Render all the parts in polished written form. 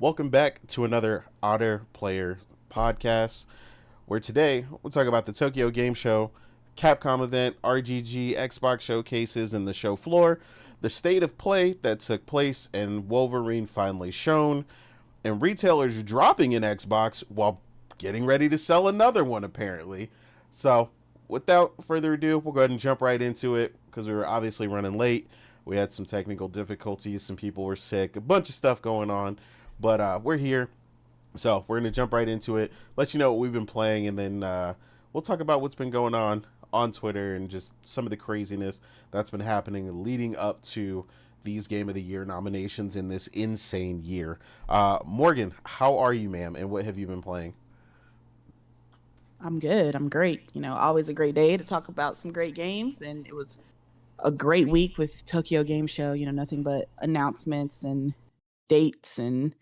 Welcome back to another Otter Player podcast, where today we'll talk about the Tokyo Game Show, Capcom event, RGG, Xbox showcases, and the show floor, the state of play that took place, and Wolverine finally shown, and retailers dropping an Xbox while getting ready to sell another one, apparently. So, without further ado, we'll go ahead and jump right into it because we were obviously running late. We had some technical difficulties, some people were sick, a bunch of stuff going on, but we're here. So, we're going to jump right into it, let you know what we've been playing, and then we'll talk about what's been going on Twitter and just some of the craziness that's been happening leading up to these Game of the Year nominations in this insane year. Morgan, how are you, ma'am, and what have you been playing? I'm good. I'm great. Always a great day to talk about some great games. And it was a great week with Tokyo Game Show. Nothing but announcements and dates and,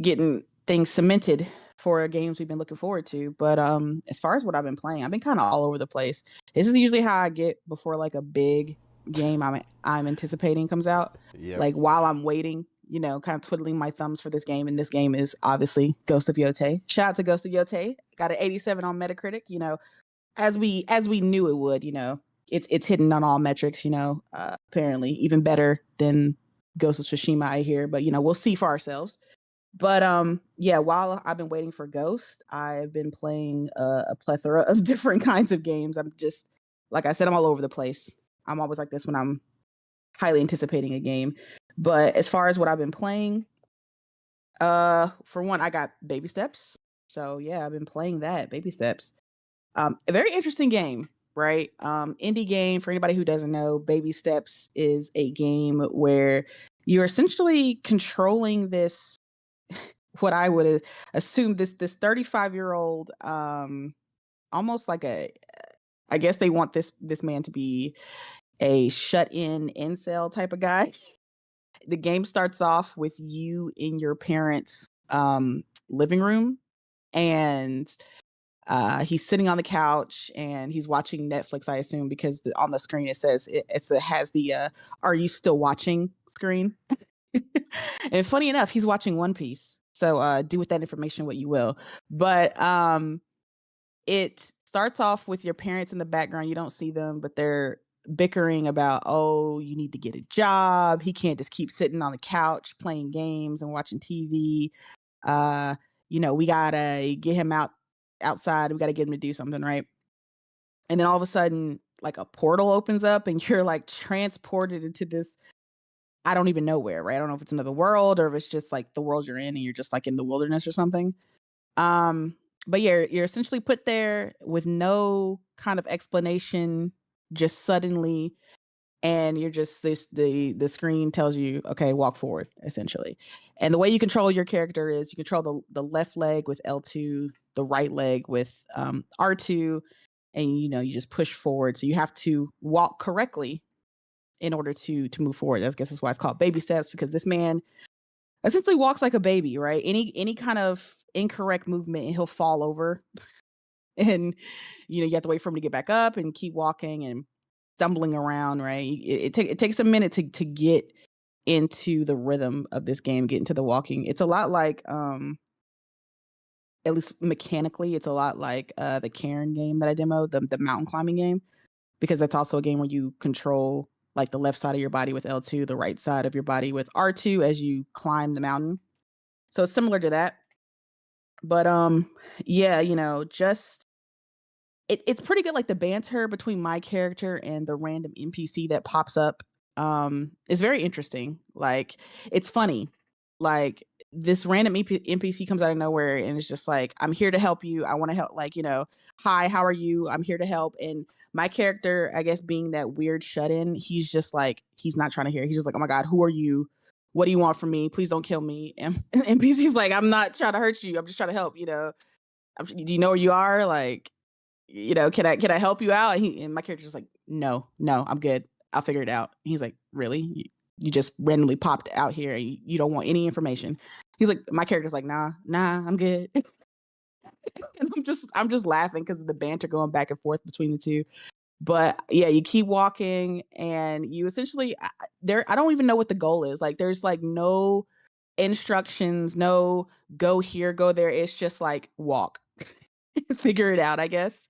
getting things cemented for games we've been looking forward to. But as far as what I've been playing, I've been kind of all over the place. This is usually how I get before like a big game I'm anticipating comes out. Yep. Like while I'm waiting, kind of twiddling my thumbs for this game. And this game is obviously Ghost of Yotei. Shout out to Ghost of Yotei. Got an 87 on Metacritic. As we knew it would. It's hidden on all metrics. Apparently even better than Ghost of Tsushima, I hear. But we'll see for ourselves. But yeah, while I've been waiting for Ghost, I've been playing a plethora of different kinds of games. I'm just, like I said, I'm all over the place. I'm always like this when I'm highly anticipating a game. But as far as what I've been playing, for one, I got Baby Steps. So yeah, I've been playing that, Baby Steps. A very interesting game, right? Indie game. For anybody who doesn't know, Baby Steps is a game where you're essentially controlling this, what I would assume this 35-year-old, almost like I guess they want this man to be a shut-in incel type of guy. The game starts off with you in your parents' living room, and he's sitting on the couch and he's watching Netflix, I assume, because on the screen it says it has the "Are you still watching?" screen. And funny enough, he's watching One Piece. So do with that information what you will. But it starts off with your parents in the background. You don't see them, but they're bickering about, oh, you need to get a job. He can't just keep sitting on the couch playing games and watching TV. We gotta get him outside. We gotta get him to do something, right? And then all of a sudden, like a portal opens up and you're like transported into this, I don't even know where, right? I don't know if it's another world or if it's just like the world you're in and you're just like in the wilderness or something. But yeah, you're essentially put there with no kind of explanation, just suddenly, and you're just the screen tells you, okay, walk forward, essentially. And the way you control your character is you control the left leg with L2, the right leg with R2, and you just push forward. So you have to walk correctly in order to move forward. I guess that's why it's called Baby Steps, because this man essentially walks like a baby, right? Any kind of incorrect movement and he'll fall over. And you have to wait for him to get back up and keep walking and stumbling around, right? It takes a minute to get into the rhythm of this game, get into the walking. It's a lot like at least mechanically, it's a lot like the Cairn game that I demoed, the mountain climbing game, because that's also a game where you control like the left side of your body with L2, the right side of your body with R2 as you climb the mountain. So it's similar to that. But yeah, just it's pretty good. Like the banter between my character and the random NPC that pops up is very interesting. Like it's funny. Like this random NPC comes out of nowhere and it's just like, I'm here to help you. I want to help. Like, hi, how are you? I'm here to help. And my character, I guess being that weird shut in, he's just like, he's not trying to hear. He's just like, oh my God, who are you? What do you want from me? Please don't kill me. And NPC's like, I'm not trying to hurt you. I'm just trying to help. Do you know where you are? Like, can I help you out? And my character's like, no, I'm good. I'll figure it out. He's like, really? You just randomly popped out here and you don't want any information. He's like, my character's like, nah, I'm good. And I'm just laughing because of the banter going back and forth between the two. But yeah, you keep walking and you essentially I don't even know what the goal is. Like there's like no instructions, no go here, go there. It's just like walk, figure it out, I guess.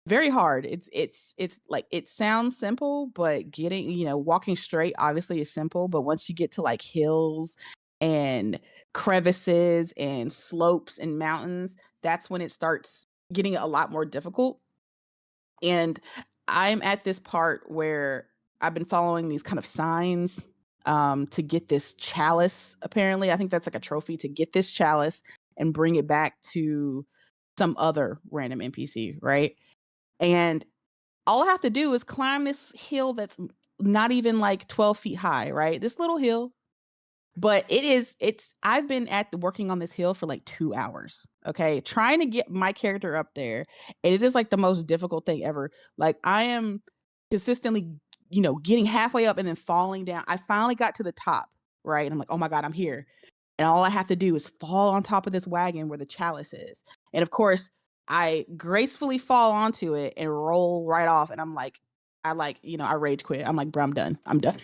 Very hard. It's like, it sounds simple, but getting, walking straight obviously is simple, but once you get to like hills and crevices and slopes and mountains, that's when it starts getting a lot more difficult. And I'm at this part where I've been following these kind of signs to get this chalice. Apparently, I think that's like a trophy to get this chalice and bring it back to some other random NPC, right? And all I have to do is climb this hill that's not even like 12 feet high, right? This little hill. But I've been working on this hill for like 2 hours, okay? Trying to get my character up there. And it is like the most difficult thing ever. Like, I am consistently, getting halfway up and then falling down. I finally got to the top, right? And I'm like, oh my God, I'm here. And all I have to do is fall on top of this wagon where the chalice is. And of course, I gracefully fall onto it and roll right off. And I rage quit. I'm like, bro, I'm done. I'm done.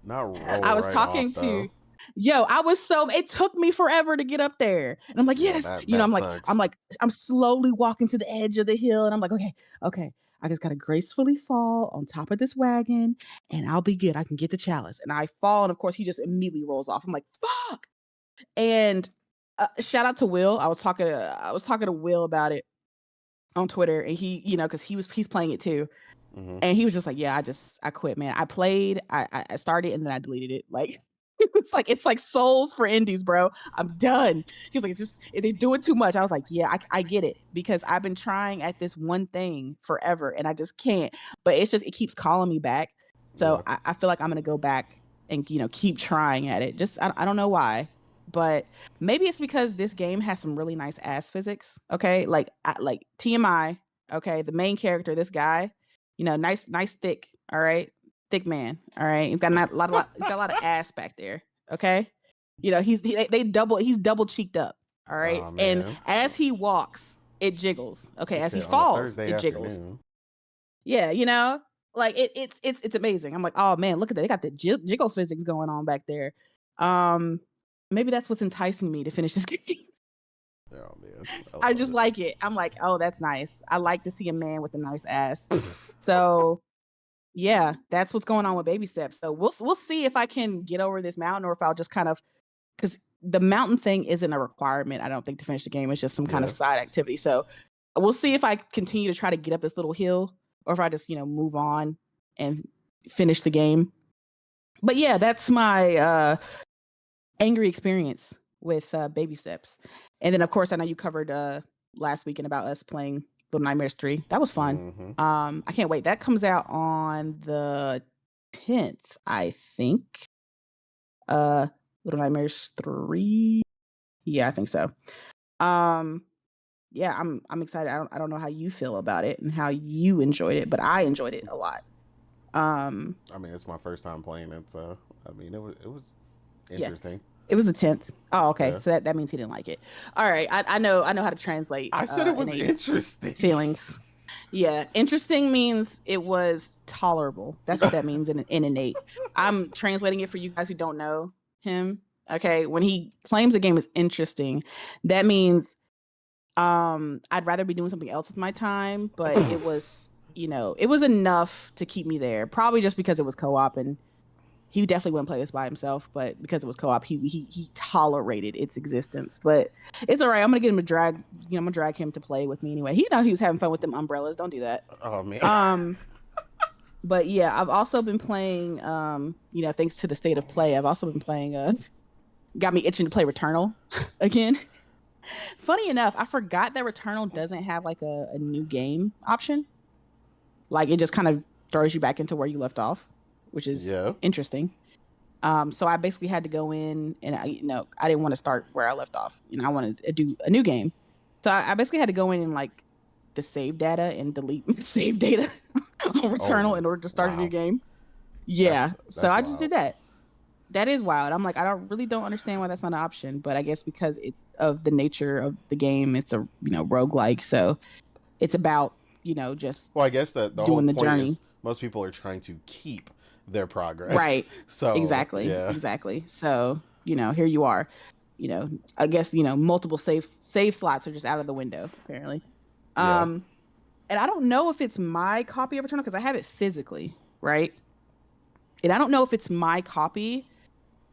Not roll I was right talking off, to, though. it took me forever to get up there. And I'm like, Yeah, yes, that sucks. I'm slowly walking to the edge of the hill. And I'm like, okay. I just got to gracefully fall on top of this wagon and I'll be good. I can get the chalice. And I fall. And of course, he just immediately rolls off. I'm like, fuck. And shout out to Will. I was talking to Will about it on Twitter, and he, because he's playing it too. Mm-hmm. And he was just like, yeah, I quit, man. I played, I started, and then I deleted it. Like, it's like Souls for indies, bro. I'm done. He's like, it's just, they're doing too much. I was like, yeah, I get it, because I've been trying at this one thing forever and I just can't. But it's just, it keeps calling me back. So Yeah. I feel like I'm gonna go back and keep trying at it. Just I don't know why, but maybe it's because this game has some really nice ass physics. Okay, like TMI. Okay, the main character, this guy, nice thick. All right, thick man. All right, he's got he's got a lot of ass back there. Okay, he's double cheeked up. All right, Oh, and man. as he walks, it jiggles. Okay, She as he said on a falls, Thursday it jiggles. afternoon. Yeah, like it's amazing. I'm like, oh man, look at that. They got the jiggle physics going on back there. Maybe that's what's enticing me to finish this game. Oh, man. I just like it. I'm like, oh, that's nice. I like to see a man with a nice ass. So yeah, that's what's going on with Baby Steps. So we'll see if I can get over this mountain, or if I'll just kind of, because the mountain thing isn't a requirement, I don't think, to finish the game. It's just some kind of side activity. So we'll see if I continue to try to get up this little hill, or if I just, move on and finish the game. But yeah, that's my angry experience with Baby Steps. And then, of course, I know you covered last weekend about us playing Little Nightmares 3. That was fun. Mm-hmm. I can't wait. That comes out on the 10th, I think. Little Nightmares 3. Yeah, I think so. Yeah, I'm excited. I don't know how you feel about it and how you enjoyed it, but I enjoyed it a lot. I mean, it's my first time playing it, so I mean, it was interesting. Yeah. It was the 10th. Oh, okay. Yeah. So that means he didn't like it. All right. I know how to translate. I said it was interesting. Feelings. Yeah. Interesting means it was tolerable. That's what that means in innate. I'm translating it for you guys who don't know him. Okay. When he claims a game is interesting, that means I'd rather be doing something else with my time, but it was, it was enough to keep me there. Probably just because it was co-op, and he definitely wouldn't play this by himself, but because it was co-op, he tolerated its existence. But it's all right. I'm gonna get him to drag. I'm gonna drag him to play with me anyway. He was having fun with them umbrellas. Don't do that. Oh man. But yeah, I've also been playing. Thanks to the state of play, I've also been playing. Got me itching to play Returnal again. Funny enough, I forgot that Returnal doesn't have like a new game option. Like, it just kind of throws you back into where you left off, which is interesting. So I basically had to go in, and I didn't want to start where I left off. I wanted to do a new game. So I basically had to go in and like the save data and delete save data on Returnal in order to start a new game. Yeah. That's so I just did that. That is wild. I'm like, I really don't understand why that's not an option, but I guess because it's of the nature of the game, it's a roguelike, so it's about just I guess that the doing whole the point journey. is most people are trying to keep their progress, right? So exactly. yeah. So here you are. I guess, multiple save slots are just out of the window, apparently. Yeah. And I don't know if it's my copy of Eternal because I have it physically, right? And I don't know if it's my copy,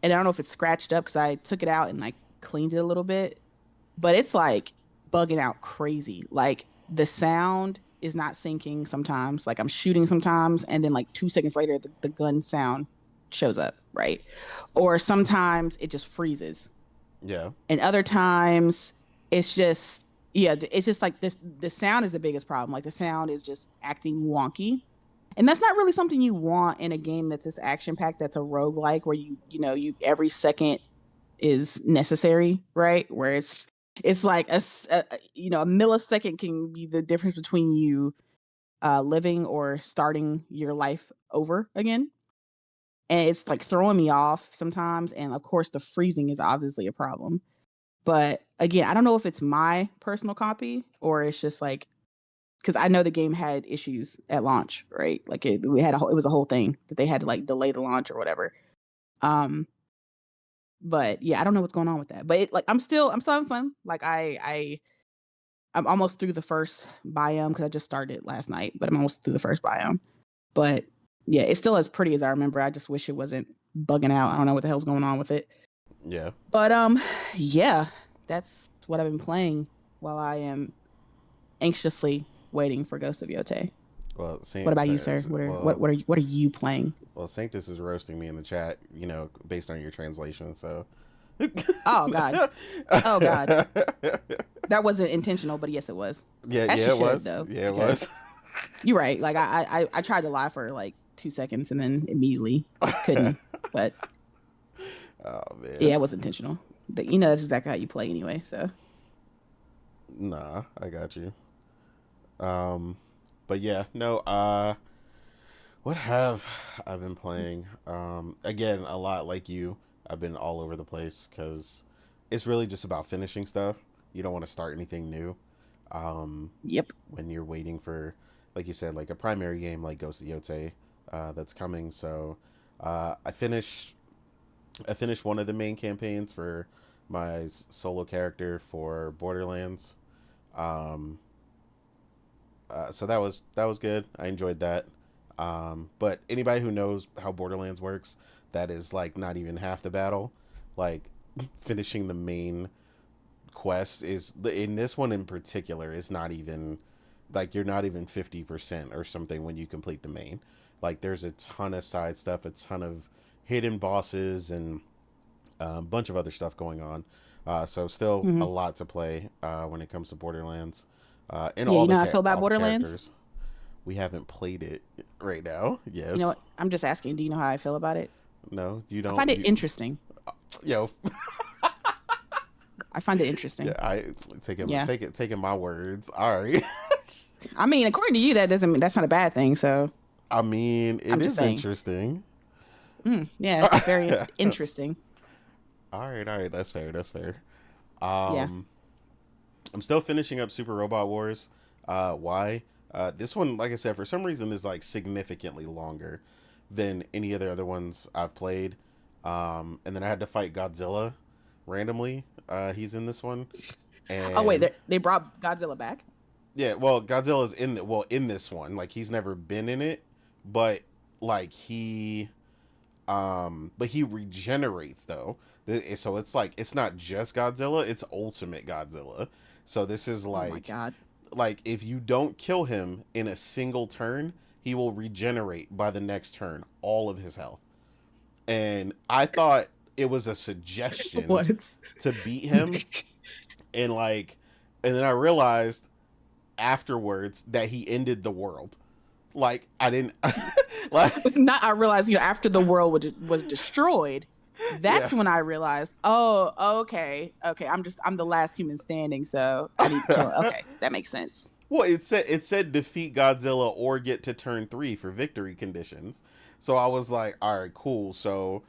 and I don't know if it's scratched up because I took it out and like cleaned it a little bit, but it's like bugging out crazy. Like the sound is not syncing sometimes. Like I'm shooting sometimes, and then like 2 seconds later, the gun sound shows up, right? Or sometimes it just freezes. Yeah. And other times it's just like this. The sound is the biggest problem. Like the sound is just acting wonky. And that's not really something you want in a game that's this action packed, that's a roguelike where you every second is necessary, right? Where it's like a millisecond can be the difference between you living or starting your life over again. And it's like throwing me off sometimes. And of course, the freezing is obviously a problem. But again, I don't know if it's my personal copy or it's just like, because I know the game had issues at launch, right? Like it was a whole thing that they had to like delay the launch or whatever. But yeah, I don't know what's going on with that. But I'm still having fun. Like I'm almost through the first biome because I just started last night, but I'm almost through the first biome. But yeah, it's still as pretty as I remember. I just wish it wasn't bugging out. I don't know what the hell's going on with it. Yeah. But yeah, that's what I've been playing while I am anxiously waiting for Ghost of Yotei. Well, what about you, sir? What are you playing? Well, Sanctus is roasting me in the chat, based on your translation. So. Oh God. Oh God. That wasn't intentional, but yes, it was. Yeah, it was. Though, yeah, it was. You're right. Like I tried to lie for like 2 seconds and then immediately couldn't. But oh man. Yeah, it was intentional. That's exactly how you play anyway. So. Nah, I got you. But yeah, no. What have I been playing? Again, a lot like you. I've been all over the place because it's really just about finishing stuff. You don't want to start anything new. Yep. When you're waiting for, like you said, like a primary game like Ghost of Yotei that's coming. So I finished one of the main campaigns for my solo character for Borderlands. So that was good. I enjoyed that. But anybody who knows how Borderlands works, that is like not even half the battle. Like finishing the main quest is, in this one in particular, is not even like, you're not even 50% or something when you complete the main. Like there's a ton of side stuff, a ton of hidden bosses, and a bunch of other stuff going on. So still a lot to play when it comes to Borderlands. And all how I feel about Borderlands. Characters. We haven't played it right now. Yes. You know what? I'm just asking. Do you know how I feel about it? No, you don't. I find it interesting. Yo. I find it interesting. Yeah, taking my words. All right. I mean, according to you, that's not a bad thing. So. I mean, it is interesting. Yeah, it's very interesting. All right. That's fair. Yeah. I'm still finishing up Super Robot Wars. Why? This one, like I said, for some reason is like significantly longer than any of the other ones I've played. And then I had to fight Godzilla randomly. He's in this one. And oh wait, they brought Godzilla back? Yeah, well, Godzilla's in this one. Like he's never been in it, but like he regenerates though. So it's like, it's not just Godzilla, it's Ultimate Godzilla. So this is like, oh my God. Like if you don't kill him in a single turn, he will regenerate by the next turn all of his health. And I thought it was a suggestion to beat him, and then I realized afterwards that he ended the world. Like I didn't like not I realized, after the world was destroyed, that's when I realized, oh, okay, I'm the last human standing, so I need to kill him. Okay, that makes sense. Well, it said defeat Godzilla or get to turn 3 for victory conditions. So I was like, all right, cool. So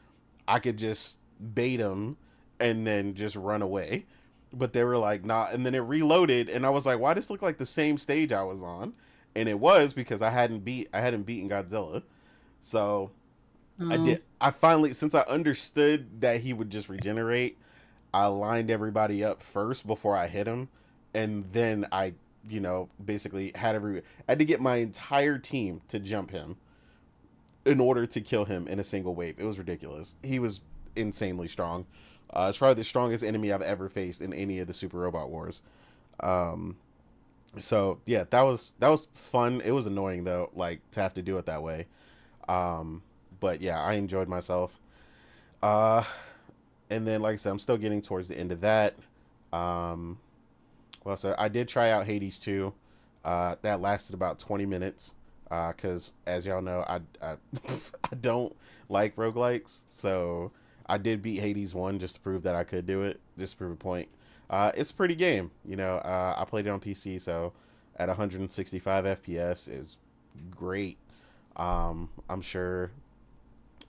I could just bait him and then just run away. But they were like, nah. And then it reloaded, and I was like, why does this look like the same stage I was on? And it was because I hadn't beaten Godzilla. So I Mm. did. I finally, since I understood that he would just regenerate, I lined everybody up first before I hit him, and then I, basically I had to get my entire team to jump him in order to kill him in a single wave. It was ridiculous. He was insanely strong. It's probably the strongest enemy I've ever faced in any of the Super Robot Wars. Um, so yeah, that was fun. It was annoying though, like to have to do it that way. Um, but yeah, I enjoyed myself. Uh, and then like I said, I'm still getting towards the end of that. Um, so I did try out Hades 2. That lasted about 20 minutes. Because as y'all know, I I don't like roguelikes. So I did beat Hades 1 just to prove that I could do it, just to prove a point. It's a pretty game. I played it on PC, so at 165 FPS is great. I'm sure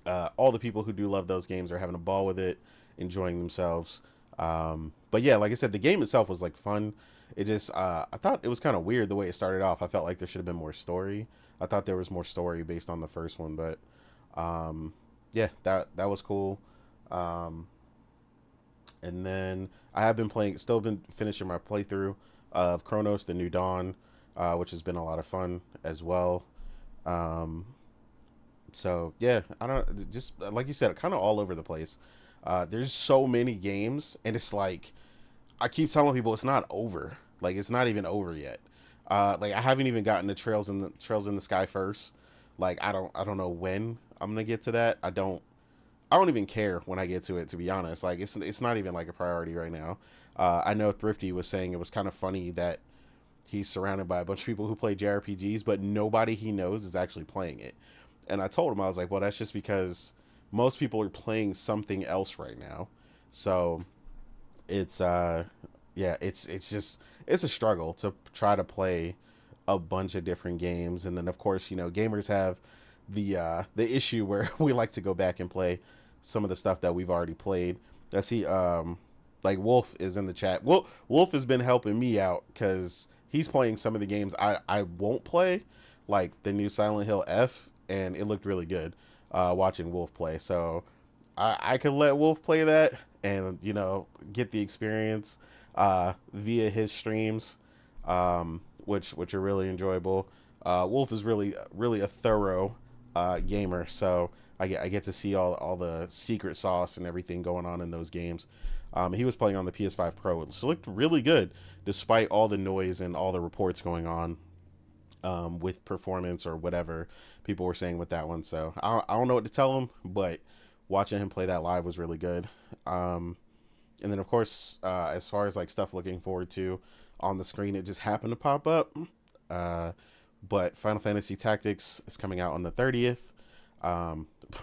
all the people who do love those games are having a ball with it, enjoying themselves. But yeah, like I said, the game itself was like fun. It just I thought it was kind of weird the way it started off. I felt like there should have been more story. I thought there was more story based on the first one, but yeah, that was cool. Um, and then I have been playing, still been finishing my playthrough of Chronos: The New Dawn, which has been a lot of fun as well. Um, so yeah, I don't, just like you said, kind of all over the place. There's so many games, and it's like I keep telling people it's not over. Like it's not even over yet. Like I haven't even gotten the Trails in the Sky first. Like I don't know when I'm gonna get to that. I don't even care when I get to it, to be honest. Like it's not even like a priority right now. I know Thrifty was saying it was kind of funny that he's surrounded by a bunch of people who play JRPGs, but nobody he knows is actually playing it. And I told him, I was like, well, that's just because most people are playing something else right now. So it's yeah, it's just it's a struggle to try to play a bunch of different games. And then of course, gamers have the issue where we like to go back and play some of the stuff that we've already played. I see like Wolf is in the chat. Wolf has been helping me out because he's playing some of the games I won't play, like the new Silent Hill F, and it looked really good watching Wolf play. So I could let Wolf play that and get the experience via his streams, which are really enjoyable. Wolf is really a thorough gamer, so I get to see all the secret sauce and everything going on in those games. He was playing on the PS5 Pro, and so it looked really good despite all the noise and all the reports going on with performance or whatever people were saying with that one. So I don't know what to tell him, but watching him play that live was really good. And then of course, as far as like stuff looking forward to on the screen, it just happened to pop up. But Final Fantasy Tactics is coming out on the 30th,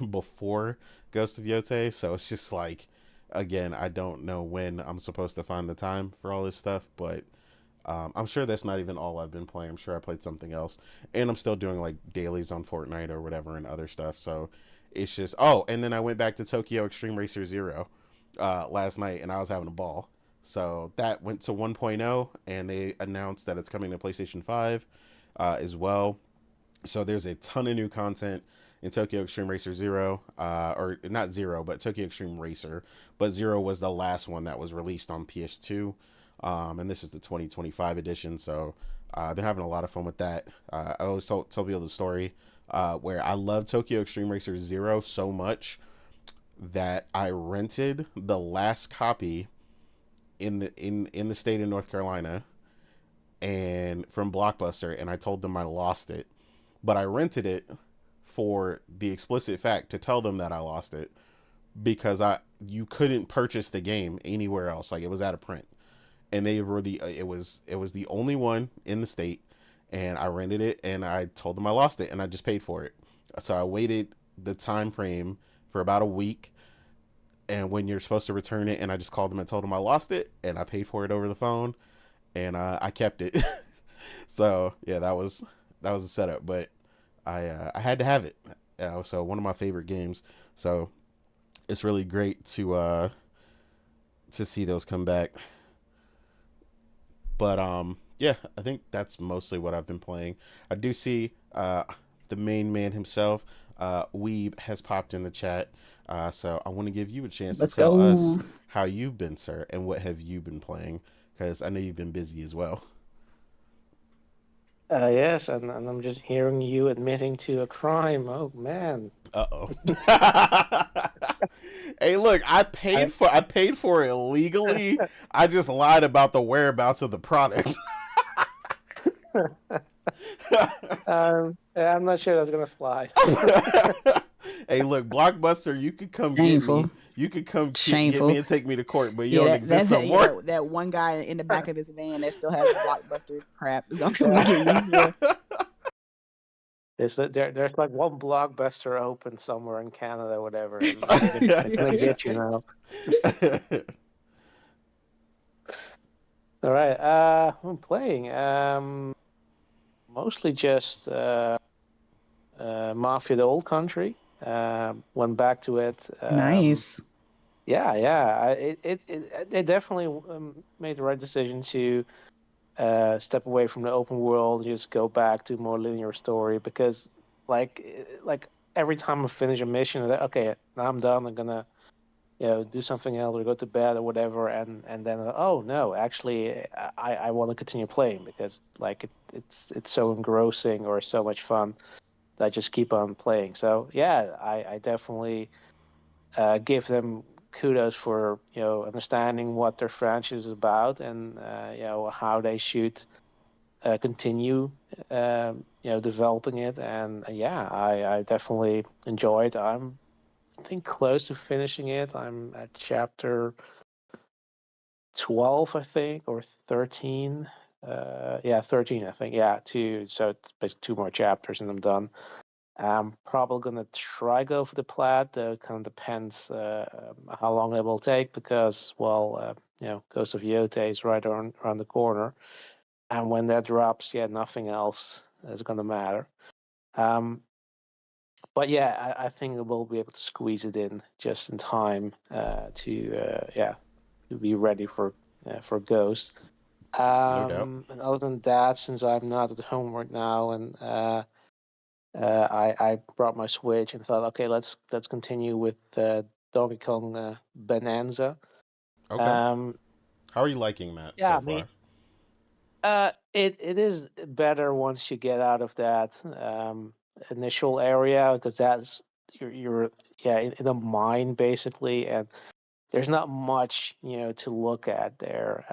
before Ghost of Yotei. So it's just like, again, I don't know when I'm supposed to find the time for all this stuff, but I'm sure that's not even all I've been playing. I'm sure I played something else, and I'm still doing like dailies on Fortnite or whatever and other stuff. So it's just, oh, and then I went back to Tokyo Extreme Racer Zero last night, and I was having a ball. So that went to 1.0, and they announced that it's coming to PlayStation 5 as well. So there's a ton of new content in Tokyo Extreme Racer Zero, or not Zero, but Tokyo Extreme Racer. But Zero was the last one that was released on PS2, and this is the 2025 edition. So I've been having a lot of fun with that. I always told people the story where I love Tokyo Extreme Racer Zero so much that I rented the last copy in the state of North Carolina and from Blockbuster, and I told them I lost it, but I rented it for the explicit fact to tell them that I lost it, because you couldn't purchase the game anywhere else. Like, it was out of print, and they were it was the only one in the state, and I rented it, and I told them I lost it, and I just paid for it. So I waited the time frame for about a week, and when you're supposed to return it, and I just called them and told them I lost it, and I paid for it over the phone, and I kept it. So yeah, that was a setup, but I had to have it. So one of my favorite games. So it's really great to see those come back. But yeah, I think that's mostly what I've been playing. I do see the main man himself, Weeb has popped in the chat. So I want to give you a chance to Let's tell us go. how you've been, sir, and what have you been playing? Because I know you've been busy as well. Yes, and I'm just hearing you admitting to a crime. Oh man. Uh-oh. Hey, look, I, I paid for it illegally. I just lied about the whereabouts of the product. I'm not sure that's gonna fly. Hey, look, Blockbuster, you could come get Shameful. me. You could come get me Shameful. and take me to court, but you Yeah, don't that exist that no that, yeah, more. that one guy in the back of his van that still has Blockbuster crap is gonna come Yeah. get you. Yeah. There's like one Blockbuster open somewhere in Canada or whatever, and they're gonna get you now. All right. I'm playing. Mostly just Mafia: The Old Country. Went back to it. Nice. Yeah. They definitely made the right decision to step away from the open world, just go back to more linear story because, like every time I finish a mission, okay, now I'm done. I'm gonna do something else or go to bed or whatever, and then oh no, actually I want to continue playing because like it's so engrossing or so much fun that I just keep on playing. So yeah, I definitely give them kudos for understanding what their franchise is about and how they should continue developing it. And yeah, I definitely enjoy it. I think close to finishing it. I'm at chapter 12, I think, or 13. Yeah, 13, I think. Yeah, two. So it's basically two more chapters and I'm done. I'm probably gonna try go for the plat. It kind of depends how long it will take because, well, Ghost of Yota is right around the corner, and when that drops, yeah, nothing else is gonna matter. But yeah, I think we'll be able to squeeze it in just in time to be ready for Ghost. No doubt. And other than that, since I'm not at home right now, and I brought my Switch and thought, okay, let's continue with Donkey Kong Bonanza. Okay. Um, How are you liking that yeah, so I mean, far? it is better once you get out of that initial area because that's you're in a mine basically, and there's not much to look at there.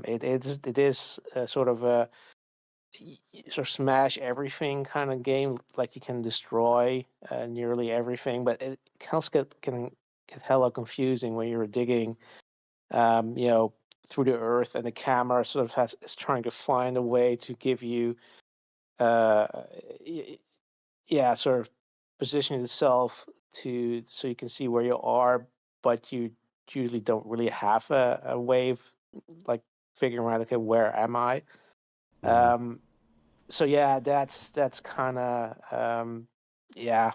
It is sort of a sort of smash everything kind of game. Like you can destroy nearly everything, but it can get hella confusing when you're digging, through the earth, and the camera sort of is trying to find a way to give you, uh, sort of position itself to so you can see where you are, but you usually don't really have a way of like figuring out, okay, where am I? Mm-hmm. Um, so yeah, that's kind of yeah,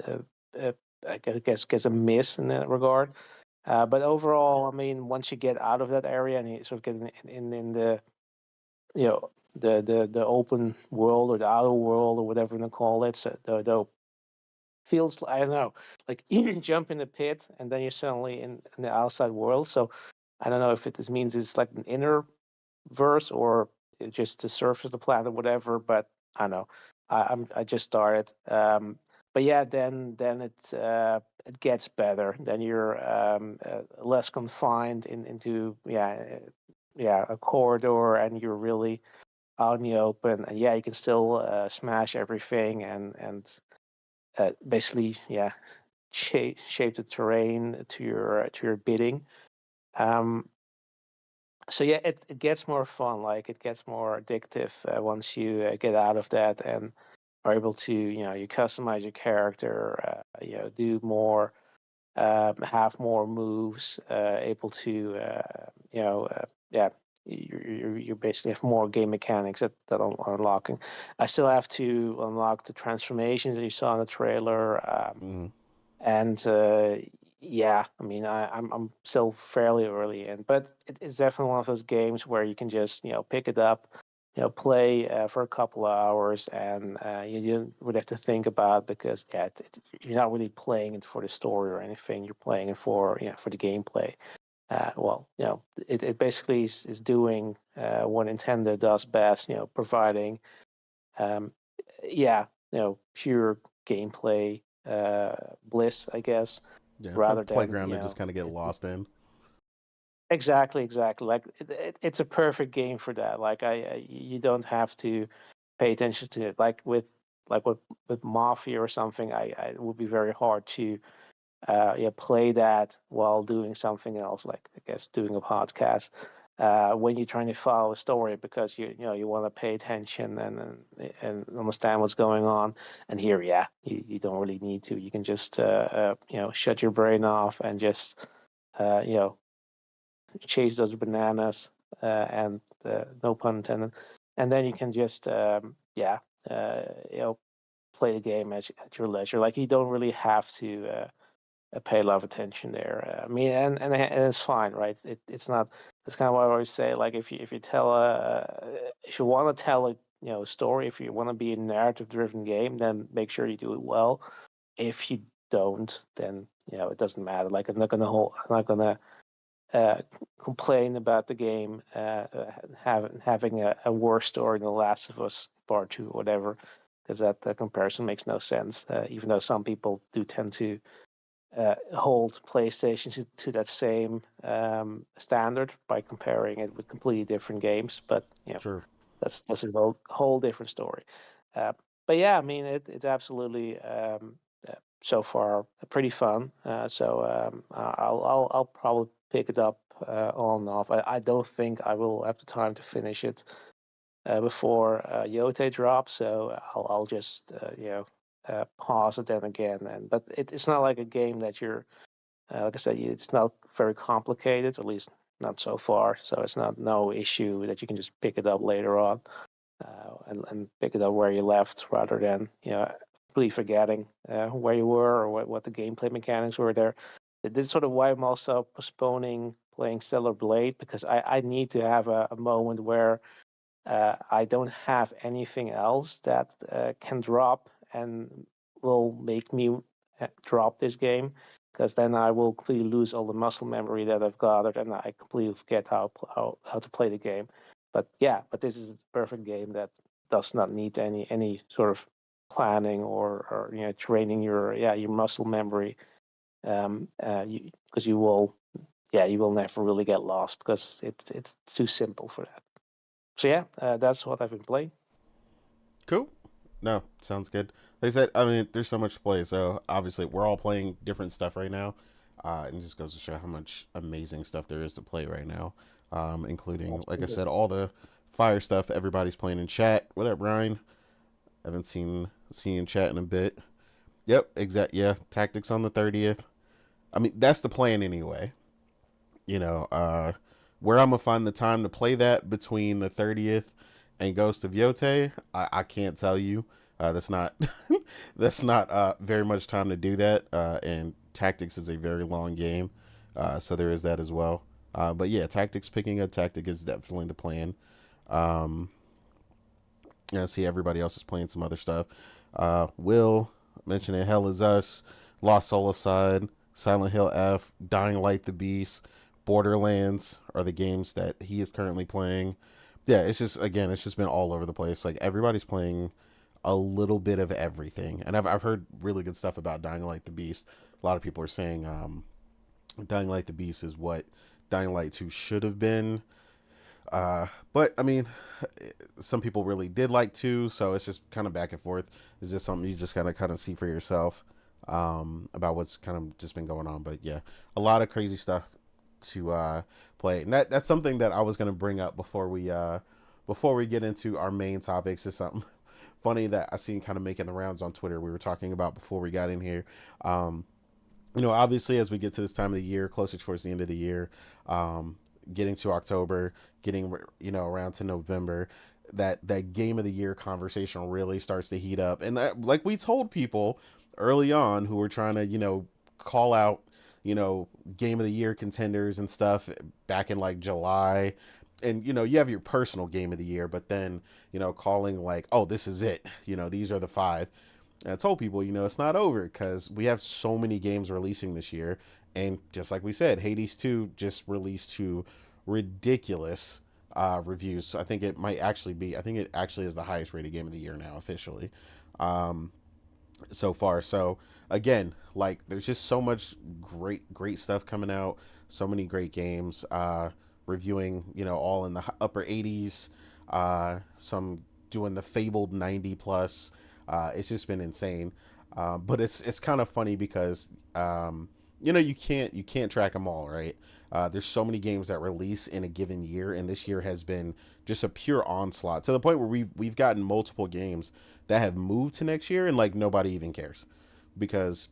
uh, uh, I guess a miss in that regard. But overall, I mean, once you get out of that area and you sort of get in the the open world or the outer world or whatever you want to call it, so the feels, I don't know, like you jump in the pit and then you're suddenly in the outside world. So I don't know if this means it's like an inner verse or just the surface of the planet or whatever, but I don't know. I just started. But yeah, then it gets better. Then you're less confined into a corridor, and you're really out in the open. And yeah, you can still smash everything and basically shape the terrain to your bidding. Um, so yeah, it gets more fun. Like it gets more addictive once you get out of that and are able to you customize your character, do more, have more moves, able to yeah. You basically have more game mechanics that are unlocking. I still have to unlock the transformations that you saw in the trailer. Mm-hmm. And yeah, I mean, I'm still fairly early in, but it's definitely one of those games where you can just pick it up, play for a couple of hours, and you didn't really have to think about it because you're not really playing it for the story or anything. You're playing it for for the gameplay. It basically is doing what Nintendo does best. Providing um, pure gameplay bliss, I guess, Yeah, a rather than playground to just kind of get lost in. exactly. Like it's a perfect game for that. Like you don't have to pay attention to it. With Mafia or something, it would be very hard to play that while doing something else, like I guess doing a podcast. When you're trying to follow a story because you want to pay attention and understand what's going on, and here, you don't really need to. You can just shut your brain off and just uh, you know chase those bananas, and no pun intended, and then you can just uh, you know play the game at your leisure. Like you don't really have to pay a lot of attention there. I mean, and it's fine, right? It's not. That's kind of what I always say. Like if you want to tell a story, if you want to be a narrative driven game, then make sure you do it well. If you don't, then it doesn't matter. Like I'm not gonna uh, complain about the game having a worse story than The Last of Us Part Two, or whatever, because that comparison makes no sense. Even though some people do tend to hold PlayStation to that same standard by comparing it with completely different games, but Sure. that's a whole different story. But yeah, I mean it's absolutely so far pretty fun. I'll probably pick it up on and off. I don't think I will have the time to finish it before Yote drops, so I'll just pause it then again. But it's not like a game that you're like I said, it's not very complicated, at least not so far. So it's not no issue that you can just pick it up later on and pick it up where you left, rather than completely forgetting where you were or what the gameplay mechanics were there. This is sort of why I'm also postponing playing Stellar Blade, because I need to have a moment where I don't have anything else that can drop and will make me drop this game, because then I will completely lose all the muscle memory that I've gathered, and I completely forget how to play the game. But this is a perfect game that does not need any sort of planning or training your muscle memory, because you will never really get lost because it's too simple for that. So that's what I've been playing. Cool. No, sounds good. Like I said, I mean, there's so much to play, so obviously we're all playing different stuff right now, and it just goes to show how much amazing stuff there is to play right now, including, like I said, all the fire stuff everybody's playing in chat. What up, Ryan? I haven't seen you in chat in a bit. Yep, exact. Yeah, tactics on the 30th. I mean, that's the plan anyway. You know, where I'm gonna find the time to play that between the 30th and Ghost of Yote, I can't tell you. That's not that's not very much time to do that. And Tactics is a very long game, so there is that as well. But yeah, Tactics, picking a tactic is definitely the plan. Um, I see everybody else is playing some other stuff. Will mentioning Hell Is Us, Lost Soul Silent Hill F, Dying Light the Beast, Borderlands are the games that he is currently playing. Yeah, it's just been all over the place. Like everybody's playing a little bit of everything, and I've heard really good stuff about Dying Light the Beast. A lot of people are saying Dying Light the Beast is what Dying Light 2 should have been. But I mean, some people really did like 2, so it's just kind of back and forth. It's just something you just kind of see for yourself about what's kind of just been going on. But yeah, a lot of crazy stuff to play, and that's something that I was going to bring up before we get into our main topics. Is something funny that I seen kind of making the rounds on Twitter. We were talking about before we got in here. Obviously, as we get to this time of the year, closer towards the end of the year, getting to October, getting around to November, that game of the year conversation really starts to heat up. And like we told people early on who were trying to call out game of the year contenders and stuff back in like July, and you have your personal game of the year, but then calling like, oh, this is it, these are the five. And I told people, it's not over, because we have so many games releasing this year, and just like we said, Hades 2 just released to ridiculous reviews. I think it actually is the highest rated game of the year now officially, so far. So again, like, there's just so much great stuff coming out, so many great games, reviewing, all in the upper 80s, some doing the fabled 90 plus. It's just been insane. But it's kind of funny because you can't track them all, right? There's so many games that release in a given year, and this year has been just a pure onslaught, to the point where we've gotten multiple games that have moved to next year, and like nobody even cares, because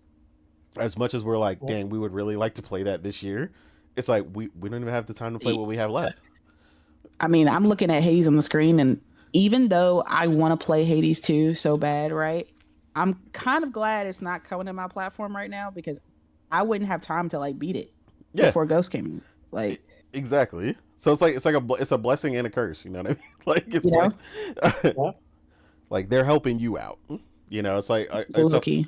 as much as we're like, dang, we would really like to play that this year, it's like we don't even have the time to play what we have left. I mean, I'm looking at Hades on the screen, and even though I want to play Hades 2 so bad, right? I'm kind of glad it's not coming to my platform right now, because I wouldn't have time to like beat it before Ghost came in. Like, exactly. So it's a blessing and a curse. You know what I mean? Like, it's like they're helping you out. It's like it's low key.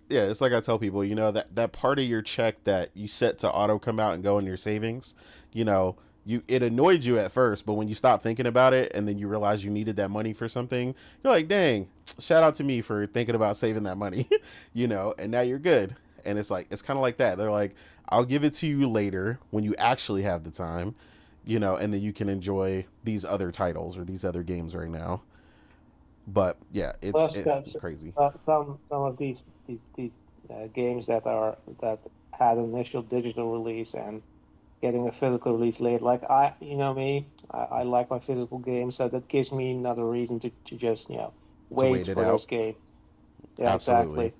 Yeah, it's like I tell people, that part of your check that you set to auto come out and go in your savings, it annoyed you at first, but when you stop thinking about it and then you realize you needed that money for something, you're like, dang, shout out to me for thinking about saving that money, and now you're good. And it's like, it's kind of like that. They're like, I'll give it to you later when you actually have the time, and then you can enjoy these other titles or these other games right now. But yeah, it's crazy. Some of these games that had initial digital release and getting a physical release later. Like, I like my physical games, so that gives me another reason to just wait for those games. Yeah, absolutely. Exactly.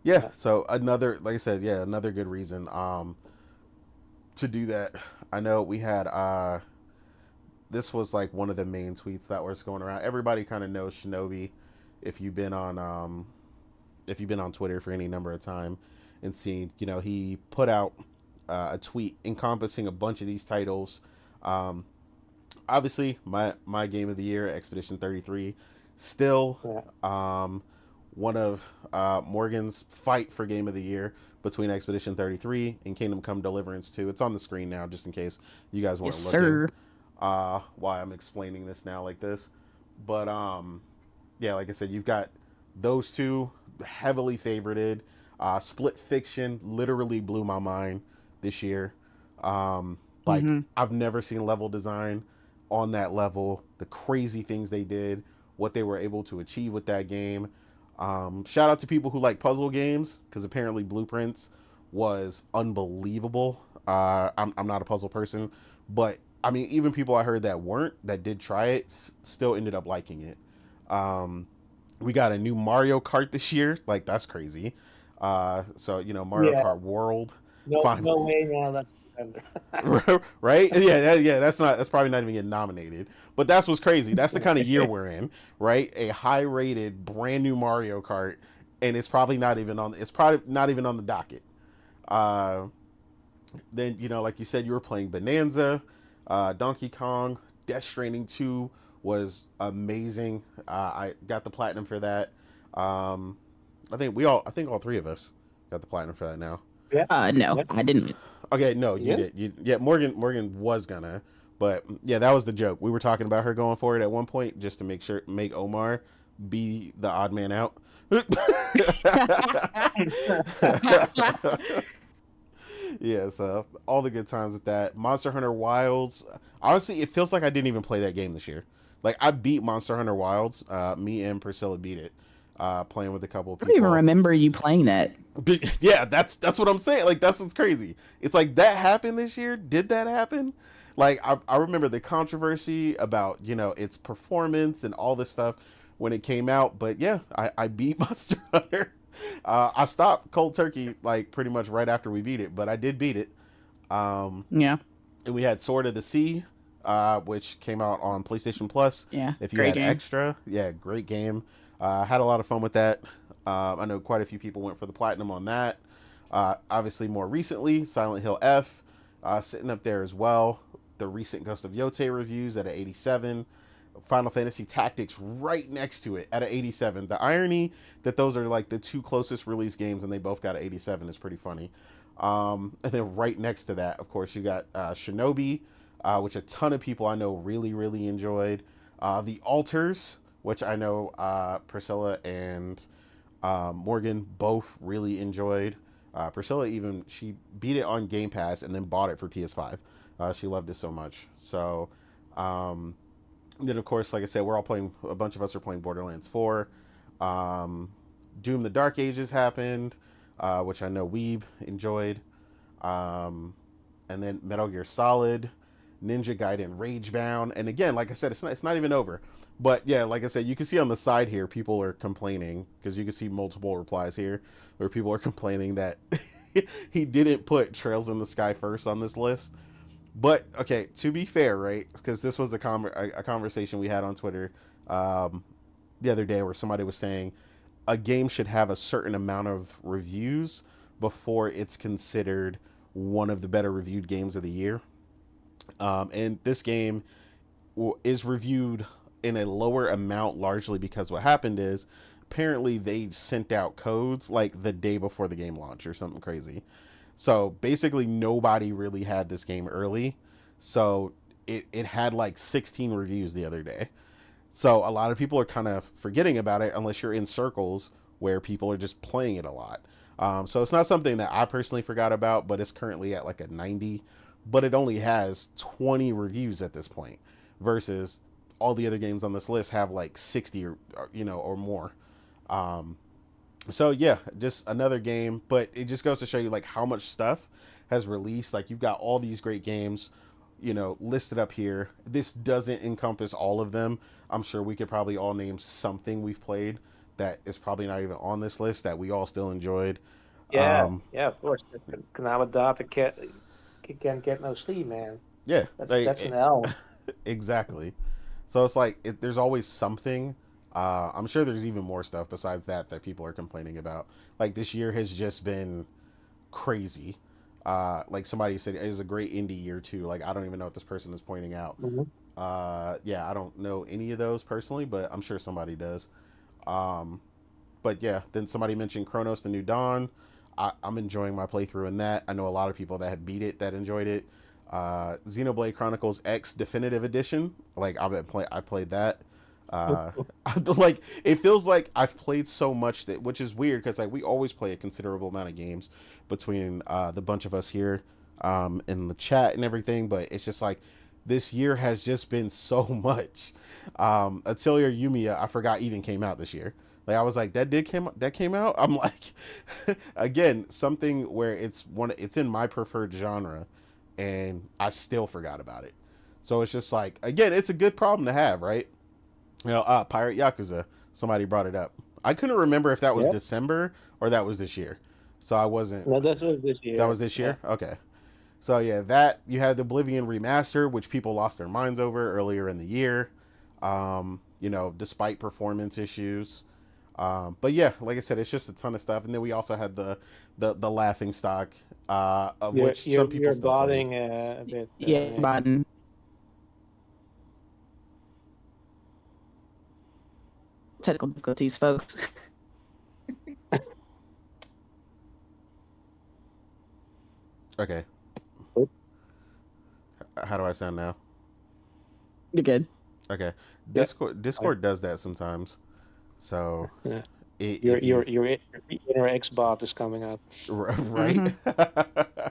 Yeah. So another, like I said, another good reason to do that. I know we had this was like one of the main tweets that was going around. Everybody kind of knows Shinobi if you've been on Twitter for any number of time and seen, he put out a tweet encompassing a bunch of these titles. Obviously my game of the year, Expedition 33, still one of Morgan's fight for game of the year between Expedition 33 and Kingdom Come Deliverance 2. It's on the screen now, just in case you guys weren't looking. Sir. Why I'm explaining this now like this. But like I said, you've got those two heavily favorited. Split Fiction literally blew my mind this year. I've never seen level design on that level, the crazy things they did, what they were able to achieve with that game. Shout out to people who like puzzle games, because apparently Blueprints was unbelievable. I'm not a puzzle person, but I mean, even people I heard that did try it, still ended up liking it. We got a new Mario Kart this year. Like, that's crazy. So Mario Kart World. No way now. That's right? Yeah. That's probably not even getting nominated. But that's what's crazy. That's the kind of year we're in, right? A high-rated, brand new Mario Kart, and it's probably not even on the docket. Then like you said, you were playing Bonanza, Donkey Kong, Death Stranding 2 was amazing. I got the platinum for that. I think all three of us got the platinum for that now. No, I didn't. Okay, no, you did. Morgan was gonna, but yeah, that was the joke. We were talking about her going for it at one point just to make Omar be the odd man out. Yeah, so all the good times with that. Monster Hunter Wilds. Honestly, it feels like I didn't even play that game this year. Like, I beat Monster Hunter Wilds. Me and Priscilla beat it. Playing with a couple of people. I don't even remember you playing that. Yeah, that's what I'm saying. Like, that's what's crazy. It's like, that happened this year. Did that happen? Like, I remember the controversy about its performance and all this stuff when it came out. But yeah, I beat Monster Hunter. I stopped cold turkey like pretty much right after we beat it, but I did beat it. Yeah. And we had Sword of the Sea, which came out on PlayStation Plus. Yeah. If you had extra, great game. Had a lot of fun with that. I know quite a few people went for the platinum on that. Obviously, more recently, Silent Hill F, sitting up there as well. the recent Ghost of Yotei reviews at an 87. Final Fantasy Tactics right next to it at an 87. The irony that those are like the two closest release games and they both got an 87 is pretty funny. And then right next to that, of course, you got Shinobi, which a ton of people I know really, really enjoyed. The Alters, which I know Priscilla and Morgan both really enjoyed. Priscilla she beat it on Game Pass and then bought it for PS5. She loved it so much. So then, of course, like I said, a bunch of us are playing Borderlands 4. Doom the Dark Ages happened, which I know Weeb enjoyed. And then Metal Gear Solid, Ninja Gaiden Ragebound. And again, like I said, it's not even over. But yeah, like I said, you can see on the side here, people are complaining, because you can see multiple replies here where people are complaining that he didn't put Trails in the Sky first on this list. But okay, to be fair, right? Because this was a conversation we had on Twitter the other day where somebody was saying a game should have a certain amount of reviews before it's considered one of the better reviewed games of the year. And this game is reviewed in a lower amount largely because what happened is apparently they sent out codes like the day before the game launch or something crazy. So basically nobody really had this game early. So it had like 16 reviews the other day. So a lot of people are kind of forgetting about it unless you're in circles where people are just playing it a lot. So it's not something that I personally forgot about, but it's currently at like a 90. But it only has 20 reviews at this point versus all the other games on this list have like 60 or more. So yeah, just another game, but it just goes to show you like how much stuff has released. Like you've got all these great games, listed up here. This doesn't encompass all of them. I'm sure we could probably all name something we've played that is probably not even on this list that we all still enjoyed. Yeah, of course. Kanama Data can't get no sleep, man. Yeah, that's an L. Exactly. So it's like there's always something. I'm sure there's even more stuff besides that people are complaining about. Like this year has just been crazy. Like somebody said, it was a great indie year too. Like I don't even know what this person is pointing out. Mm-hmm. Yeah, I don't know any of those personally, but I'm sure somebody does. But yeah, then somebody mentioned Chronos: The New Dawn. I'm enjoying my playthrough in that. I know a lot of people that have beat it that enjoyed it. Xenoblade Chronicles X Definitive Edition. Like I played that. Like it feels like I've played so much that, which is weird because like we always play a considerable amount of games between the bunch of us here in the chat and everything, but it's just like this year has just been so much. Atelier Yumiya, I forgot even came out this year. Like I was like that came out. I'm like again, something where it's in my preferred genre and I still forgot about it. So it's just like, again, it's a good problem to have, right? Pirate Yakuza, somebody brought it up. I couldn't remember if that was December or that was this year. So I wasn't. No, that was this year. That was this year? Okay. So yeah, that you had the Oblivion remaster, which people lost their minds over earlier in the year. Despite performance issues. But yeah, like I said, it's just a ton of stuff. And then we also had the laughing stock, of which some people still botting a bit. Botting. Technical difficulties, folks. Okay. How do I sound now? You're good. Okay. Discord does that sometimes. So yeah. Your inner X-bot is coming up. Right. Mm-hmm.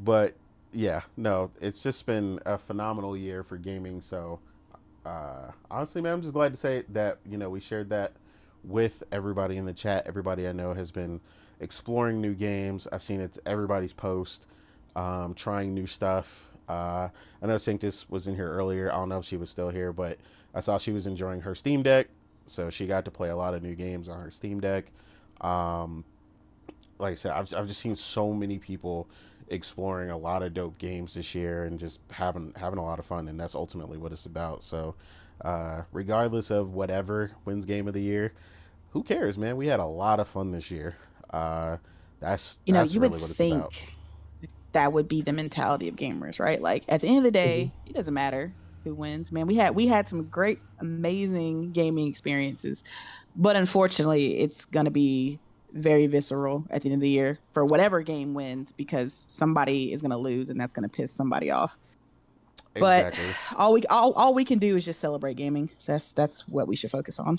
But yeah, no, it's just been a phenomenal year for gaming. So honestly, man, I'm just glad to say that, we shared that with everybody in the chat. Everybody I know has been exploring new games. I've seen it's everybody's post, trying new stuff. I know Sanctus was in here earlier. I don't know if she was still here, but I saw she was enjoying her Steam Deck. So she got to play a lot of new games on her Steam Deck. Like I said, I've just seen so many people exploring a lot of dope games this year and just having a lot of fun, and that's ultimately what it's about. So regardless of whatever wins game of the year, who cares, man? We had a lot of fun this year. That's you really would what it's think about. that would be the mentality of gamers, right? Like at the end of the day, it doesn't matter who wins. Man, we had some great, amazing gaming experiences, but unfortunately, it's gonna be very visceral at the end of the year for whatever game wins because somebody is gonna lose and that's gonna piss somebody off. But Exactly. all we can do is just celebrate gaming. So that's what we should focus on.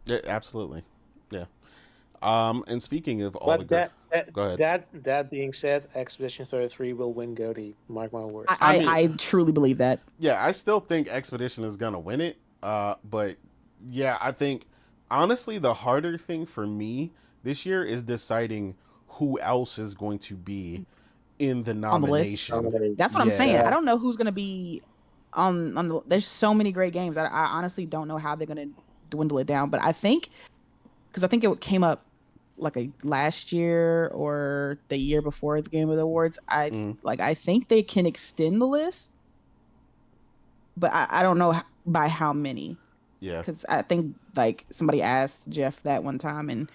Yeah, absolutely. Yeah. And speaking of all But go ahead. that being said, Expedition 33 will win GOTY. Mark my words. I truly believe that. Yeah, I still think Expedition is gonna win it. But yeah, I think honestly the harder thing for me this year is deciding who else is going to be in the nomination. That's what I'm saying. I don't know who's gonna be on the. There's so many great games. I honestly don't know how they're gonna dwindle it down. But I think because I think it came up like last year or the year before the Game of the Awards. I think they can extend the list, but I don't know by how many. Yeah, because I think like somebody asked Jeff that one time and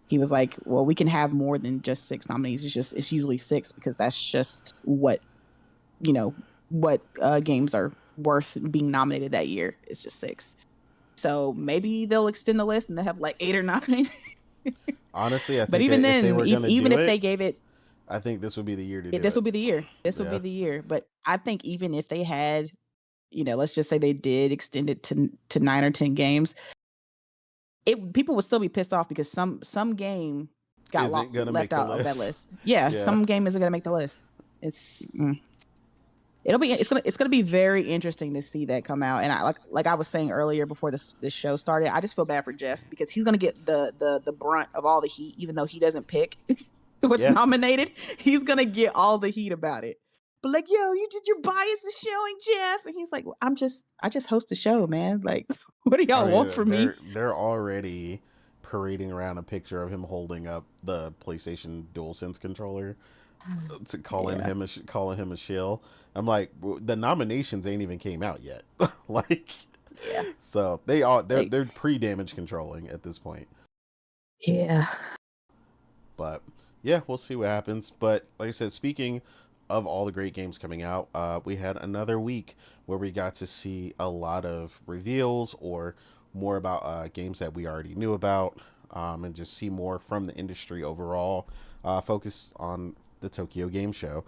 he was like, well, we can have more than just 6 nominees. It's usually 6 because that's just what games are worth being nominated that year. It's just 6. So maybe they'll extend the list and they'll have like 8 or 9. Honestly, I think but even then, even if they gave it, I think this would be the year to do this it. would be the year. This would be the year. But I think even if they had, let's just say they did extend it to 9 or 10 games, people would still be pissed off because some game got left out of that list. Yeah, some game isn't gonna make the list. It's gonna be very interesting to see that come out. And I like I was saying earlier before this show started, I just feel bad for Jeff because he's gonna get the brunt of all the heat, even though he doesn't pick what's nominated. He's gonna get all the heat about it. But like, yo, your bias is showing, Jeff. And he's like, well, I just host a show, man. Like, what do y'all want from me? They're already parading around a picture of him holding up the PlayStation DualSense controller to calling him a shill. I'm like, the nominations ain't even came out yet. So they're pre-damage controlling at this point. Yeah. But yeah, we'll see what happens. But like I said, speaking of all the great games coming out, we had another week where we got to see a lot of reveals or more about games that we already knew about, and just see more from the industry overall, focused on the Tokyo Game Show.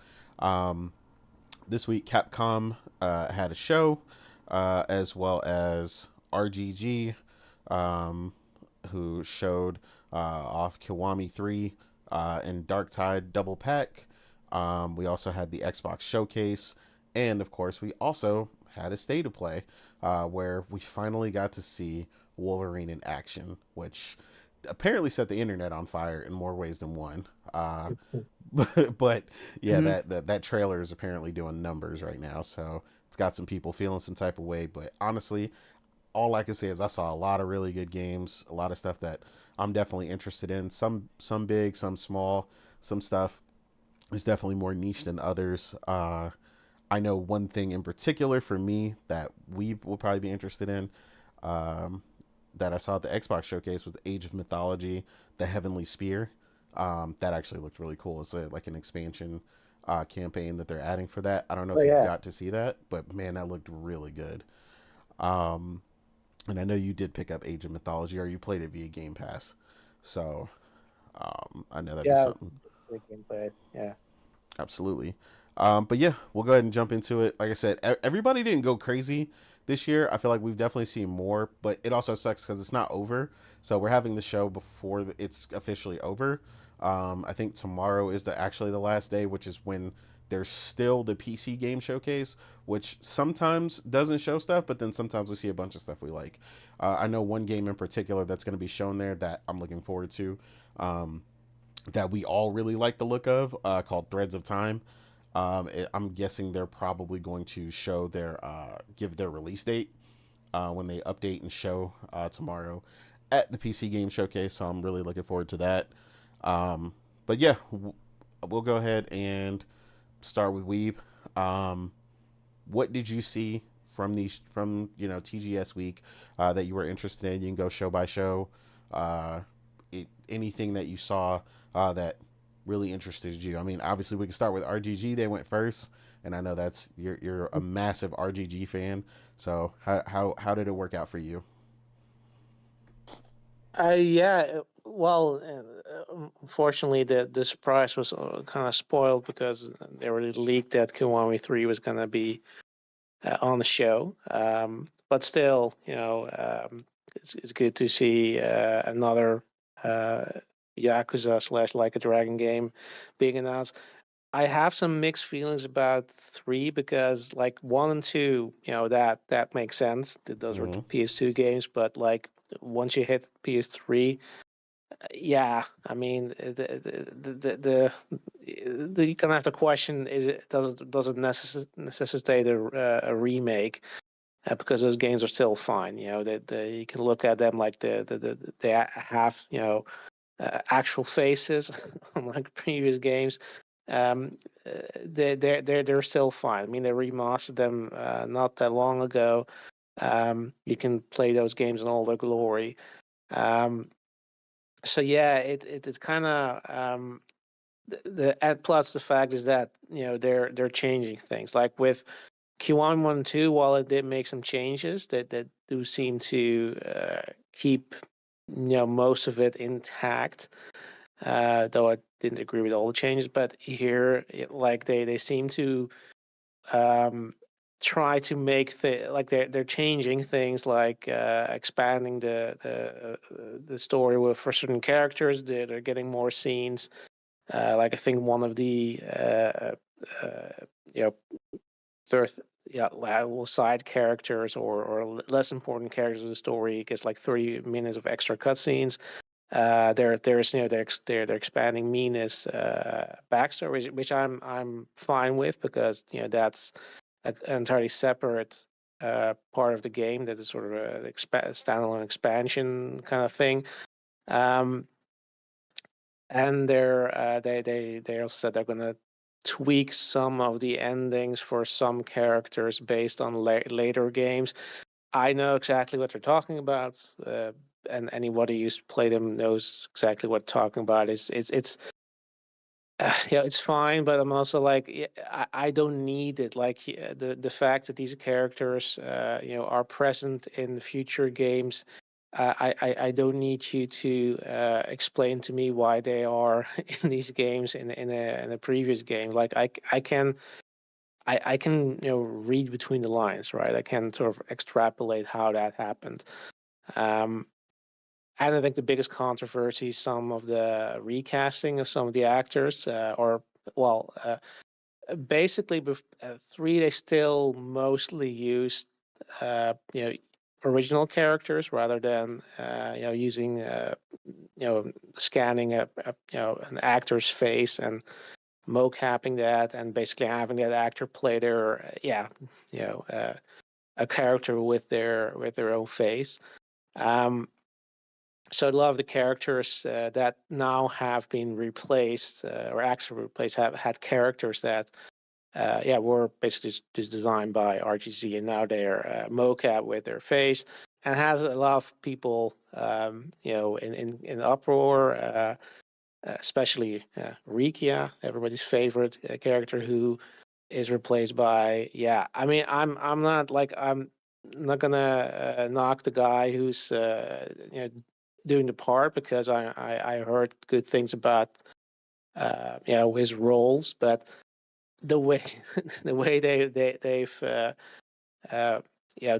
This week, Capcom had a show, as well as RGG, who showed off Kiwami 3 and Dark Tide Double Pack. We also had the Xbox Showcase, and of course we also had a State of Play, where we finally got to see Wolverine in action, which apparently set the internet on fire in more ways than one. But yeah, that trailer is apparently doing numbers right now, so it's got some people feeling some type of way. But honestly, all I can say is I saw a lot of really good games, a lot of stuff that I'm definitely interested in. Some big, some small, some stuff is definitely more niche than others. I know one thing in particular for me that we will probably be interested in, that I saw at the Xbox Showcase, was Age of Mythology, the Heavenly Spear. That actually looked really cool. It's like an expansion campaign that they're adding for that. I don't know if you got to see that, but man, that looked really good. And I know you did pick up Age of Mythology, or you played it via Game Pass. So I know that'd be something. Yeah, absolutely. But yeah, we'll go ahead and jump into it. Like I said, everybody didn't go crazy this year. I feel like we've definitely seen more, but it also sucks because it's not over. So we're having the show before it's officially over. I think tomorrow is actually the last day, which is when there's still the PC game showcase, which sometimes doesn't show stuff, but then sometimes we see a bunch of stuff we like. I know one game in particular that's going to be shown there that I'm looking forward to, that we all really like the look of, called Threads of Time. I'm guessing they're probably going to show give their release date when they update and show tomorrow at the PC game showcase. So I'm really looking forward to that. But yeah, we'll go ahead and start with Weeb. What did you see from TGS week that you were interested in? You can go show by show. Anything that you saw that really interested you? I mean, obviously we can start with RGG. They went first, and I know that's you're a massive RGG fan. So how did it work out for you? Yeah. Well, unfortunately, the surprise was kind of spoiled because they already leaked that Kiwami 3 was going to be on the show. But still, it's good to see another Yakuza slash Like a Dragon game being announced. I have some mixed feelings about 3 because like 1 and 2, that makes sense. Those were Mm-hmm. PS2 games, but like once you hit PS3, yeah, I mean the you kind of have to question: does it necessitate a remake? Because those games are still fine. You can look at them like they have actual faces unlike previous games. Um, they're still fine. I mean, they remastered them not that long ago. You can play those games in all their glory. Um, so yeah, it's kind of and plus the fact is that they're changing things like with Q1 1 2. While it did make some changes that do seem to keep most of it intact, though I didn't agree with all the changes. But here, like they seem to um, try to make like they're changing things like expanding the story for certain characters that are getting more scenes. Like I think one of the you know third side characters or less important characters of the story gets like 30 minutes of extra cutscenes. There's they're expanding Mina's backstory, which I'm fine with because that's an entirely separate part of the game that is sort of a standalone expansion kind of thing. Um, and they also said they're going to tweak some of the endings for some characters based on later games. I know exactly what they're talking about, and anybody who's played them knows exactly what they're talking about. It's yeah, it's fine, but I'm also like, yeah, I don't need it. Like the fact that these characters, are present in future games. I don't need you to explain to me why they are in these games in a previous game. Like I can read between the lines, right? I can sort of extrapolate how that happened. Um, and I think the biggest controversy is some of the recasting of some of the actors, or well, basically, 3 they still mostly used original characters rather than using scanning an actor's face and mocapping that and basically having that actor play their a character with their own face. Um, so a lot of the characters that now have been replaced or actually replaced have had characters that were basically just designed by RGC, and now they're mocap with their face, and has a lot of people, in uproar, especially Rikia, everybody's favorite character, who is replaced by. Yeah, I mean, I'm not gonna knock the guy who's doing the part because I heard good things about his roles, but the way the way they've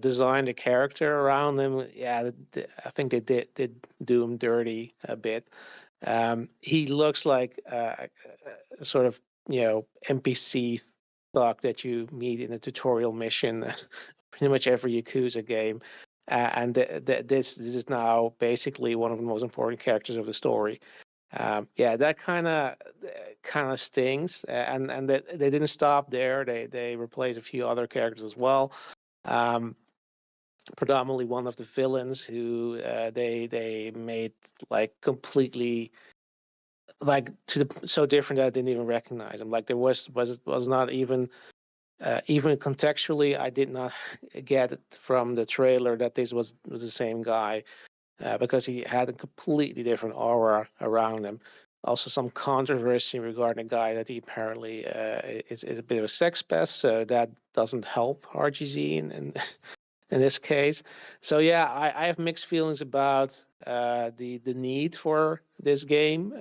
designed a character around him, I think they did do him dirty a bit. He looks like a sort of NPC thug that you meet in a tutorial mission pretty much every Yakuza game. And this is now basically one of the most important characters of the story. That kind of stings, and they didn't stop there. They replaced a few other characters as well. Um, Predominantly one of the villains who they made like completely like so different that I didn't even recognize him. Like there was not even even contextually, I did not get it from the trailer that this was the same guy because he had a completely different aura around him. also some controversy regarding a guy that he apparently is a bit of a sex pest, so that doesn't help RGZ in this case. So yeah, I have mixed feelings about the need for this game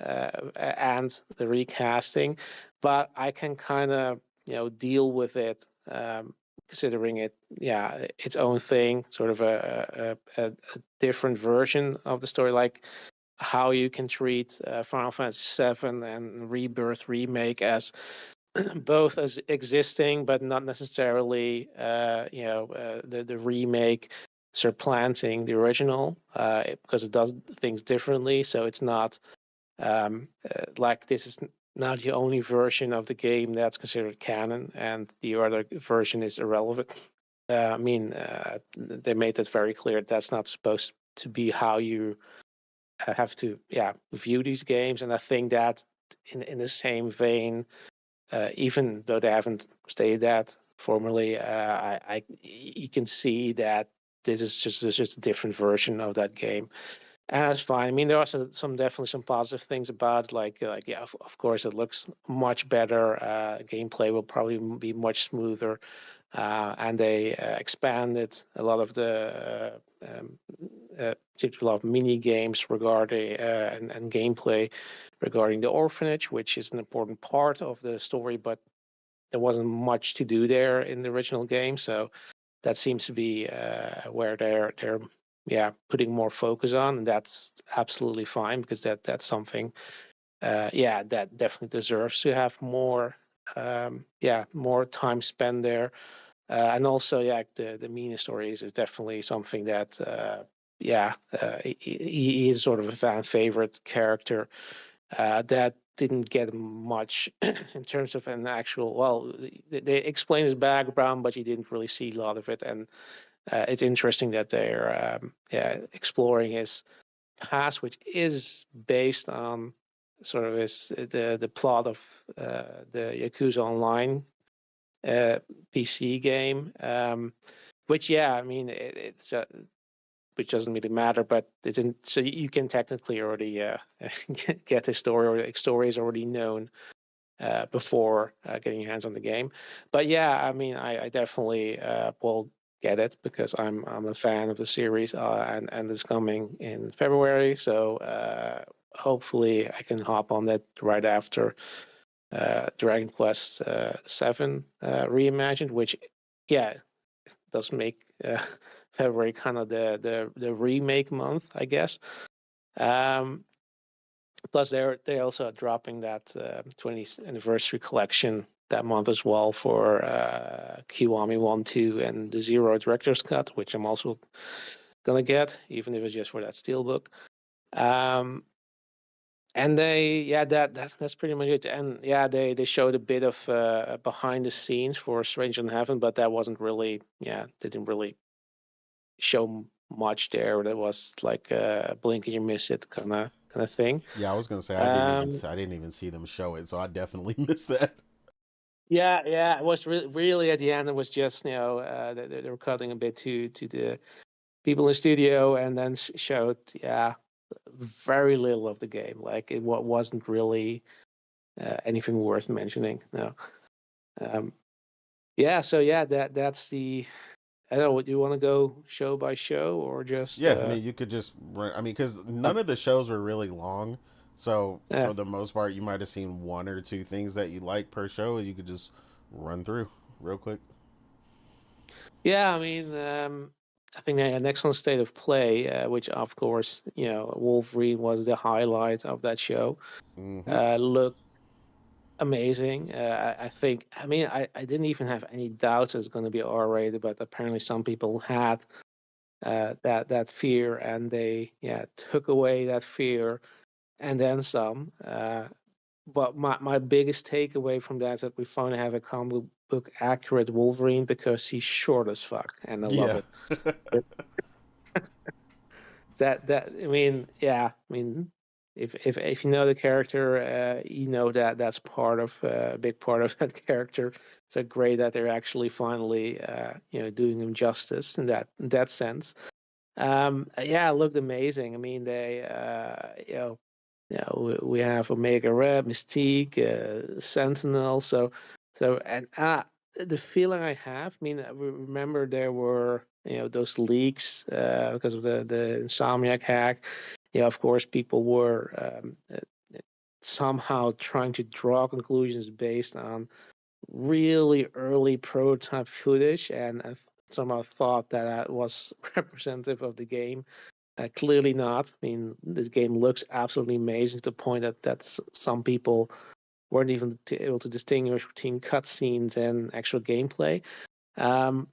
and the recasting, but I can kind of deal with it, considering it its own thing, sort of a different version of the story, like how you can treat Final Fantasy VII and Rebirth Remake as both as existing, but not necessarily, the remake supplanting the original, because it does things differently. So it's not like this is not the only version of the game that's considered canon, and the other version is irrelevant. I mean, they made that very clear. That's not supposed to be how you have to, view these games. And I think that in the same vein, even though they haven't stated that formally, you can see that this is just a different version of that game, and that's fine. I mean, there are definitely some positive things about it, like yeah, of course, it looks much better. Gameplay will probably be much smoother, and they expanded a lot of the a lot of mini games regarding and gameplay regarding the orphanage, which is an important part of the story, but there wasn't much to do there in the original game. So that seems to be where they're putting more focus on, and that's absolutely fine, because that's something that definitely deserves to have more more time spent there. And also, the Mina story is definitely something that, he is sort of a fan favorite character that didn't get much in terms of an actual. Well, they explain his background, but you didn't really see a lot of it. And it's interesting that they're exploring his past, which is based on sort of the plot of the Yakuza Online PC game, which I mean it's which doesn't really matter, but it's so you can technically already get the story, or the story is already known before getting your hands on the game. But I mean, I definitely will get it, because I'm a fan of the series, and it's coming in February, so hopefully I can hop on that right after Dragon Quest VII Reimagined, which does make February kind of the remake month, I guess. Plus, they also are dropping that 20th anniversary collection that month as well for Kiwami 1, 2, and the Zero Director's Cut, which I'm also gonna get, even if it's just for that steelbook. And that's pretty much it. And they showed a bit of behind the scenes for Stranger in Heaven, but that wasn't really, they didn't really show much there. That was like blink and you miss it kind of thing. Yeah, I was gonna say I didn't even see them show it, so I definitely missed that. It was really at the end. It was just they were cutting a bit to the people in the studio, and then showed very little of the game. Like it wasn't really anything worth mentioning. No. So that's the. I don't know. Do you want to go show by show, or just? Yeah, I mean, you could just run. I mean, because none of the shows were really long, so Yeah. for the most part, you might have seen one or two things that you like per show, and you could just run through real quick. Yeah, I mean, I think the next one, State of Play, which of course, Wolverine was the highlight of that show. Mm-hmm. Looked amazing. I think. I mean, I didn't even have any doubts it's going to be R-rated, but apparently some people had that fear, and they took away that fear and then some. But my biggest takeaway from that is that we finally have a comic book accurate Wolverine, because he's short as fuck, and I love Yeah. it. But that I mean, if you know the character, you know that's part of a big part of that character. So great that they're actually finally doing him justice in that sense. It looked amazing. I mean, they we have Omega Red, Mystique, Sentinel. So and the feeling I have, I mean, I remember there were those leaks because of the Insomniac hack. Of course, people were somehow trying to draw conclusions based on really early prototype footage, and I somehow thought that was representative of the game. Clearly not. I mean, this game looks absolutely amazing to the point that some people weren't even able to distinguish between cutscenes and actual gameplay. Um,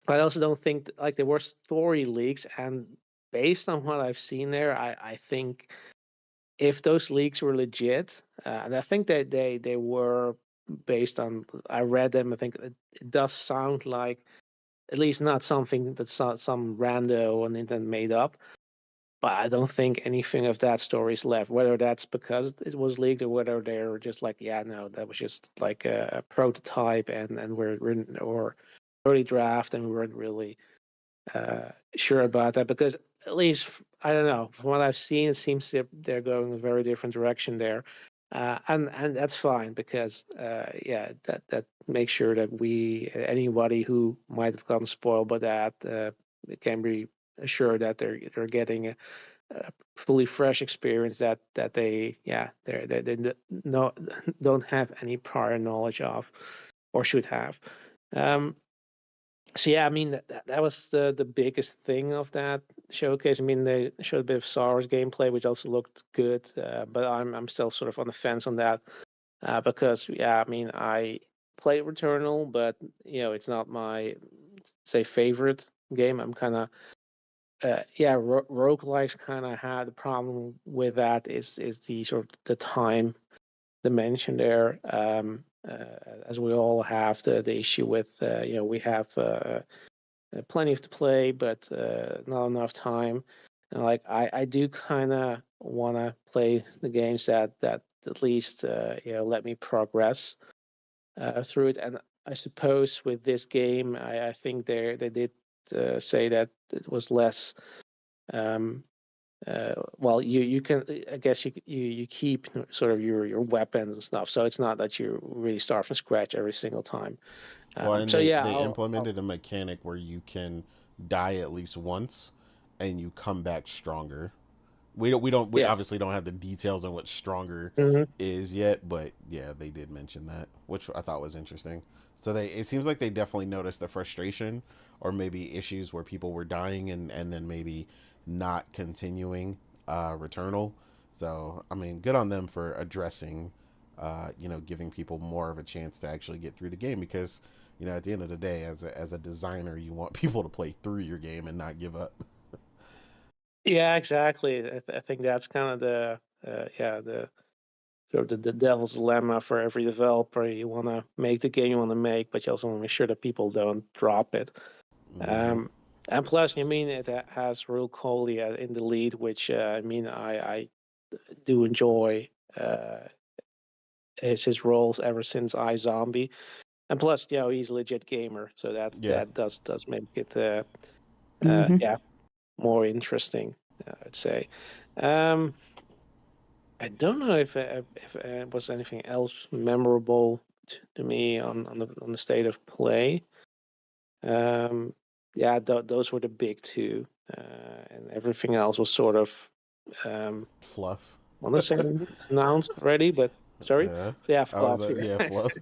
but I also don't think like there were story leaks, and based on what I've seen there, I think if those leaks were legit, and I think that they were based on, I read them. I think it does sound like at least not something that some rando on the internet made up. But I don't think anything of that story is left. Whether that's because it was leaked or whether they're just like, yeah, no, that was just like a prototype and we're or early draft and we weren't really sure about that. Because at least I don't know, from what I've seen, it seems they're going a very different direction there. And that's fine because yeah, that makes sure that anybody who might have gotten spoiled by that can be assured that they're getting a fully fresh experience that they no don't have any prior knowledge of or should have. Um, so yeah, I mean that was the biggest thing of that showcase. I mean they showed a bit of Saros gameplay, which also looked good, but I'm still sort of on the fence on that because yeah, I mean I played Returnal, but it's not my say favorite game. I'm kind of yeah, roguelikes kind of had the problem with that is the sort of the time dimension there. As we all have the issue with we have plenty to play, but not enough time. And like I do kind of want to play the games that at least let me progress through it. And I suppose with this game, I think they did say that it was less. Um, well, you can I guess you keep sort of your weapons and stuff, so it's not that you really start from scratch every single time. Well, and So they yeah, they I'll implemented a mechanic where you can die at least once, and you come back stronger. We yeah. obviously don't have the details on what stronger Hmm. is yet, but yeah, they did mention that, which I thought was interesting. So it seems like they definitely noticed the frustration or maybe issues where people were dying and then maybe not continuing Returnal. So I mean, good on them for addressing giving people more of a chance to actually get through the game because at the end of the day, as a designer, you want people to play through your game and not give up. Yeah, exactly. I think that's kind of the yeah the sort of the devil's dilemma for every developer. You want to make the game you want to make, but you also want to make sure that people don't drop it. Mm-hmm. Um, and plus, I mean, it has Rule Coley in the lead, which I mean, I do enjoy his roles ever since iZombie. And plus, he's a legit gamer, so Yeah. that does make it Hmm. yeah, more interesting, I'd say. Um, I don't know if was anything else memorable to me on the state of play. Um, yeah, those were the big two, and everything else was sort of Fluff. I want to say announced already, but sorry, Yeah. yeah, I was fluff. yeah, Yeah. fluff.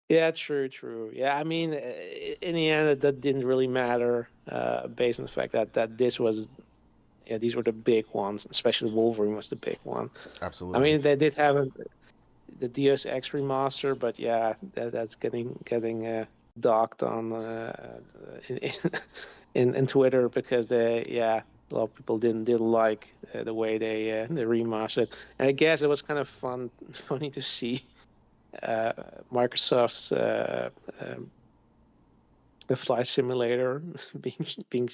Yeah, true. Yeah, I mean, in the end, that didn't really matter, based on the fact that this was, yeah, these were the big ones. Especially Wolverine was the big one. I Absolutely. mean, they did have the Deus Ex remaster, but yeah, that's getting docked on in, in in Twitter because yeah, a lot of people didn't like the way they remastered. And I guess it was kind of funny to see uh, Microsoft's the flight simulator being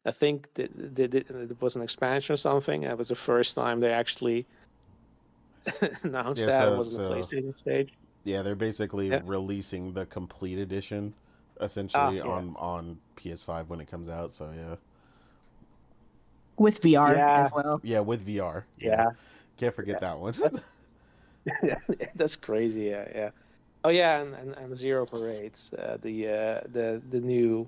I think it was an expansion or something. It was the first time they actually announced Yeah, that it so was on the PlayStation stage. yeah, they're basically Yeah. releasing the complete edition Ah, essentially yeah. on PS5 when it comes out. So yeah. with VR Yeah, as well. Yeah, with VR. Yeah, yeah, can't forget yeah. that one. That's that's crazy. Yeah, yeah. Oh yeah, and Zero Parades, the new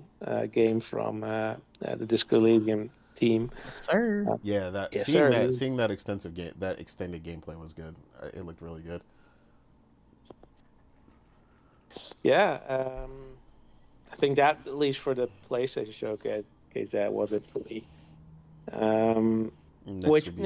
game from the Disco Elysium team. Yes, sir. Yeah, that Yes, sir. seeing that extensive game, that extended gameplay was good. It looked really good. Yeah, I think that at least for the PlayStation showcase, that was it for me. Um, Next which would be.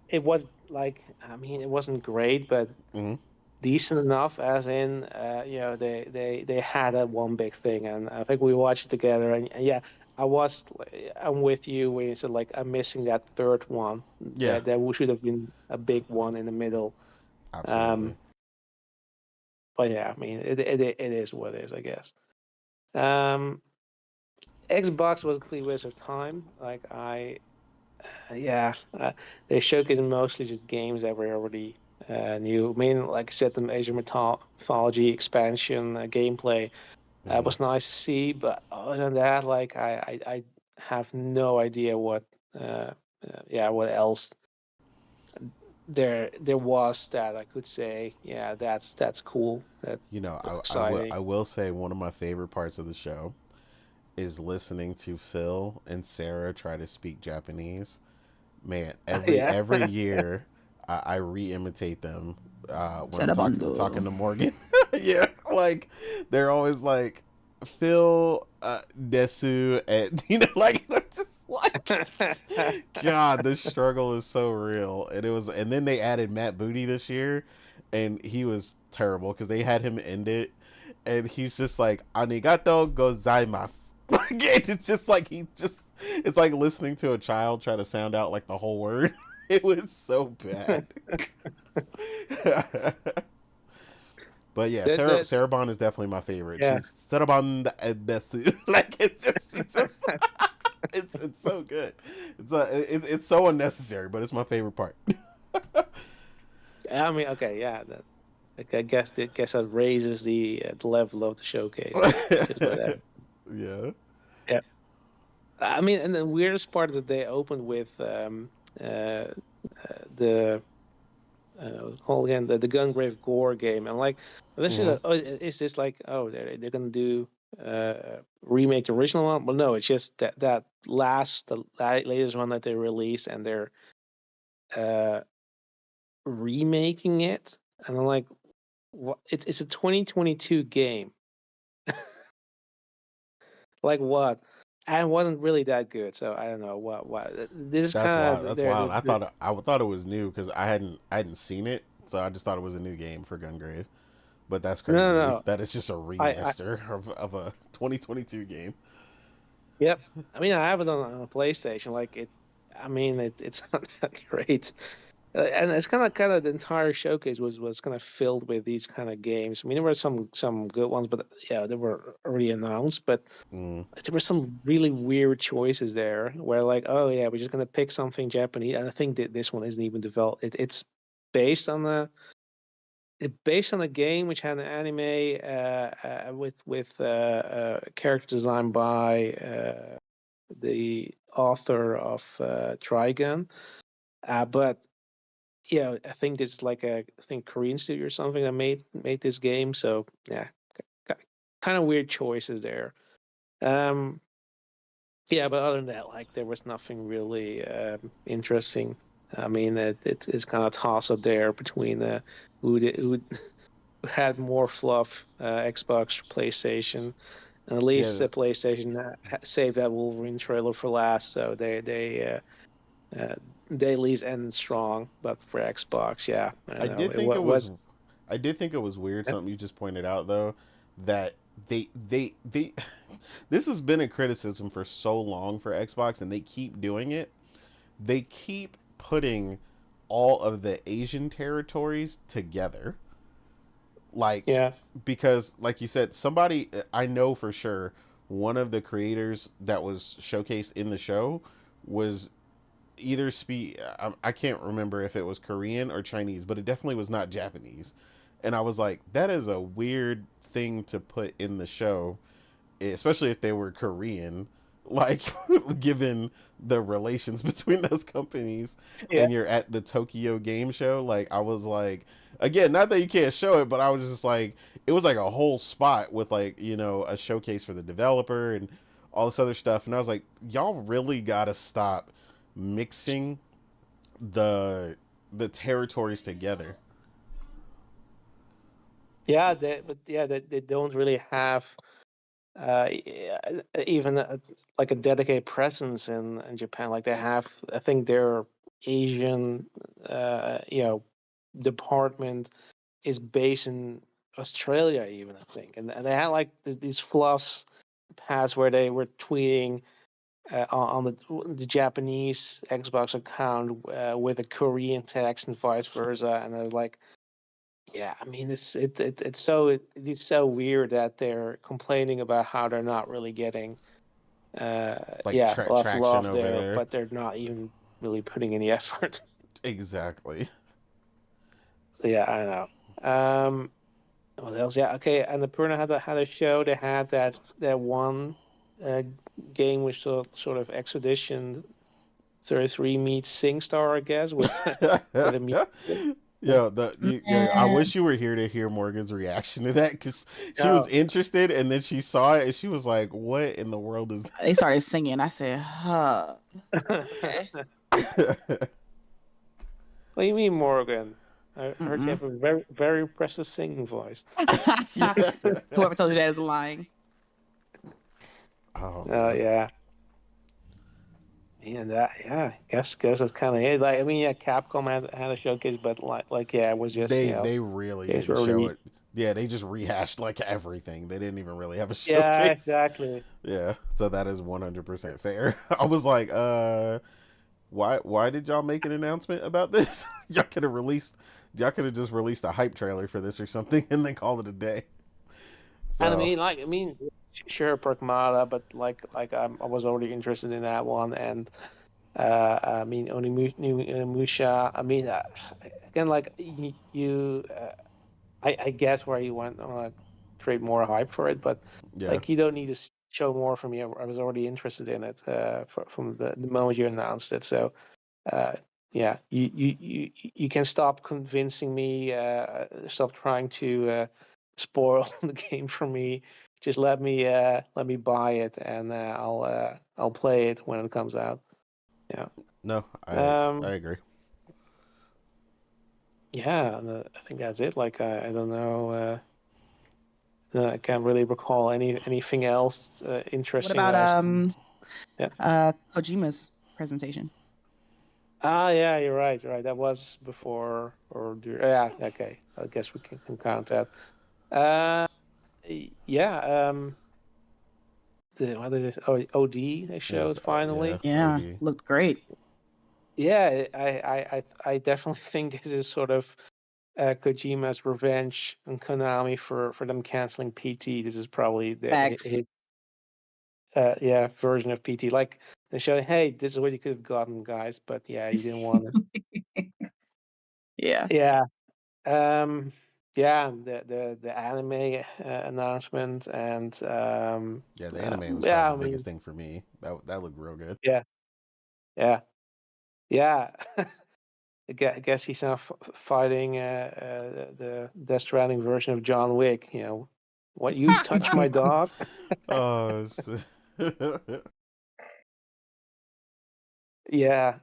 it was like, I mean, it wasn't great, but Mhm. decent enough. As in, they had a one big thing, and I think we watched it together. And yeah, I'm with you when you said like I'm missing that third one. Yeah, That should have been a big one in the middle. absolutely. Um, but yeah, I mean, it is what it is, I guess. Um, Xbox was a complete waste of time. Like yeah, they showcasing mostly just games that were already new. I mean, like I said, the Asian mythology expansion gameplay Mhm. was nice to see, but other than that, like I have no idea what else there was that I could say, yeah, that's cool. That You know, was exciting. I will say one of my favorite parts of the show is listening to Phil and Sarah try to speak Japanese. Man, Yeah. every year I re-imitate them when I'm talking Senabando. to Morgan. Yeah, like they're always like Phil, Desu, and like they're just like God, this struggle is so real. And it was, and then they added Matt Booty this year, and he was terrible because they had him end it, and he's just like "Arigato gozaimasu." Like it's just like it's like listening to a child try to sound out like the whole word. It was so bad. But yeah, the Sarah Bond is definitely my favorite. yeah. She's Sarah Bond Desu. Like it's just it's so good. It's so unnecessary, but it's my favorite part. I mean, okay, yeah. Like, I guess that raises the level of the showcase. Just whatever. Yeah. Yeah. I mean, and the weirdest part is that they opened with the what's it called again, the Gungrave Gore game, and like eventually, Hmm. like, oh, is this like, oh, they're gonna do remake the original one? Well, no, it's just that latest one that they released, and they're uh remaking it, and I'm like, what? It's a 2022 game. Like what? And it wasn't really that good, so I don't know what. This is That's kind wild. of That's there. wild. I thought it was new because I hadn't seen it, so I just thought it was a new game for Gungrave. But that's No, no, crazy. no. That it's just a I remaster of a 2022 game. Yep. I mean, I have it on a PlayStation. Like it, I mean, it's not that great. And it's kind of the entire showcase was kind of filled with these kind of games. I mean, there were some good ones, but yeah, they were already announced. But Mm. there were some really weird choices there, where like, oh yeah, we're just gonna pick something Japanese. And I think that this one isn't even developed. It's based on the based on a game which had an anime with character design by the author of Trigun. But yeah, I think this is like I think Korean studio or something that made this game. So yeah, kind of weird choices there. Um, yeah, but other than that, like there was nothing really interesting. I mean, it's kind of toss up there between who had more fluff, Xbox, PlayStation. And at least Yeah, the PlayStation saved that Wolverine trailer for last, so uh, they at least ended strong. But for Xbox, yeah, I don't I know. did It think it was was I did think it was weird something you just pointed out though that they this has been a criticism for so long for Xbox and they keep doing it. They keep putting all of the Asian territories together. Like yeah, because like you said somebody I know for sure one of the creators that was showcased in the show was either I can't remember if it was Korean or Chinese, but it definitely was not Japanese. And I was like, that is a weird thing to put in the show, especially if they were Korean. like given the relations between those companies, Yeah. and you're at the Tokyo Game Show. Like I was like, again, not that you can't show it, but I was just like, it was like a whole spot with like, you know, a showcase for the developer and all this other stuff, and I was like, y'all really gotta stop mixing the territories together. Yeah, they don't really have even like a dedicated presence in Japan. Like they have, I think their Asian, department is based in Australia, even I think, and they had like these fluffs past where they were tweeting on the Japanese Xbox account with a Korean text and vice versa, and I was like, yeah, I mean, it's so weird that they're complaining about how they're not really getting Like a lot of traction love over there, there. but they're not even really putting any effort. Exactly. So yeah, I don't know. What else? Yeah, okay. And the Purna had a show. They had that one uh, game which sort of Expedition 33 meets SingStar, I guess, with with a music. Yeah, I Man, wish you were here to hear Morgan's reaction to that, because she was Oh. interested and then she saw it and she was like, "What in the world is they started singing. I said, huh. Okay. that?" What do you mean, Morgan? I heard you Mm-mm. have a very, very impressive singing voice. Whoever told you that is lying. Oh man, Yeah. And guess that's kind of it. Like, I mean, yeah, Capcom had a showcase, but yeah, it was just, they really case didn't where show we. it. Yeah, they just rehashed like everything. They didn't even really have a Yeah, showcase. exactly. Yeah, so that is 100% fair. I was like, why did y'all make an announcement about this? Y'all could have just released a hype trailer for this or something and then call it a day. And So I mean, sure, Pragmata, but I was already interested in that one, and I mean, Onimusha. I mean, again, like you, I guess where you want to create more hype for it, but yeah, like you don't need to show more from me. I was already interested in it from the moment you announced it. So uh, yeah, you can stop convincing me. Stop trying to spoil the game for me. Just let me buy it, and I'll play it when it comes out. Yeah. no, I Um. agree. Yeah. And, I think that's it. Like I don't know. I can't really recall anything else What interesting about that yeah. Kojima's presentation? Ah, yeah, you're right. You're right. That was before or during. Yeah, okay. I guess we can count that. Uh, yeah. What did this? Oh, OD they It was, showed yeah, finally. Yeah, OD. looked great. Yeah, I definitely think this is sort of Kojima's revenge on Konami for them canceling PT. This is probably Facts. his version of PT. Like they show, hey, this is what you could have gotten, guys, but yeah, you didn't want it. Yeah. Yeah. Um, yeah, the anime announcement and Yeah, the anime was yeah, probably I the biggest mean, thing for me. That looked real good. yeah, yeah, yeah. I guess he's now fighting the Death Stranding version of John Wick. You know, what you touch my dog? Oh, Yeah.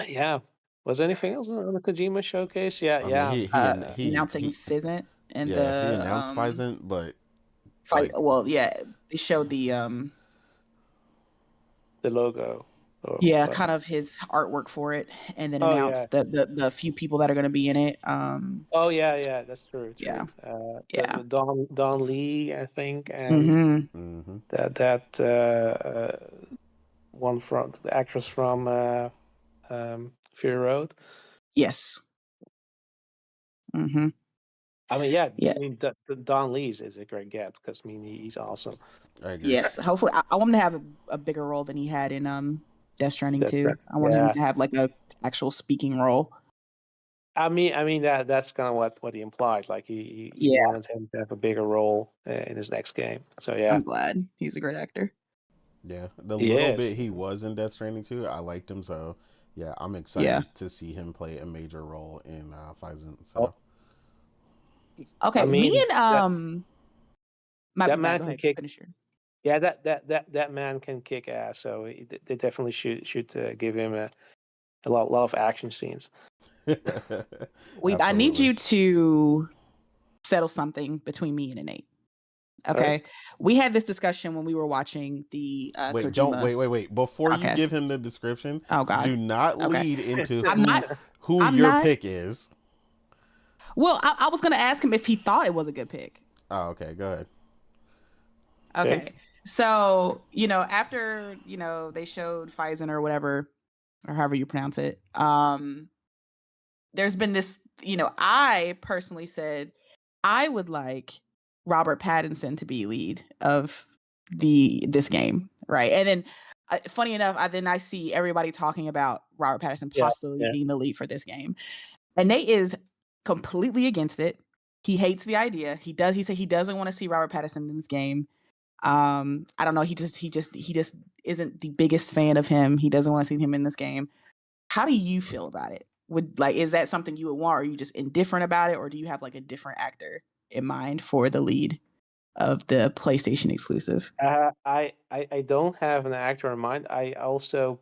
Yeah. Was there anything else on the Kojima showcase? Yeah, I mean, yeah. Announcing Fizzant and yeah, he the announced Physant, but fight. like, Well, yeah, they showed the The logo. Or yeah, what? kind of his artwork for it, and then Oh yeah. announced the few people that are going to be in it. Oh yeah. That's true. Yeah, True. yeah. Don Lee, I think, and Mm-hmm. mm-hmm. that one from the actress from Fury Road. Yes. Mm-hmm. I mean, yeah. Yeah. I mean, the Don Lee is a great get because I mean he's awesome. I agree. Yes. Hopefully, I want him to have a bigger role than he had in Death Stranding That's 2. right. I want him Yeah. to have like a actual speaking role. I mean that's kind of what he implied. Like he Yeah, wanted him to have a bigger role in his next game. So yeah, I'm glad. He's a great actor. Yeah, the he little is. bit he was in Death Stranding too, I liked him. So yeah, I'm Yeah. excited to see him play a major role in Phison. Oh, So I Okay, me mean and my that bad. man Go can ahead. kick. Finish your. Yeah, that man can kick ass. So they definitely should give him a lot of action scenes. I need absolutely. you to settle something between me and Nate. All right. Okay, we had this discussion when we were watching the Wait, don't Kojima wait. Before you give podcast. him the description, Oh God. do not Okay, lead into I'm not. who I'm your not. pick is. Well, I was gonna ask him if he thought it was a good pick. Oh, okay, go ahead. Okay, so after they showed Phison or whatever, or however you pronounce it. There's been this. I personally said I would like Robert Pattinson to be lead of this game, right? And then, funny enough, I see everybody talking about Robert Pattinson Yeah, possibly yeah. being the lead for this game, and Nate is completely against it. He hates the idea. He said he doesn't want to see Robert Pattinson in this game. I don't know. He just isn't the biggest fan of him. He doesn't want to see him in this game. How do you feel about it? Is that something you would want? Or are you just indifferent about it, or do you have like a different actor in mind for the lead of the PlayStation exclusive? I don't have an actor in mind. I also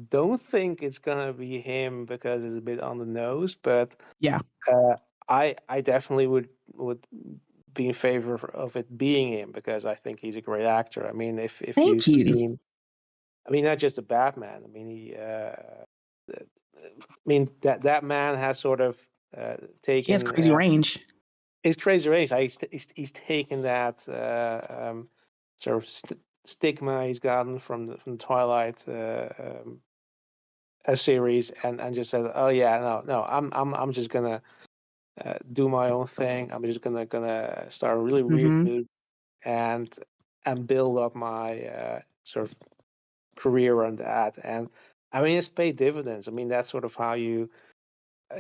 don't think it's gonna be him because it's a bit on the nose. But Yeah. I definitely would be in favor of it being him because I think he's a great actor. I mean, if you've Thank you. seen, I mean, not just the Batman. I mean, that man has sort of He has taken crazy range. his crazy race. He's taken that sort of stigma he's gotten from the Twilight a series and just said, oh yeah, no, I'm just gonna do my own thing. I'm just gonna start a really weird Mm-hmm. mood and build up my sort of career on that. And I mean, it's paid dividends. I mean, that's sort of how you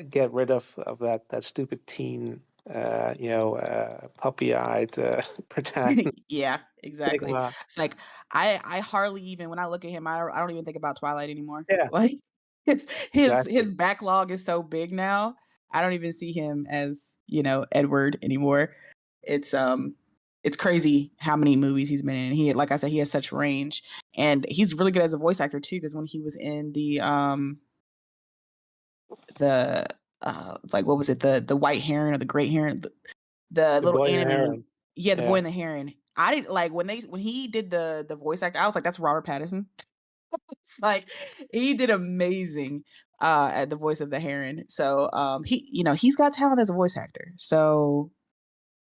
get rid of that stupid teen, puppy-eyed protagonist Yeah, exactly. stigma. It's like I hardly even when I look at him, I don't even think about Twilight anymore. Yeah, Like it's exactly. his backlog is so big now. I don't even see him as, Edward anymore. It's it's crazy how many movies he's been in. He like I said, he has such range. And he's really good as a voice actor too, because when he was in the like what was it, the white heron or the great heron, the The little Boy and the animated, Heron. yeah, the boy Yeah, and the heron. I didn't like when he did the voice actor. I was like, that's Robert Pattinson. It's like he did amazing at the voice of the heron. So he's got talent as a voice actor. So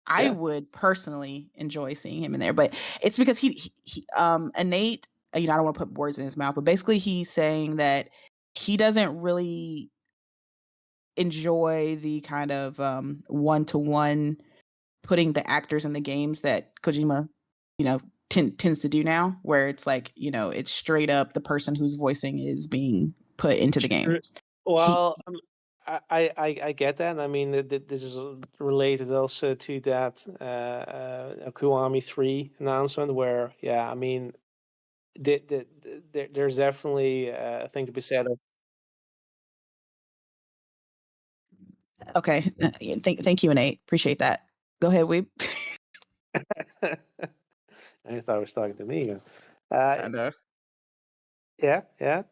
I yeah. would personally enjoy seeing him in there. But it's because Innate, I don't want to put words in his mouth, but basically he's saying that he doesn't really enjoy the kind of one-to-one putting the actors in the games that Kojima, tends to do now, where it's like, it's straight up the person whose voicing is being put into the game. Sure. He Well, I get that. I mean, this is related also to that Kiwami 3 announcement where, yeah, I mean, there's definitely a thing to be said of. okay. Thank you, Nate. Appreciate that. Go ahead, Weeb. I thought I was talking to me. Uh, I know. yeah, yeah.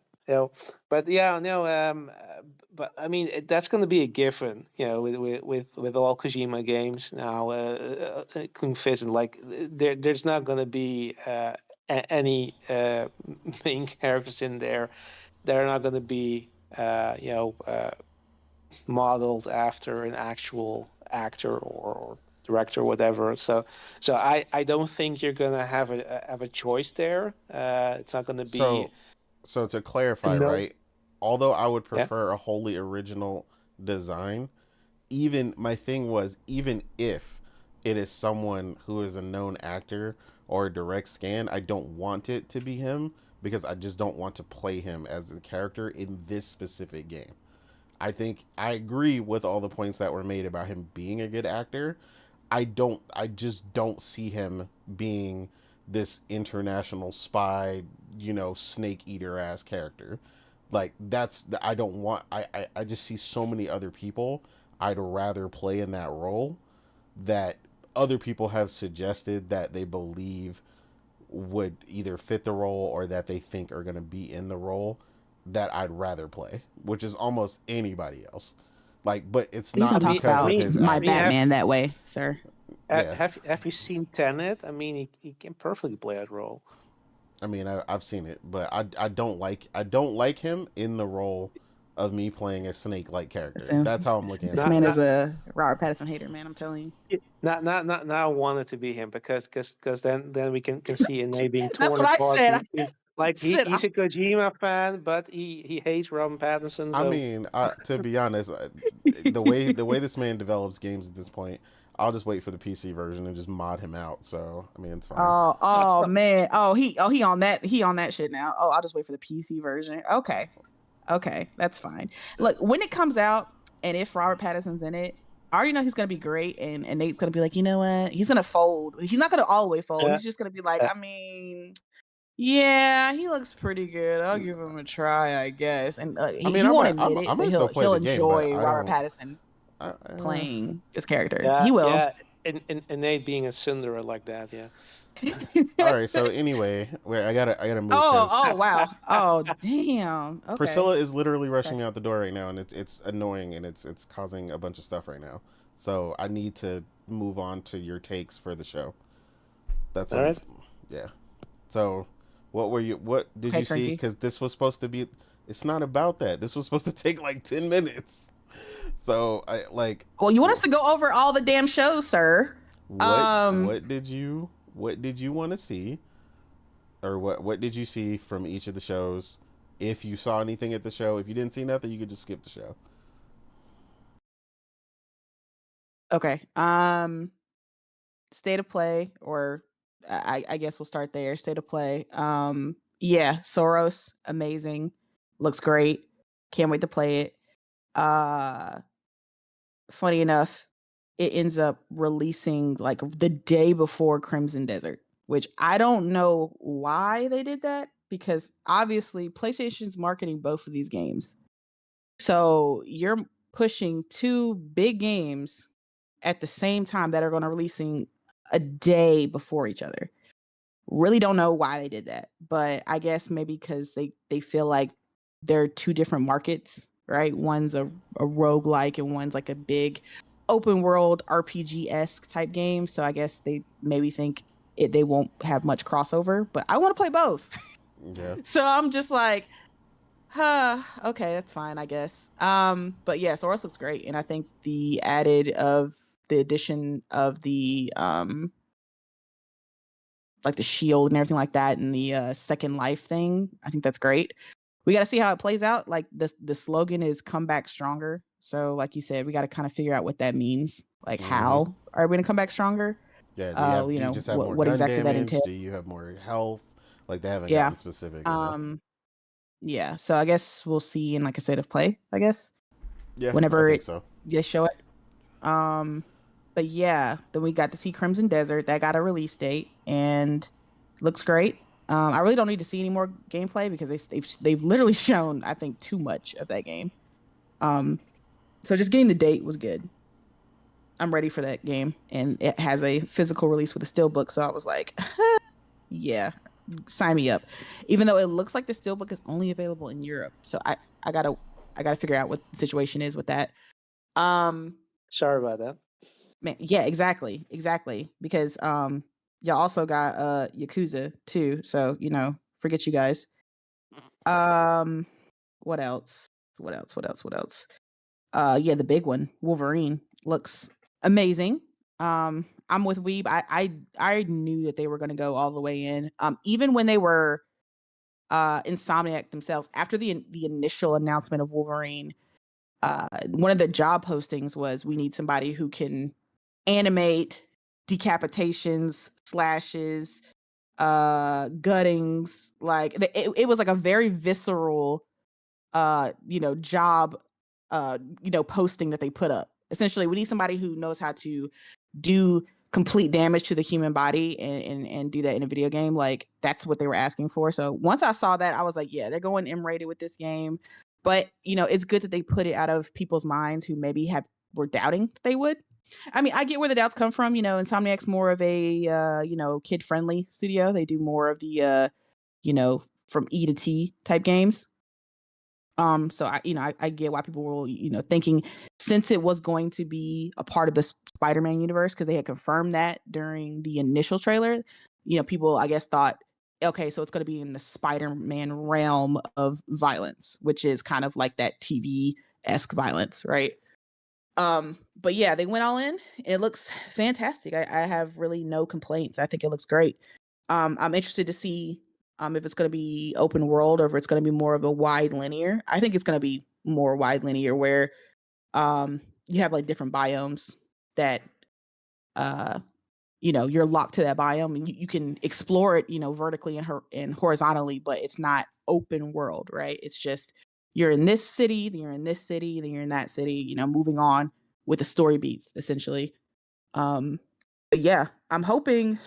But yeah, no. But I mean, that's going to be a given. With all Kojima games now, Kung Fist, and like there's not going to be any main characters in there. They're not going to be modeled after an actual actor or director or whatever. So I don't think you're gonna have a choice there. It's not gonna be So to clarify, no. right? Although I would Yeah. prefer a wholly original design, even my thing was, even if it is someone who is a known actor or a direct scan, I don't want it to be him because I just don't want to play him as a character in this specific game. I think I agree with all the points that were made about him being a good actor. I just don't see him being this international spy, snake eater ass character. Like I don't want I just see so many other people I'd rather play in that role that other people have suggested that they believe would either fit the role or that they think are going to be in the role that I'd rather play, which is almost anybody else. Like, but it's You not don't talk because of about his my I mean, acting. Batman that way, sir. Yeah, have you seen Tenet? I mean, he can perfectly play that role. I mean, I've seen it, but I don't like him in the role of me playing a snake like character. So, That's how I'm looking at this it. man is a Robert Pattinson hater, man. I'm telling you. Not I wanted to be him because then we can see Ine being That's torn what I apart. said. Like Said, he's a Kojima fan, but he hates Robin Pattinson. I So mean, to be honest, the way this man develops games at this point, I'll just wait for the PC version and just mod him out. So I mean, it's fine. oh man. He on that shit now. Oh, I'll just wait for the PC version. Okay, that's fine. Look, when it comes out, and if Robert Pattinson's in it, I already know he's gonna be great, and Nate's gonna be like, you know what? He's gonna fold. He's not gonna all the way fold. Yeah. He's just gonna be like, Yeah. I mean, yeah, he looks pretty good. I'll give him a try, I guess. And he won't admit it, but he'll enjoy Robert Pattinson playing this character. Yeah, He will. yeah, and Nate being a Cinderella like that, yeah. All right. So anyway, wait, I gotta move. Oh wow. Oh damn. Okay. Priscilla is literally rushing out the door right now, and it's annoying, and it's causing a bunch of stuff right now. So I need to move on to your takes for the show. That's all right. Yeah. So, what did you see? Because this was supposed to be. It's not about that. This was supposed to take like 10 minutes. So I like. Well, you want us to go over all the damn shows, sir? What did you want to see, or what did you see from each of the shows? If you saw anything at the show, if you didn't see nothing, you could just skip the show. Okay. State of play, or I guess we'll start there. State of play. Yeah, Saros, amazing, looks great. Can't wait to play it. Funny enough, it ends up releasing like the day before Crimson Desert, which I don't know why they did that, because obviously PlayStation's marketing both of these games. So you're pushing two big games at the same time that are going to releasing a day before each other. Really don't know why they did that, but I guess maybe because they feel like they're two different markets, right? One's a roguelike and one's like a big open world RPG-esque type game. So I guess they maybe think they won't have much crossover, but I want to play both. Yeah. So I'm just like, okay, that's fine, I guess. But yeah, Saros looks great, and I think the addition of the like the shield and everything like that, and the second life thing, I think that's great. We got to see how it plays out. Like the slogan is "Come Back Stronger," so like you said, we got to kind of figure out what that means. Like, how are we gonna come back stronger? Yeah. Do you just have more what gun exactly damage? that entails? Do you have more health? Like, they haven't gotten specific. Yeah. So I guess we'll see in like a state of play, I guess. Yeah. Whenever I think so. they show it. But yeah, then we got to see Crimson Desert. That got a release date and looks great. I really don't need to see any more gameplay because they've literally shown, I think, too much of that game. So just getting the date was good. I'm ready for that game, and it has a physical release with a steelbook. So I was like, yeah, sign me up. Even though it looks like the steelbook is only available in Europe, so I gotta figure out what the situation is with that. Sorry about that. Man, yeah, exactly, because y'all also got Yakuza too, so forget you guys. What else? Yeah, the big one, Wolverine, looks amazing. I'm with Weeb. I knew that they were going to go all the way in. Even when they were Insomniac themselves, after the initial announcement of Wolverine, one of the job postings was, we need somebody who can animate decapitations, slashes, guttings. Like it was like a very visceral job posting that they put up. Essentially, we need somebody who knows how to do complete damage to the human body and do that in a video game. Like, that's what they were asking for. So once I saw that, I was like, yeah, they're going M-rated with this game. But, it's good that they put it out of people's minds who maybe were doubting that they would. I mean, I get where the doubts come from. Insomniac's more of a, kid-friendly studio. They do more of the, from E to T type games. So I get why people were, thinking, since it was going to be a part of the Spider-Man universe, because they had confirmed that during the initial trailer, people, I guess, thought, okay, so it's going to be in the Spider-Man realm of violence, which is kind of like that TV-esque violence, right? But yeah, they went all in. It looks fantastic. I have really no complaints. I think it looks great. I'm interested to see if it's going to be open world or if it's going to be more of a wide linear. I think it's going to be more wide linear, where you have like different biomes that you're locked to that biome, and you can explore it, vertically and horizontally, but it's not open world, right? It's just you're in this city, then you're in this city, then you're in that city, moving on with the story beats, essentially. But yeah, I'm hoping,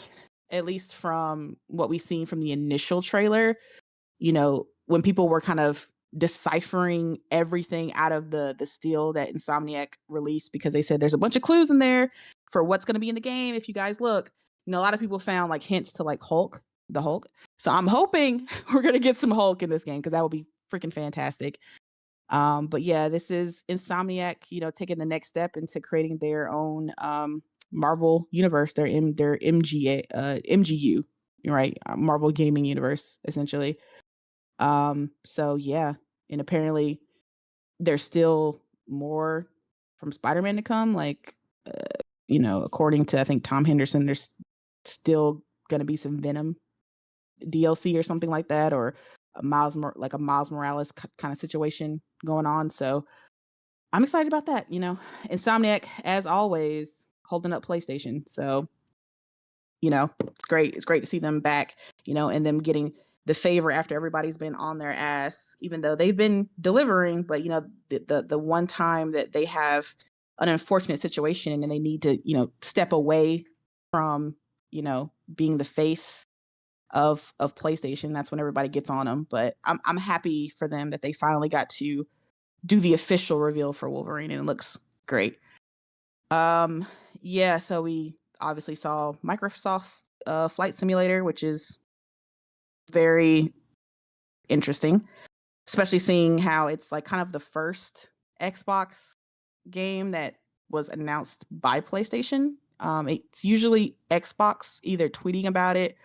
at least from what we've seen from the initial trailer, when people were kind of deciphering everything out of the steal that Insomniac released, because they said there's a bunch of clues in there for what's going to be in the game. If you guys look, a lot of people found like hints to like the Hulk. So I'm hoping we're going to get some Hulk in this game, because that would be freaking fantastic. But yeah, this is Insomniac, taking the next step into creating their own Marvel universe, their MGU, right? Marvel gaming universe, essentially. So yeah, and apparently there's still more from Spider-Man to come. Like, according to, I think, Tom Henderson, there's still gonna be some Venom DLC or something like that, or a Miles Morales kind of situation going on. So I'm excited about that. Insomniac, as always, holding up PlayStation. So it's great. It's great to see them back. And them getting the favor after everybody's been on their ass, even though they've been delivering. But the one time that they have an unfortunate situation and they need to step away from being the face of PlayStation, that's when everybody gets on them. But I'm happy for them that they finally got to do the official reveal for Wolverine, and it looks great. Yeah, so we obviously saw Microsoft Flight Simulator, which is very interesting, especially seeing how it's like kind of the first Xbox game that was announced by PlayStation. It's usually Xbox either tweeting about it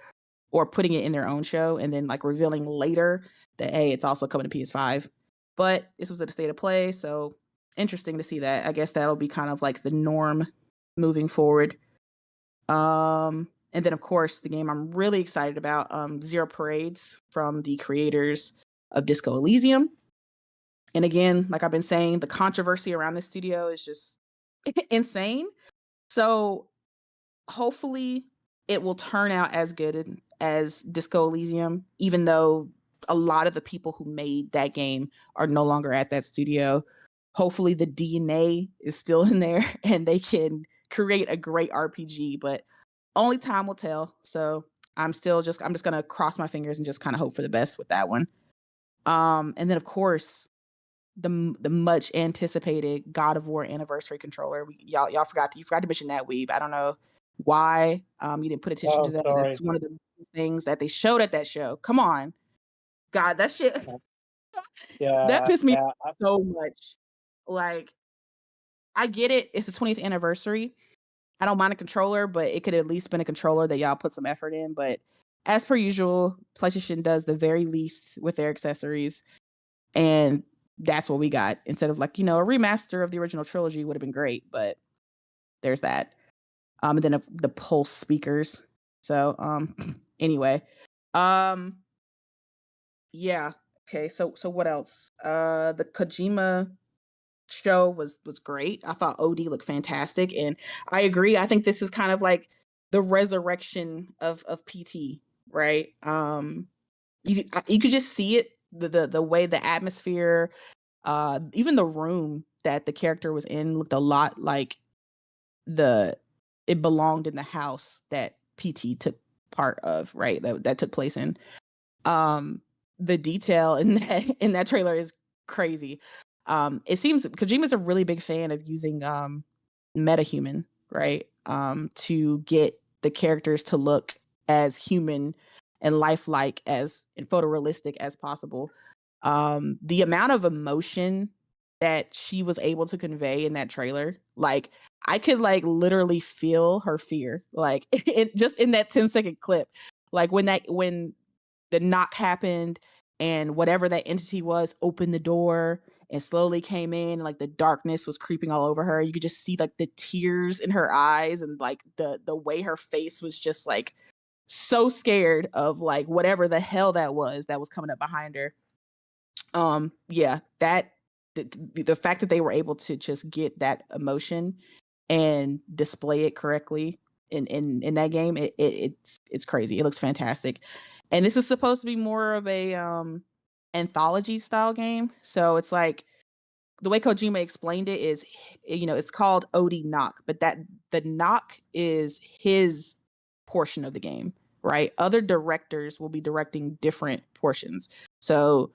or putting it in their own show and then like revealing later that, hey, it's also coming to PS5. But this was at a state of play, so interesting to see that. I guess that'll be kind of like the norm moving forward. And then, of course, the game I'm really excited about, Zero Parades, from the creators of Disco Elysium. And again, like I've been saying, the controversy around this studio is just insane. So hopefully it will turn out as good as Disco Elysium, even though a lot of the people who made that game are no longer at that studio. Hopefully the DNA is still in there and they can create a great RPG, but only time will tell. So I'm just gonna cross my fingers and just kind of hope for the best with that one. And then of course the much anticipated God of War anniversary controller. Y'all forgot to mention that, Weeb. I don't know why you didn't put attention to that. Sorry. That's one of the things that they showed at that show. Come on, God, that shit. Yeah, That pissed me yeah. off so much. Like, I get it. It's the 20th anniversary. I don't mind a controller, but it could at least been a controller that y'all put some effort in. But as per usual, PlayStation does the very least with their accessories. And that's what we got. Instead of like, a remaster of the original trilogy would have been great. But there's that. And then the Pulse speakers. So anyway. Yeah. Okay, so what else? The Kojima show was great. I thought OD looked fantastic, and I agree. I think this is kind of like the resurrection of PT, right? You could just see it, the way the atmosphere, even the room that the character was in looked a lot like it belonged in the house that PT took part of, right? That took place in. The detail in that trailer is crazy. It seems Kojima's a really big fan of using metahuman, right? To get the characters to look as human and lifelike and photorealistic as possible. The amount of emotion that she was able to convey in that trailer, like I could like literally feel her fear, like just in that 10-second clip, like when the knock happened and whatever that entity was opened the door and slowly came in, like the darkness was creeping all over her. You could just see like the tears in her eyes and like the way her face was just like so scared of like whatever the hell that was coming up behind her. Yeah, that the fact that they were able to just get that emotion and display it correctly in that game, it's crazy. It looks fantastic. And this is supposed to be more of a anthology style game. So it's like the way Kojima explained it is, it's called Odi Knock, but that the knock is his portion of the game, right? Other directors will be directing different portions. So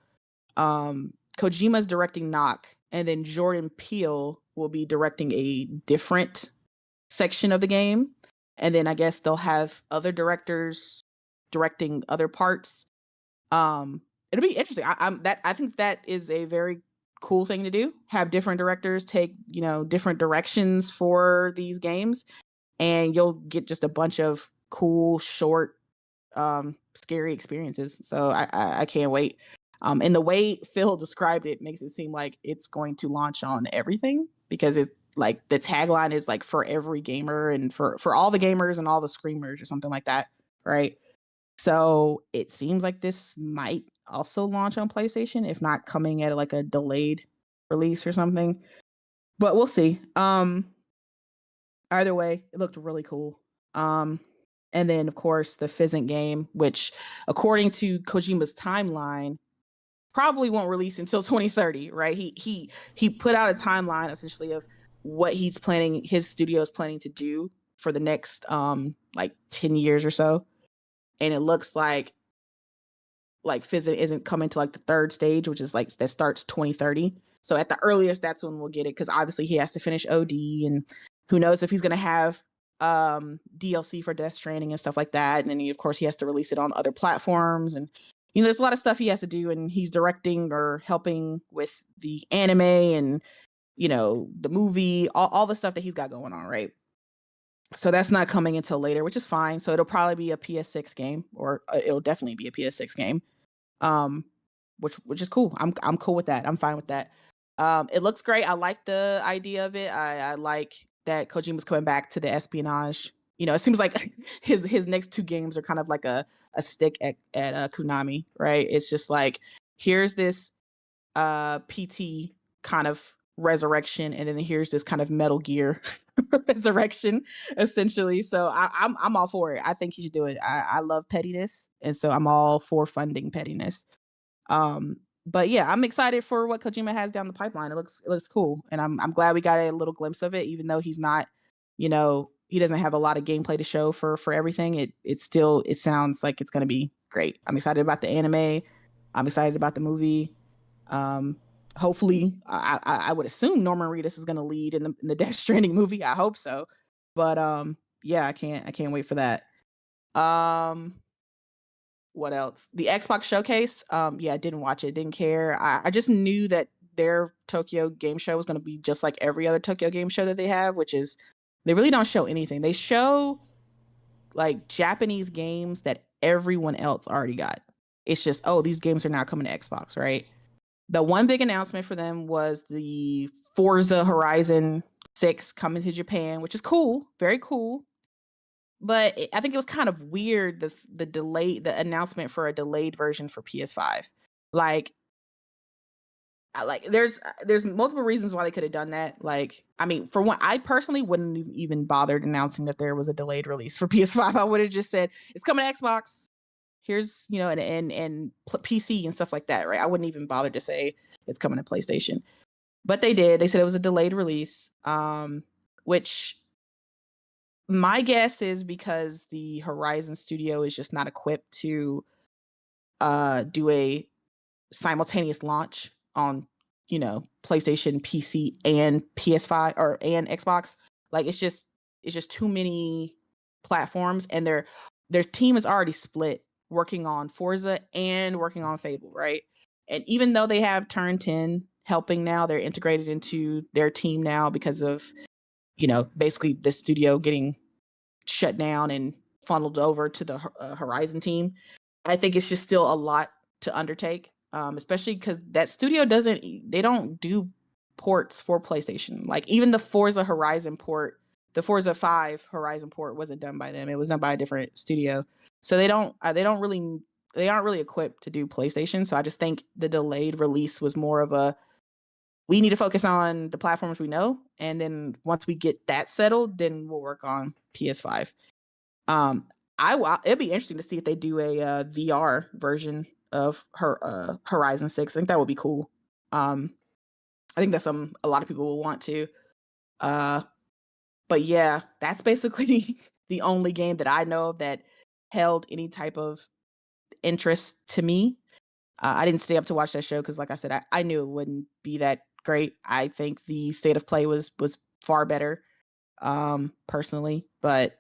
Kojima's directing Knock, and then Jordan Peele will be directing a different section of the game. And then I guess they'll have other directors directing other parts. It'll be interesting. I think that is a very cool thing to do. Have different directors take, different directions for these games, and you'll get just a bunch of cool, short, scary experiences. So I can't wait. And the way Phil described it makes it seem like it's going to launch on everything, because it like the tagline is like for every gamer and for all the gamers and all the screamers or something like that, right? So it seems like this might also launch on PlayStation, if not coming at like a delayed release or something. But we'll see. Either way, it looked really cool. And then of course the Fizzant game, which according to Kojima's timeline, probably won't release until 2030, right? He put out a timeline essentially of what his studio is planning to do for the next like 10 years or so. And it looks like Fizzant isn't coming to like the third stage, which is like that starts 2030. So at the earliest, that's when we'll get it, because obviously he has to finish OD, and who knows if he's gonna have DLC for Death Stranding and stuff like that. And then of course he has to release it on other platforms, and there's a lot of stuff he has to do, and he's directing or helping with the anime and the movie, all the stuff that he's got going on, right? So that's not coming until later, which is fine. So it'll probably be a PS6 game, or it'll definitely be a PS6 game, which is cool. I'm cool with that. I'm fine with that. It looks great. I like the idea of it. I like that Kojima's coming back to the espionage. It seems like his next two games are kind of like a stick at Konami, right? It's just like, here's this PT kind of resurrection, and then here's this kind of Metal Gear resurrection, essentially. So I'm all for it. I think he should do it. I love pettiness, and so I'm all for funding pettiness. But yeah, I'm excited for what Kojima has down the pipeline. It looks cool, and I'm glad we got a little glimpse of it, even though he's not, he doesn't have a lot of gameplay to show for everything. It sounds like it's going to be great. I'm excited about the anime. I'm excited about the movie. Hopefully, I would assume Norman Reedus is going to lead in the Death Stranding movie. I hope so. But yeah, I can't wait for that. What else? The Xbox showcase. Yeah, I didn't watch it. Didn't care. I just knew that their Tokyo Game Show was going to be just like every other Tokyo Game Show that they have, which is they really don't show anything. They show like Japanese games that everyone else already got. It's just, oh, these games are now coming to Xbox, right? The one big announcement for them was the Forza Horizon 6 coming to Japan, which is cool, very cool. But I think it was kind of weird, the announcement for a delayed version for PS5. There's multiple reasons why they could have done that. Like, I mean, for one, I personally wouldn't have even bothered announcing that there was a delayed release for PS5. I would have just said it's coming to Xbox. Here's, and PC and stuff like that, right? I wouldn't even bother to say it's coming to PlayStation. But they did. They said it was a delayed release, which my guess is because the Horizon studio is just not equipped to do a simultaneous launch on, PlayStation, PC, and PS5 and Xbox. Like it's just too many platforms, and their team is already split, working on Forza and working on Fable, right? And even though they have Turn 10 helping now, they're integrated into their team now because of, basically the studio getting shut down and funneled over to the Horizon team. I think it's just still a lot to undertake, especially because that studio they don't do ports for PlayStation. Like even the Forza Horizon port, the Forza 5 Horizon port wasn't done by them. It was done by a different studio. So they aren't really equipped to do PlayStation. So I just think the delayed release was more of a, we need to focus on the platforms we know, and then once we get that settled, then we'll work on PS5. It'd be interesting to see if they do a VR version of Horizon 6. I think that would be cool. I think that's something a lot of people will want to. But yeah, that's basically the only game that I know of that held any type of interest to me. I didn't stay up to watch that show because, like I said, I knew it wouldn't be that great. I think the state of play was far better, personally. But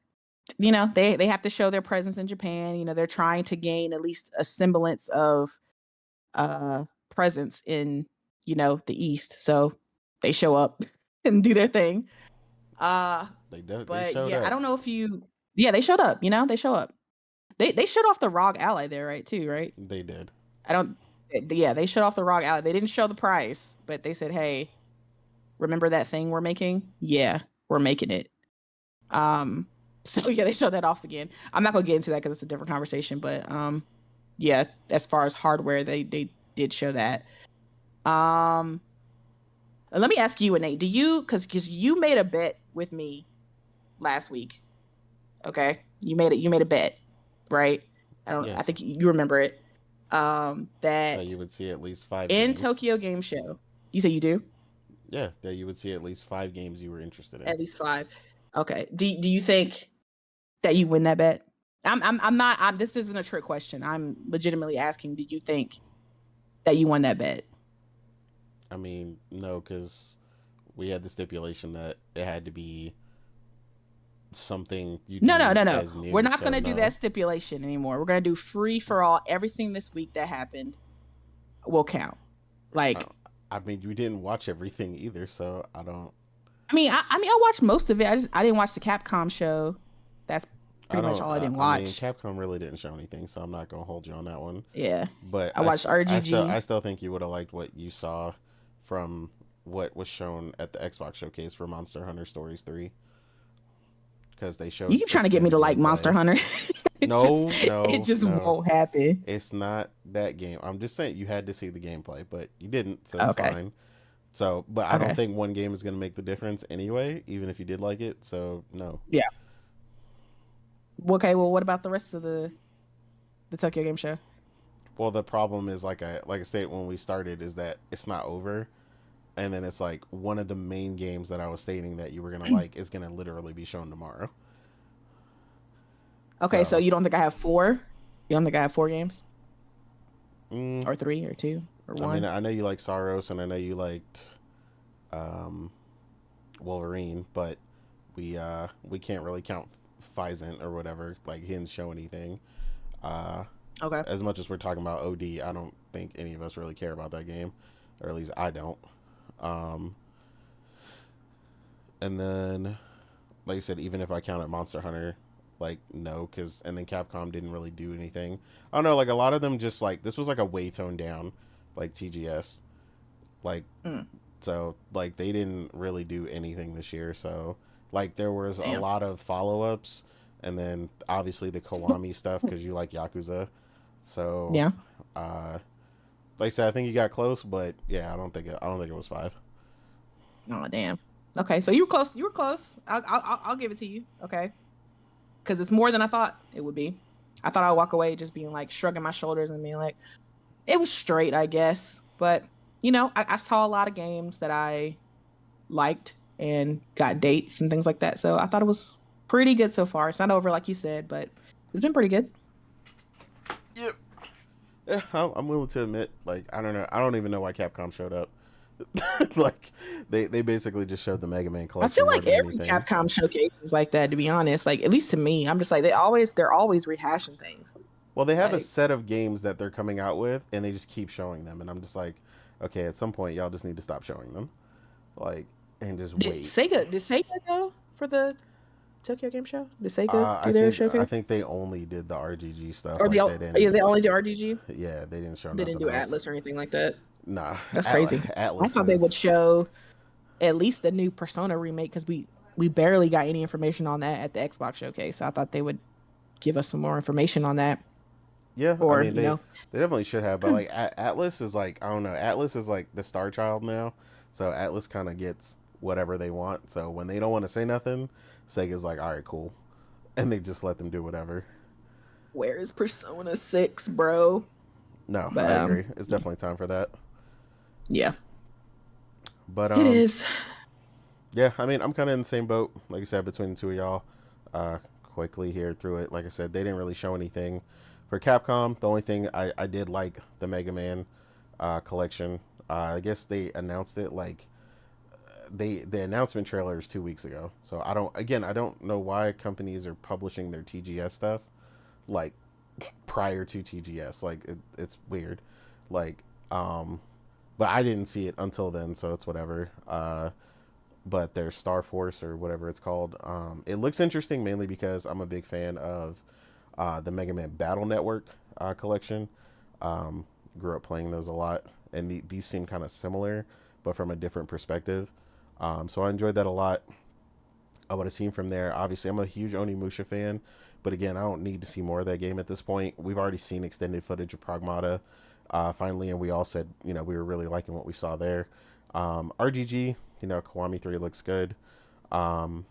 they have to show their presence in Japan. They're trying to gain at least a semblance of presence in the East. So they show up and do their thing. They But showed yeah, up. I don't know if they showed up. They show up. They showed off the ROG Ally there, right? Too, right? They did. Yeah, they showed off the ROG Ally. They didn't show the price, but they said, "Hey, remember that thing we're making? Yeah, we're making it." So yeah, they showed that off again. I'm not gonna get into that because it's a different conversation. But yeah, as far as hardware, they did show that. Let me ask you, Nate. Do you because you made a bet with me last week? Okay, you made a bet, right? I Yes. think you remember it. That you would see at least 5 in games. Tokyo Game Show. You say you do? Yeah, that you would see at least 5 games you were interested in. At least 5. Okay. Do you think that you win that bet? I'm not. This isn't a trick question. I'm legitimately asking. Did you think that you won that bet? I mean, no, because we had the stipulation that it had to be something you No. as new. We're not so gonna do no. that stipulation anymore. We're gonna do free for all. Everything this week that happened will count. Like, I mean, you didn't watch everything either, so I don't. I watched most of it. I didn't watch the Capcom show. That's pretty much all I didn't watch. I mean, Capcom really didn't show anything, so I'm not gonna hold you on that one. Yeah, But I watched RGG. I still think you would have liked what you saw from what was shown at the Xbox showcase for Monster Hunter Stories 3. Because they showed. You keep trying to get me to like Monster Hunter. No, it just won't happen. It's not that game. I'm just saying you had to see the gameplay, but you didn't, so it's fine. So, but I don't think one game is going to make the difference anyway, even if you did like it. So, no. Yeah. Okay. Well, what about the rest of the Tokyo Game Show? Well, the problem is, like I said when we started, is that it's not over, and then it's like one of the main games that I was stating that you were gonna like is gonna literally be shown tomorrow. Okay, so you don't think I have 4? You don't think I have 4 games? Or 3 or 2 or 1? I mean, I know you like Saros, and I know you liked Wolverine, but we can't really count Physant or whatever. Like, he didn't show anything. Okay. As much as we're talking about OD, I don't think any of us really care about that game, or at least I don't. And then, like I said, even if I counted Monster Hunter, like, no, and then Capcom didn't really do anything. I don't know, like, a lot of them just, like, this was like a way toned down, like, TGS. Like, so, like, they didn't really do anything this year, so, like, there was a lot of follow-ups, and then, obviously, the Kiwami stuff, because you like Yakuza. So, yeah. Like I said, I think you got close, but, yeah, I don't think it was 5. Oh, damn. Okay, so you were close. You were close. I'll give it to you. Okay. Because it's more than I thought it would be. I thought I'd walk away just being like shrugging my shoulders and being like, it was straight, I guess. But I saw a lot of games that I liked and got dates and things like that. So I thought it was pretty good so far. It's not over like you said, but it's been pretty good. Yep. Yeah, I'm willing to admit, like, I don't know. I don't even know why Capcom showed up. Like, they basically just showed the Mega Man collection. I feel like every Capcom showcase is like that, to be honest. Like, at least to me, I'm just like, they're always rehashing things. Well, they have like, a set of games that they're coming out with, and they just keep showing them. And I'm just like, okay, at some point, y'all just need to stop showing them. Like, and just wait. Did Sega go for the Tokyo Game Show? Did Sega do their showcase? I think they only did the RGG stuff. Or like, they only do RGG? Yeah, they didn't show They didn't do else. Atlas or anything like that? Nah. That's crazy. Atlas I thought they would show at least the new Persona remake, because we barely got any information on that at the Xbox showcase. So I thought they would give us some more information on that. Yeah, or, I mean, they definitely should have, but like Atlas is like, I don't know, Atlas is like the star child now, so Atlas kind of gets whatever they want. So when they don't want to say nothing, Sega's like, all right, cool, and they just let them do whatever. Where is Persona 6, bro? No, but, I agree. It's definitely time for that. Yeah, but it is. Yeah, I mean, I'm kind of in the same boat, like I said, between the two of y'all. Quickly here through it, like I said, they didn't really show anything. For Capcom, the only thing I did like the Mega Man collection. I guess they announced it like the announcement trailer is 2 weeks ago. So I don't know why companies are publishing their TGS stuff like prior to TGS. Like it's weird. Like but I didn't see it until then, so it's whatever. But their Star Force or whatever it's called, it looks interesting mainly because I'm a big fan of the Mega Man Battle Network collection. Grew up playing those a lot, and these seem kind of similar, but from a different perspective. So I enjoyed that a lot. What I've seen from there, obviously, I'm a huge Onimusha fan, but again, I don't need to see more of that game at this point. We've already seen extended footage of Pragmata, finally, and we all said, we were really liking what we saw there. RGG, Kiwami 3 looks good. I'm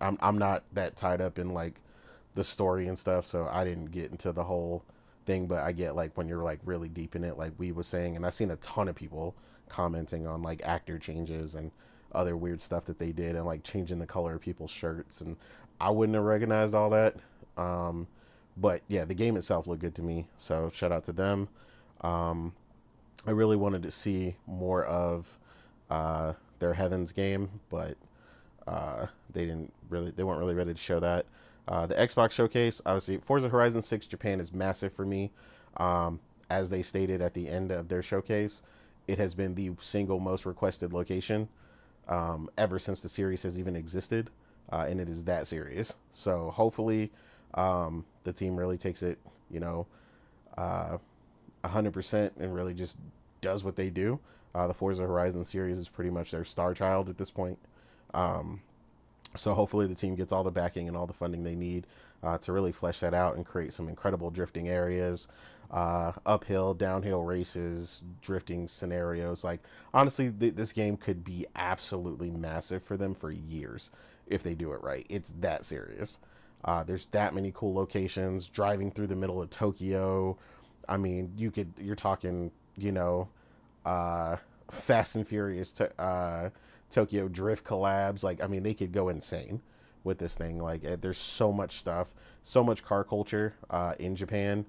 not that tied up in like the story and stuff, so I didn't get into the whole thing, but I get like when you're like really deep in it, like we was saying, and I've seen a ton of people commenting on like actor changes and other weird stuff that they did, and like changing the color of people's shirts, and I wouldn't have recognized all that. But yeah, the game itself looked good to me, so shout out to them. I really wanted to see more of their Heavens game, but they weren't really ready to show that. The Xbox showcase, obviously, Forza Horizon 6 Japan is massive for me. As they stated at the end of their showcase, it has been the single most requested location ever since the series has even existed, and it is that serious. So hopefully the team really takes it, 100% and really just does what they do. The Forza Horizon series is pretty much their star child at this point. So hopefully the team gets all the backing and all the funding they need to really flesh that out and create some incredible drifting areas, uphill, downhill races, drifting scenarios. Like, honestly, this game could be absolutely massive for them for years if they do it right. It's that serious. There's that many cool locations, driving through the middle of Tokyo. I mean, you're talking, Fast and Furious Tokyo Drift collabs. Like, I mean, they could go insane with this thing. Like, there's so much stuff, so much car culture in Japan.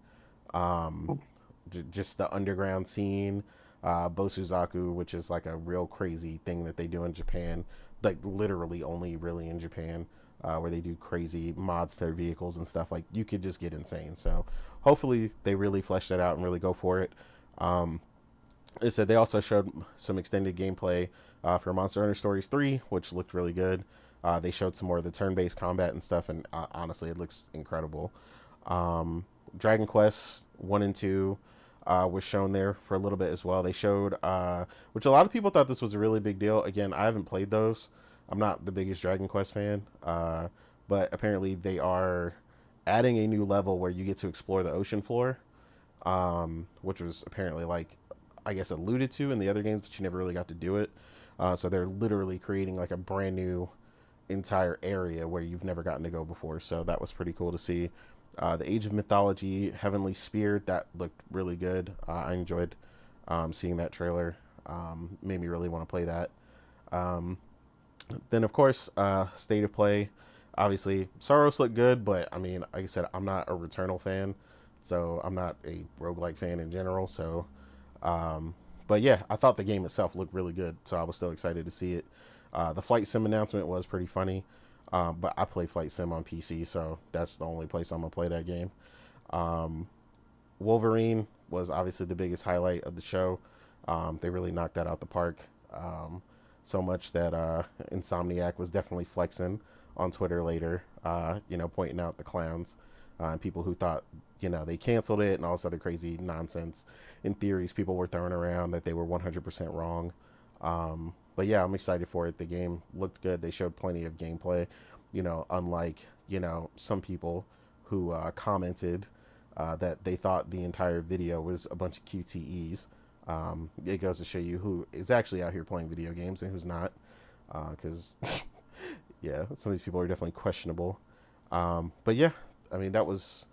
Just the underground scene, Bosuzaku, which is like a real crazy thing that they do in Japan, like literally only really in Japan, where they do crazy mods to their vehicles and stuff. Like, you could just get insane. So hopefully they really flesh that out and really go for it. They said they also showed some extended gameplay for Monster Hunter Stories 3, which looked really good. They showed some more of the turn-based combat and stuff, and honestly, it looks incredible. Dragon Quest 1 and 2 was shown there for a little bit as well. They showed, which a lot of people thought this was a really big deal. Again, I haven't played those. I'm not the biggest Dragon Quest fan, but apparently they are adding a new level where you get to explore the ocean floor, which was apparently, like, I guess, alluded to in the other games, but you never really got to do it. So they're literally creating like a brand new entire area where you've never gotten to go before. So that was pretty cool to see. The Age of Mythology Heavenly Spear, that looked really good. I enjoyed seeing that trailer. Made me really want to play that. Um, then, of course, State of Play. Obviously, Saros looked good, but I mean, like I said, I'm not a Returnal fan, so I'm not a roguelike fan in general. So, um, but yeah, I thought the game itself looked really good, so I was still excited to see it. The Flight Sim announcement was pretty funny, but I play Flight Sim on PC, so that's the only place I'm gonna play that game. Um, Wolverine was obviously the biggest highlight of the show. They really knocked that out the park. So much that Insomniac was definitely flexing on Twitter later, pointing out the clowns and people who thought, they canceled it and all this other crazy nonsense and theories people were throwing around that they were 100% wrong. But yeah, I'm excited for it. The game looked good. They showed plenty of gameplay, unlike, some people who commented that they thought the entire video was a bunch of QTEs. It goes to show you who is actually out here playing video games and who's not. Because, yeah, some of these people are definitely questionable. But yeah, I mean, that was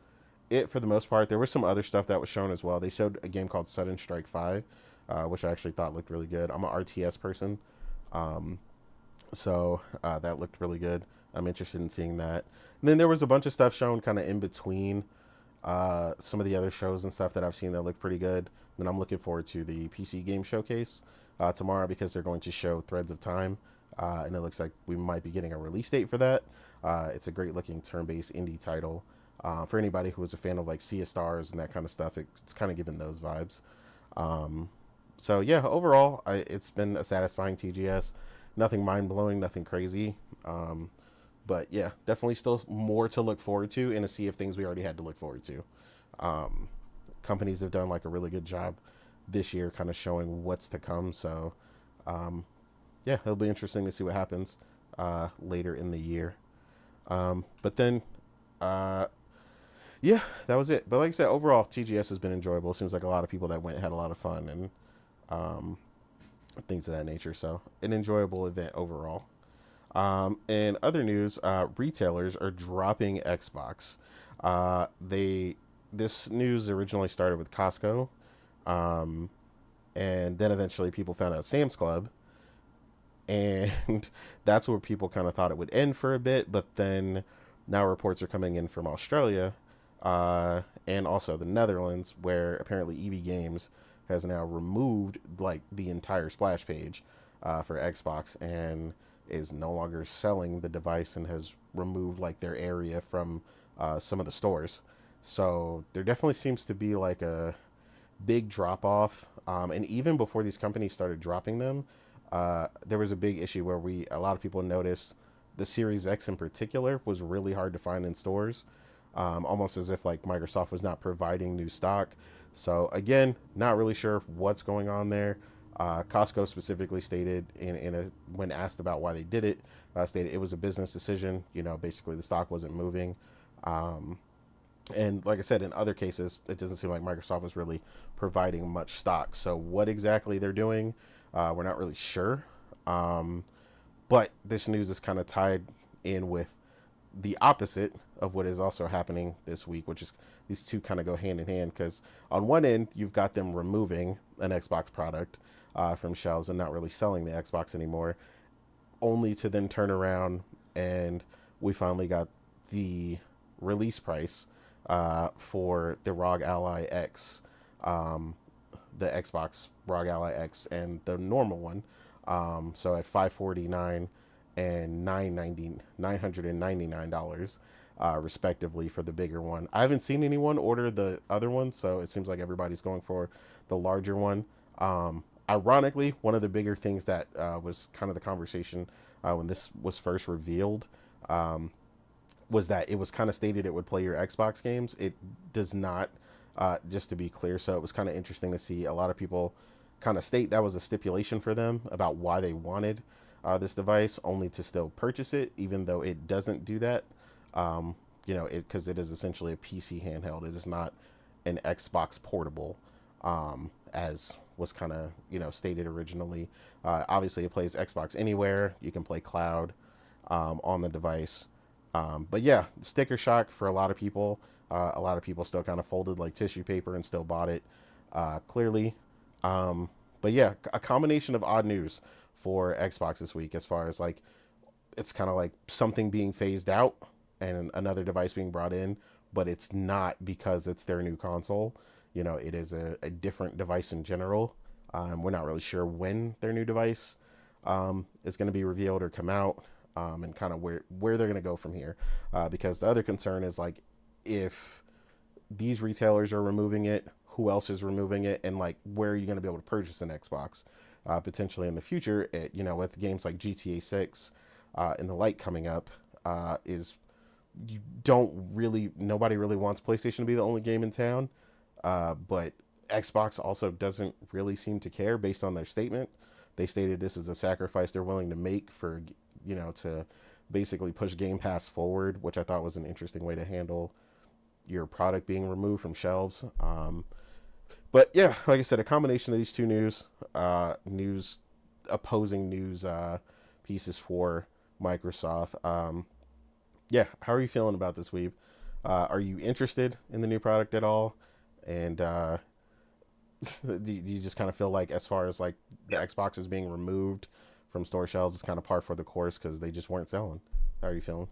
it for the most part. There was some other stuff that was shown as well. They showed a game called Sudden Strike 5, which I actually thought looked really good. I'm an RTS person. So that looked really good. I'm interested in seeing that. And then there was a bunch of stuff shown kind of in between some of the other shows and stuff that I've seen that look pretty good. And I'm looking forward to the PC game showcase tomorrow because they're going to show Threads of Time. And it looks like we might be getting a release date for that. It's a great looking turn-based indie title. For anybody who is a fan of like Sea of Stars and that kind of stuff, it's kind of giving those vibes. So yeah, overall, it's been a satisfying TGS. Nothing mind-blowing, nothing crazy. But yeah, definitely still more to look forward to in a sea of things we already had to look forward to. Companies have done like a really good job this year kind of showing what's to come. So yeah, it'll be interesting to see what happens later in the year. But then, yeah, that was it. But like I said, overall, TGS has been enjoyable. Seems like a lot of people that went had a lot of fun and things of that nature. So an enjoyable event overall. In other news, retailers are dropping Xbox. This news originally started with Costco, and then eventually people found out Sam's Club, and that's where people kind of thought it would end for a bit. But then now reports are coming in from Australia, and also the Netherlands, where apparently EB Games has now removed like the entire splash page for Xbox and is no longer selling the device and has removed like their area from some of the stores. So there definitely seems to be like a big drop off. And even before these companies started dropping them, there was a big issue where a lot of people noticed the Series X in particular was really hard to find in stores, almost as if like Microsoft was not providing new stock. So again, not really sure what's going on there. Costco specifically stated when asked about why they did it, stated it was a business decision. Basically the stock wasn't moving. And like I said, in other cases, it doesn't seem like Microsoft was really providing much stock. So what exactly they're doing, we're not really sure. But this news is kind of tied in with the opposite of what is also happening this week, which is these two kind of go hand in hand. Because on one end, you've got them removing an Xbox product from shelves and not really selling the Xbox anymore, only to then turn around and we finally got the release price for the ROG Ally X, the Xbox ROG Ally X and the normal one. So at $549 and $999 respectively for the bigger one. I haven't seen anyone order the other one, so it seems like everybody's going for the larger one. Ironically, one of the bigger things that was kind of the conversation when this was first revealed was that it was kind of stated it would play your Xbox games. It does not, just to be clear. So it was kind of interesting to see a lot of people kind of state that was a stipulation for them about why they wanted this device, only to still purchase it, even though it doesn't do that. Because it is essentially a PC handheld. It is not an Xbox portable, as was kind of, stated originally. Obviously, it plays Xbox Anywhere. You can play cloud on the device. But yeah, sticker shock for a lot of people. A lot of people still kind of folded like tissue paper and still bought it, clearly. But yeah, a combination of odd news for Xbox this week, as far as like it's kind of like something being phased out and another device being brought in, but it's not because it's their new console. You know, it is a different device in general. We're not really sure when their new device is going to be revealed or come out, and kind of where they're going to go from here. Because the other concern is like, if these retailers are removing it, who else is removing it, and like where are you going to be able to purchase an Xbox potentially in the future? With games like GTA 6 and the like coming up, is you don't really nobody really wants PlayStation to be the only game in town, but Xbox also doesn't really seem to care based on their statement. They stated this is a sacrifice they're willing to make for, to basically push Game Pass forward, which I thought was an interesting way to handle your product being removed from shelves. But yeah, like I said, a combination of these two opposing news pieces for Microsoft. Yeah, how are you feeling about this, Weeb? Are you interested in the new product at all? And do you just kind of feel like, as far as like the Xbox is being removed from store shelves, it's kind of par for the course because they just weren't selling? How are you feeling?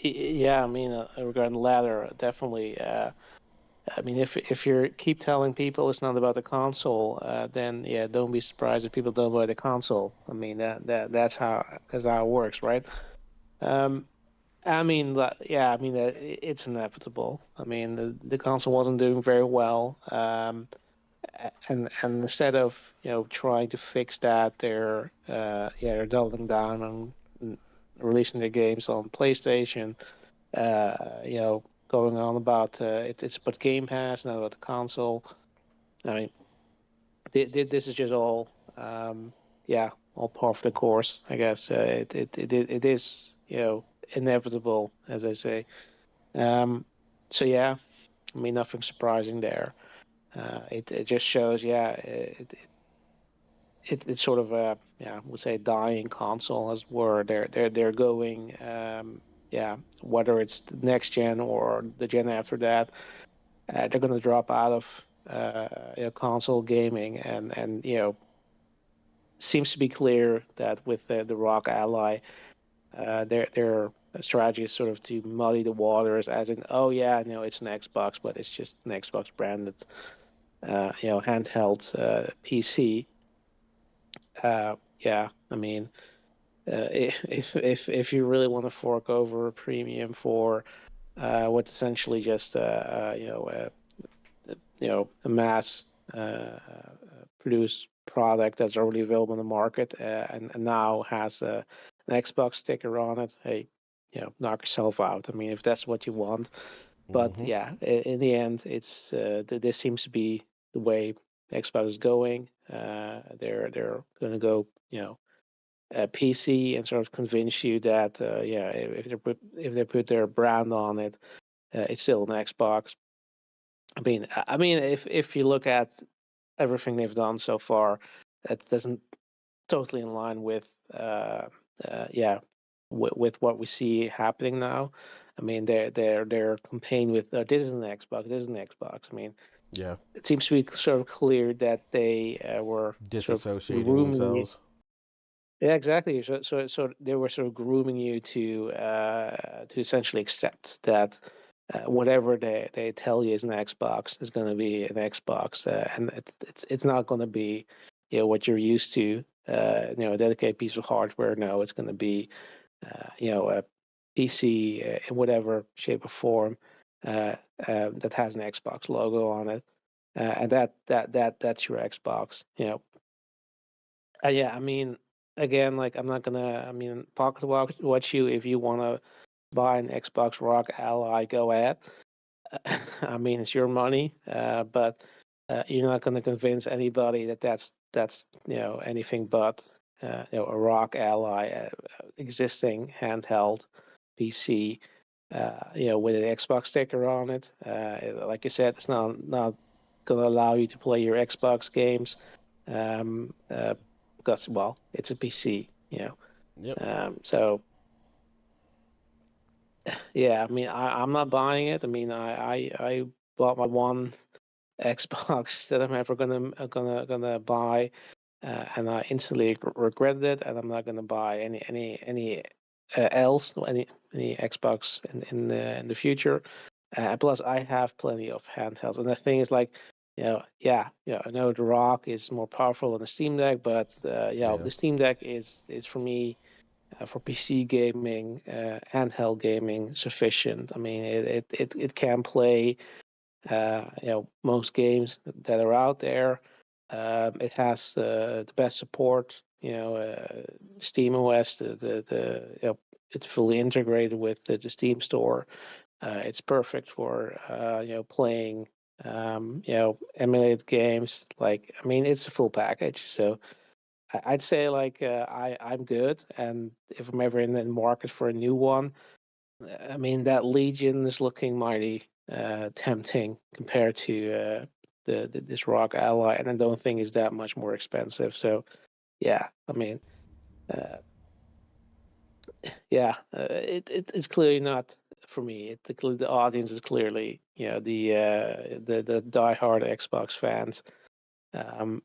Yeah, I mean, regarding the latter, definitely. I mean, if you keep telling people it's not about the console, then yeah, don't be surprised if people don't buy the console. I mean, that's how it works, right? Um, I mean, yeah, I mean, it's inevitable. I mean, the console wasn't doing very well, and instead of trying to fix that, they're doubling down on releasing their games on PlayStation. Going on about it's about Game Pass, not about the console. I mean, this is just all, yeah, all par for the course, I guess. It is, inevitable, as I say. So yeah, I mean, nothing surprising there. It just shows, yeah, it's sort of a, yeah, I would say dying console, as were they're going, yeah, whether it's the next gen or the gen after that, they're going to drop out of console gaming, and seems to be clear that with the Rock Ally, their strategy is sort of to muddy the waters, as in, oh yeah, no, it's an Xbox, but it's just an Xbox branded handheld PC. Yeah, I mean, if you really want to fork over a premium for what's essentially just a mass produced product that's already available in the market, and now has an Xbox sticker on it, hey, knock yourself out. I mean, if that's what you want. But Mm-hmm. yeah, in the end, it's this seems to be the way Xbox is going. They're going to go, PC, and sort of convince you that yeah, if they put their brand on it, it's still an Xbox. I mean, if you look at everything they've done so far, that doesn't totally in line with yeah, with what we see happening now. I mean, they're campaign with this is an Xbox, this is an Xbox. I mean, Yeah, it seems to be sort of clear that they were sort of disassociating grooming you. themselves. Yeah, exactly. So they were sort of grooming you to essentially accept that whatever they tell you is an Xbox is going to be an Xbox, and it's not going to be what you're used to. A dedicated piece of hardware. No, it's going to be a PC in whatever shape or form that has an Xbox logo on it, and that's your Xbox. Yeah, I mean, again, like I'm not gonna. I mean, pocket watch you if you want to buy an Xbox Rock Ally, go ahead. I mean, it's your money, but you're not gonna convince anybody that that's anything but a Rock Ally, existing handheld PC, with an Xbox sticker on it. Like you said, it's not gonna allow you to play your Xbox games. Um, uh, because, well, it's a PC. Yep. So yeah, I mean, I'm not buying it. I mean, I bought my one Xbox that I'm ever gonna buy, and I instantly regretted it, and I'm not gonna buy any else, any Xbox in the future. Plus, I have plenty of handhelds, and the thing is, like, I know the Rock is more powerful than the Steam Deck, but Yeah. the Steam Deck is for me, for PC gaming, handheld gaming, sufficient. I mean, it can play most games that are out there. It has the best support. Steam OS, it's fully integrated with the Steam Store. It's perfect for playing emulated games. Like, I mean, it's a full package. So I'd say, like, I'm good, and if I'm ever in the market for a new one, I mean, that Legion is looking mighty tempting compared to this Rock Ally, and I don't think it's that much more expensive. So yeah, I mean, uh, it's clearly not for me. The audience is clearly, the diehard Xbox fans, um,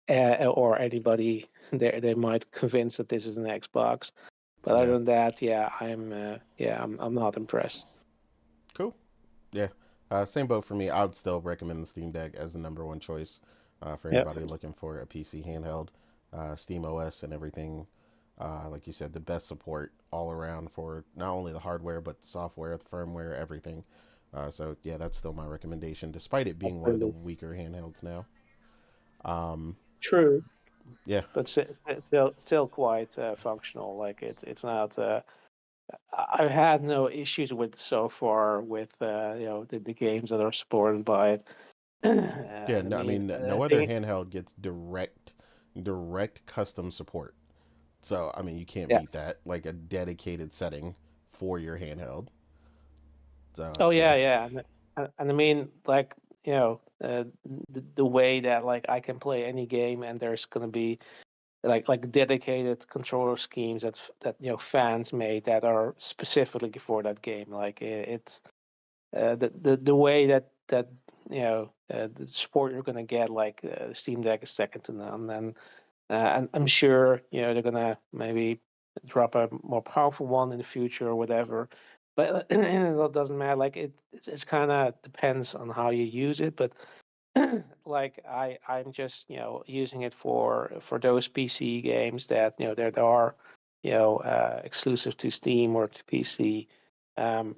or anybody they might convince that this is an Xbox. But other Yeah. than that, I'm not impressed. Cool. Yeah. Same boat for me. I would still recommend the Steam Deck as the number one choice for Yeah, anybody looking for a PC handheld. Steam OS and everything. Like you said, the best support all around for not only the hardware but the software, the firmware, everything. So yeah, that's still my recommendation, despite it being one of the absolutely. weaker handhelds now. Um, True. yeah, But still quite functional. Like, it's not. I've had no issues with so far with the games that are supported by it. yeah. And I No, I mean, mean, I no other think, handheld gets direct custom support. So I mean, you can't yeah. beat that. Like a dedicated setting for your handheld. So Oh yeah, yeah. And I mean, like, the way that, like, I can play any game, and there's gonna be like dedicated controller schemes that fans made that are specifically for that game. Like, it's the way that the support you're gonna get, like, Steam Deck is second to none. And I'm sure they're gonna maybe drop a more powerful one in the future or whatever. But and it doesn't matter. Like, it's kind of depends on how you use it. But like, I'm just using it for those PC games that are exclusive to Steam or to PC, um,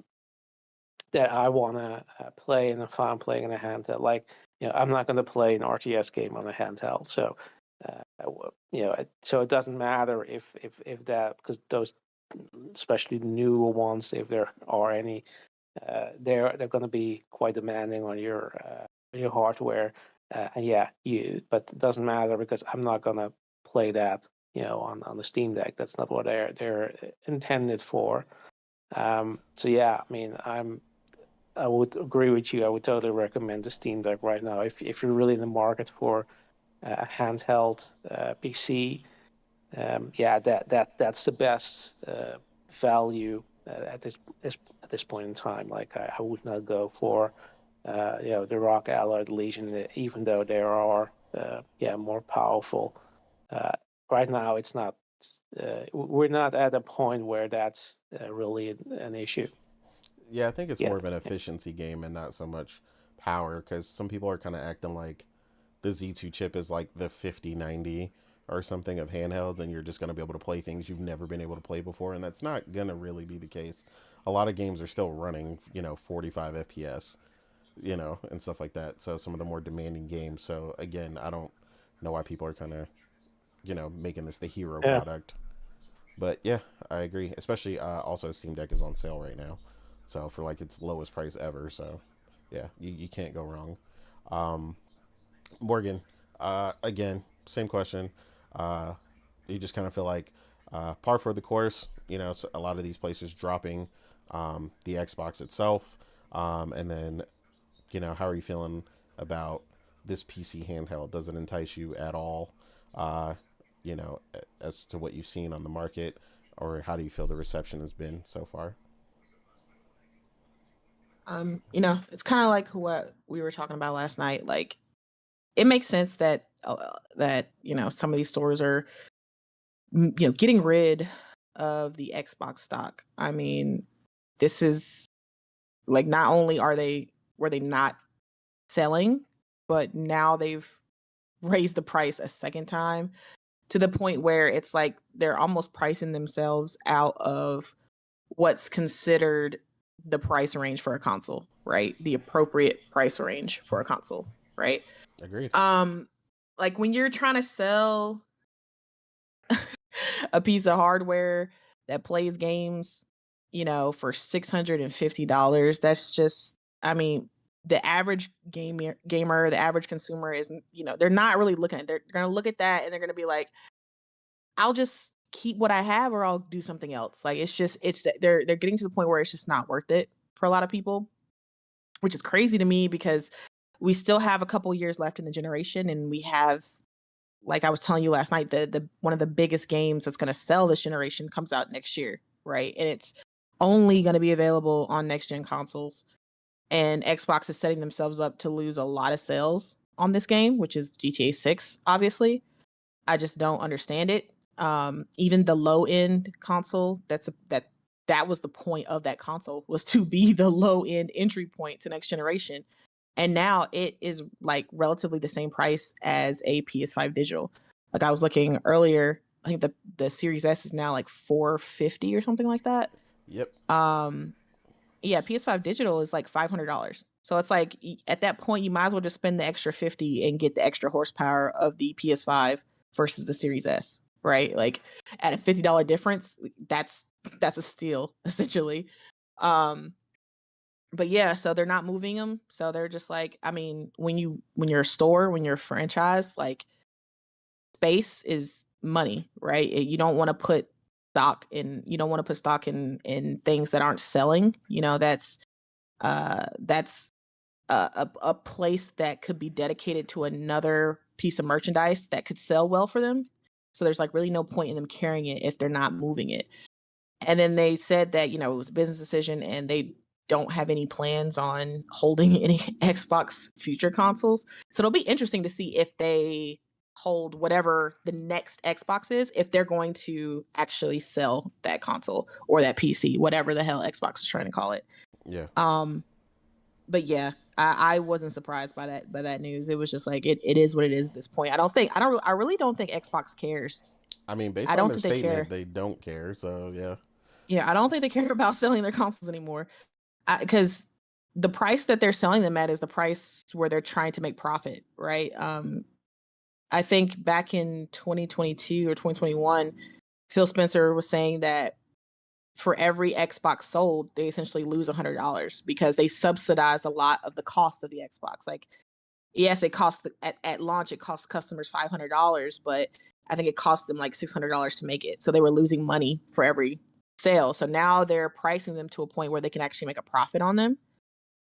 that I want to play, and if I'm playing in a handheld, like, I'm not going to play an RTS game on a handheld. So so it doesn't matter if that, because those, especially newer ones, if there are any, they're going to be quite demanding on your hardware. And yeah, but it doesn't matter, because I'm not going to play that on the Steam Deck. That's not what they're intended for. So yeah, I mean, I would agree with you. I would totally recommend the Steam Deck right now if you're really in the market for a handheld PC. Yeah, that's the best value at this point in time. Like, I would not go for the Rock Alloyed Legion, even though there are more powerful. Uh, right now, it's not. We're not at a point where that's really an issue yeah. I think it's more yet. of an efficiency game and not so much power, because some people are kind of acting like the Z2 chip is like the 5090 or something of handhelds, and you're just going to be able to play things you've never been able to play before, and that's not going to really be the case. A lot of games are still running 45 FPS, and stuff like that. So some of the more demanding games. So again, I don't know why people are kind of making this the hero Yeah, product. But yeah, I agree. Especially also Steam Deck is on sale right now, so for like its lowest price ever. So yeah, you can't go wrong. Um, Morgan, again, same question. Uh, you just kind of feel like par for the course. So a lot of these places dropping the Xbox itself, and then how are you feeling about this PC handheld? Does it entice you at all? Uh, as to what you've seen on the market, or how do you feel the reception has been so far? It's kind of like what we were talking about last night. Like, it makes sense that some of these stores are getting rid of the Xbox stock. I mean, this is like, not only were they not selling, but now they've raised the price a second time to the point where it's like they're almost pricing themselves out of what's considered the price range for a console, right? The appropriate price range for a console, right? Agreed. Like, when you're trying to sell a piece of hardware that plays games, for $650, that's just, I mean, the average gamer, the average consumer is, they're not really looking at, they're going to look at that and they're going to be like, I'll just keep what I have or I'll do something else. Like, they're getting to the point where it's just not worth it for a lot of people, which is crazy to me because we still have a couple years left in the generation, and we have, like I was telling you last night, the one of the biggest games that's going to sell this generation comes out next year, right? And it's only going to be available on next gen consoles. And Xbox is setting themselves up to lose a lot of sales on this game, which is GTA 6, obviously. I just don't understand it. Even the low end console, that was the point of that console, was to be the low end entry point to next generation. And now it is like relatively the same price as a PS5 digital. Like, I was looking earlier, I think the Series S is now like $450 or something like that. Yep. Yeah, PS5 digital is like $500. So it's like, at that point, you might as well just spend the extra $50 and get the extra horsepower of the PS5 versus the Series S, right? Like, at a $50 difference, that's a steal, essentially. But yeah, so they're not moving them. So they're just like, I mean, when you're a store, when you're a franchise, like, space is money, right? You don't want to put stock in things that aren't selling. That's a place that could be dedicated to another piece of merchandise that could sell well for them. So there's like really no point in them carrying it if they're not moving it. And then they said that, it was a business decision and they don't have any plans on holding any Xbox future consoles. So it'll be interesting to see if they hold whatever the next Xbox is, if they're going to actually sell that console or that PC, whatever the hell Xbox is trying to call it. Yeah. But yeah, I wasn't surprised by that news. It was just like, it is what it is at this point. I really don't think Xbox cares. I mean, based on their statement, they don't care. So yeah. Yeah, I don't think they care about selling their consoles anymore. Because the price that they're selling them at is the price where they're trying to make profit, right? I think back in 2022 or 2021, Phil Spencer was saying that for every Xbox sold, they essentially lose $100 because they subsidize a lot of the cost of the Xbox. Like, yes, it costs at launch, it costs customers $500, but I think it cost them like $600 to make it. So they were losing money for every sale. So now they're pricing them to a point where they can actually make a profit on them.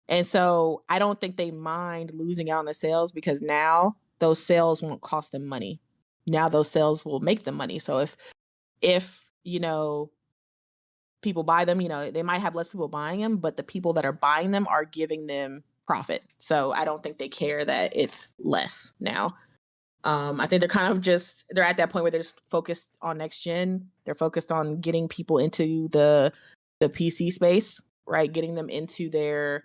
And so I don't think they mind losing out on the sales, because now those sales won't cost them money. Now those sales will make them money. So if people buy them, they might have less people buying them, but the people that are buying them are giving them profit. So I don't think they care that it's less now. I think they're kind of they're at that point where they're just focused on next gen. They're focused on getting people into the PC space, right? Getting them into their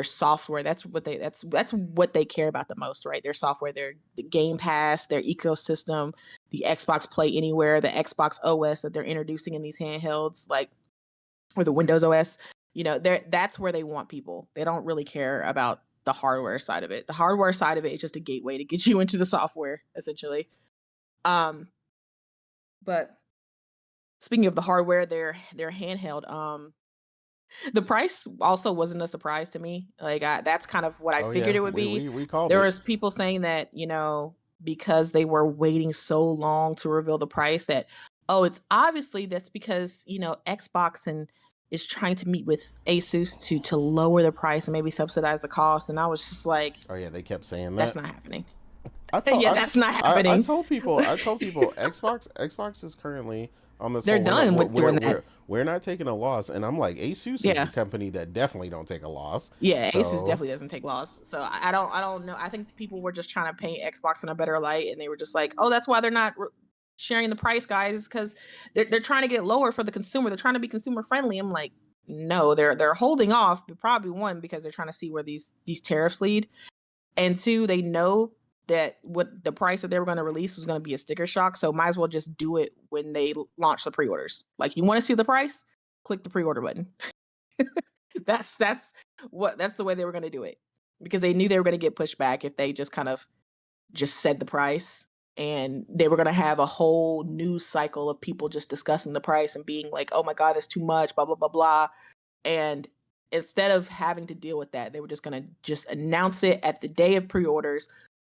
software. That's what they care about the most, right? Their software, the Game Pass, their ecosystem, the Xbox Play Anywhere, the Xbox OS that they're introducing in these handhelds, like, or the Windows OS. That's where they want people. They don't really care about the hardware side of it. The hardware side of it is just a gateway to get you into the software, essentially. But speaking of the hardware, their handheld, the price also wasn't a surprise to me. Like, that's kind of what I figured it would be. We called there it. was people saying that, because they were waiting so long to reveal the price, that, it's obviously that's because, Xbox is trying to meet with Asus to lower the price and maybe subsidize the cost. And I was just like, oh yeah, they kept saying that. That's not happening. That's not happening. I told people Xbox is currently on this They're whole. done with doing that. We're not taking a loss, and I'm like, Asus is a company that definitely don't take a loss. Yeah, so. Asus definitely doesn't take loss. So I don't know. I think people were just trying to paint Xbox in a better light, and they were just like, oh, that's why they're not sharing the price, guys, because they're trying to get lower for the consumer. They're trying to be consumer friendly. I'm like, no, they're holding off. But probably one, because they're trying to see where these tariffs lead, and two, they know that what the price that they were going to release was going to be a sticker shock. So might as well just do it when they launch the pre-orders. Like, you want to see the price? Click the pre-order button. that's the way they were going to do it, because they knew they were going to get pushed back if they just kind of just said the price, and they were going to have a whole news cycle of people just discussing the price and being like, oh my God, that's too much, blah, blah, blah, blah. And instead of having to deal with that, they were just going to just announce it at the day of pre-orders,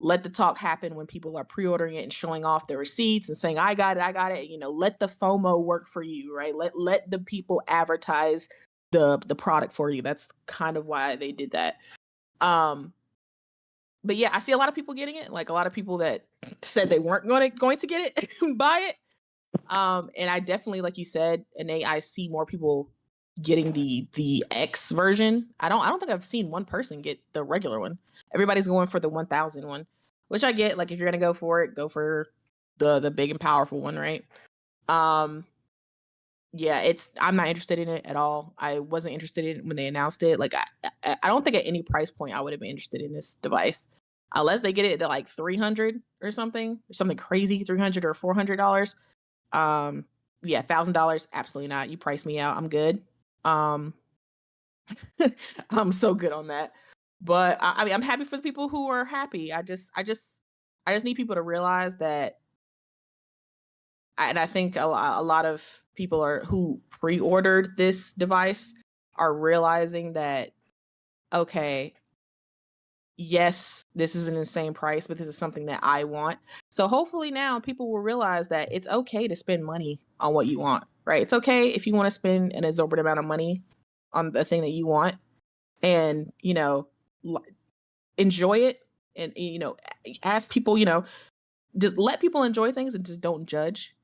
let the talk happen when people are pre-ordering it and showing off their receipts and saying, I got it. You know, let the FOMO work for you, right? Let the people advertise the product for you. That's kind of why they did that. But yeah, I see a lot of people getting it. Like, a lot of people that said they weren't going to get it buy it. And I definitely, like you said, and I see more people getting the X version. I don't think I've seen one person get the regular one. Everybody's going for the 1000 one, which I get. Like, if you're gonna go for it, go for the big and powerful one, right? Yeah, I'm not interested in it at all. I wasn't interested in it when they announced it. Like, I don't think at any price point I would have been interested in this device, unless they get it to like 300 or something crazy, $300 or $400. Yeah, $1,000, absolutely not. You price me out, I'm good. I'm so good on that. But I mean, I'm happy for the people who are happy. I just need people to realize that. And I think a lot of people who pre-ordered this device are realizing that, okay, yes, this is an insane price, but this is something that I want. So hopefully now people will realize that it's okay to spend money on what you want, right? It's okay if you want to spend an exorbitant amount of money on the thing that you want, and, you know, enjoy it, and, you know, ask people, you know, just let people enjoy things and just don't judge.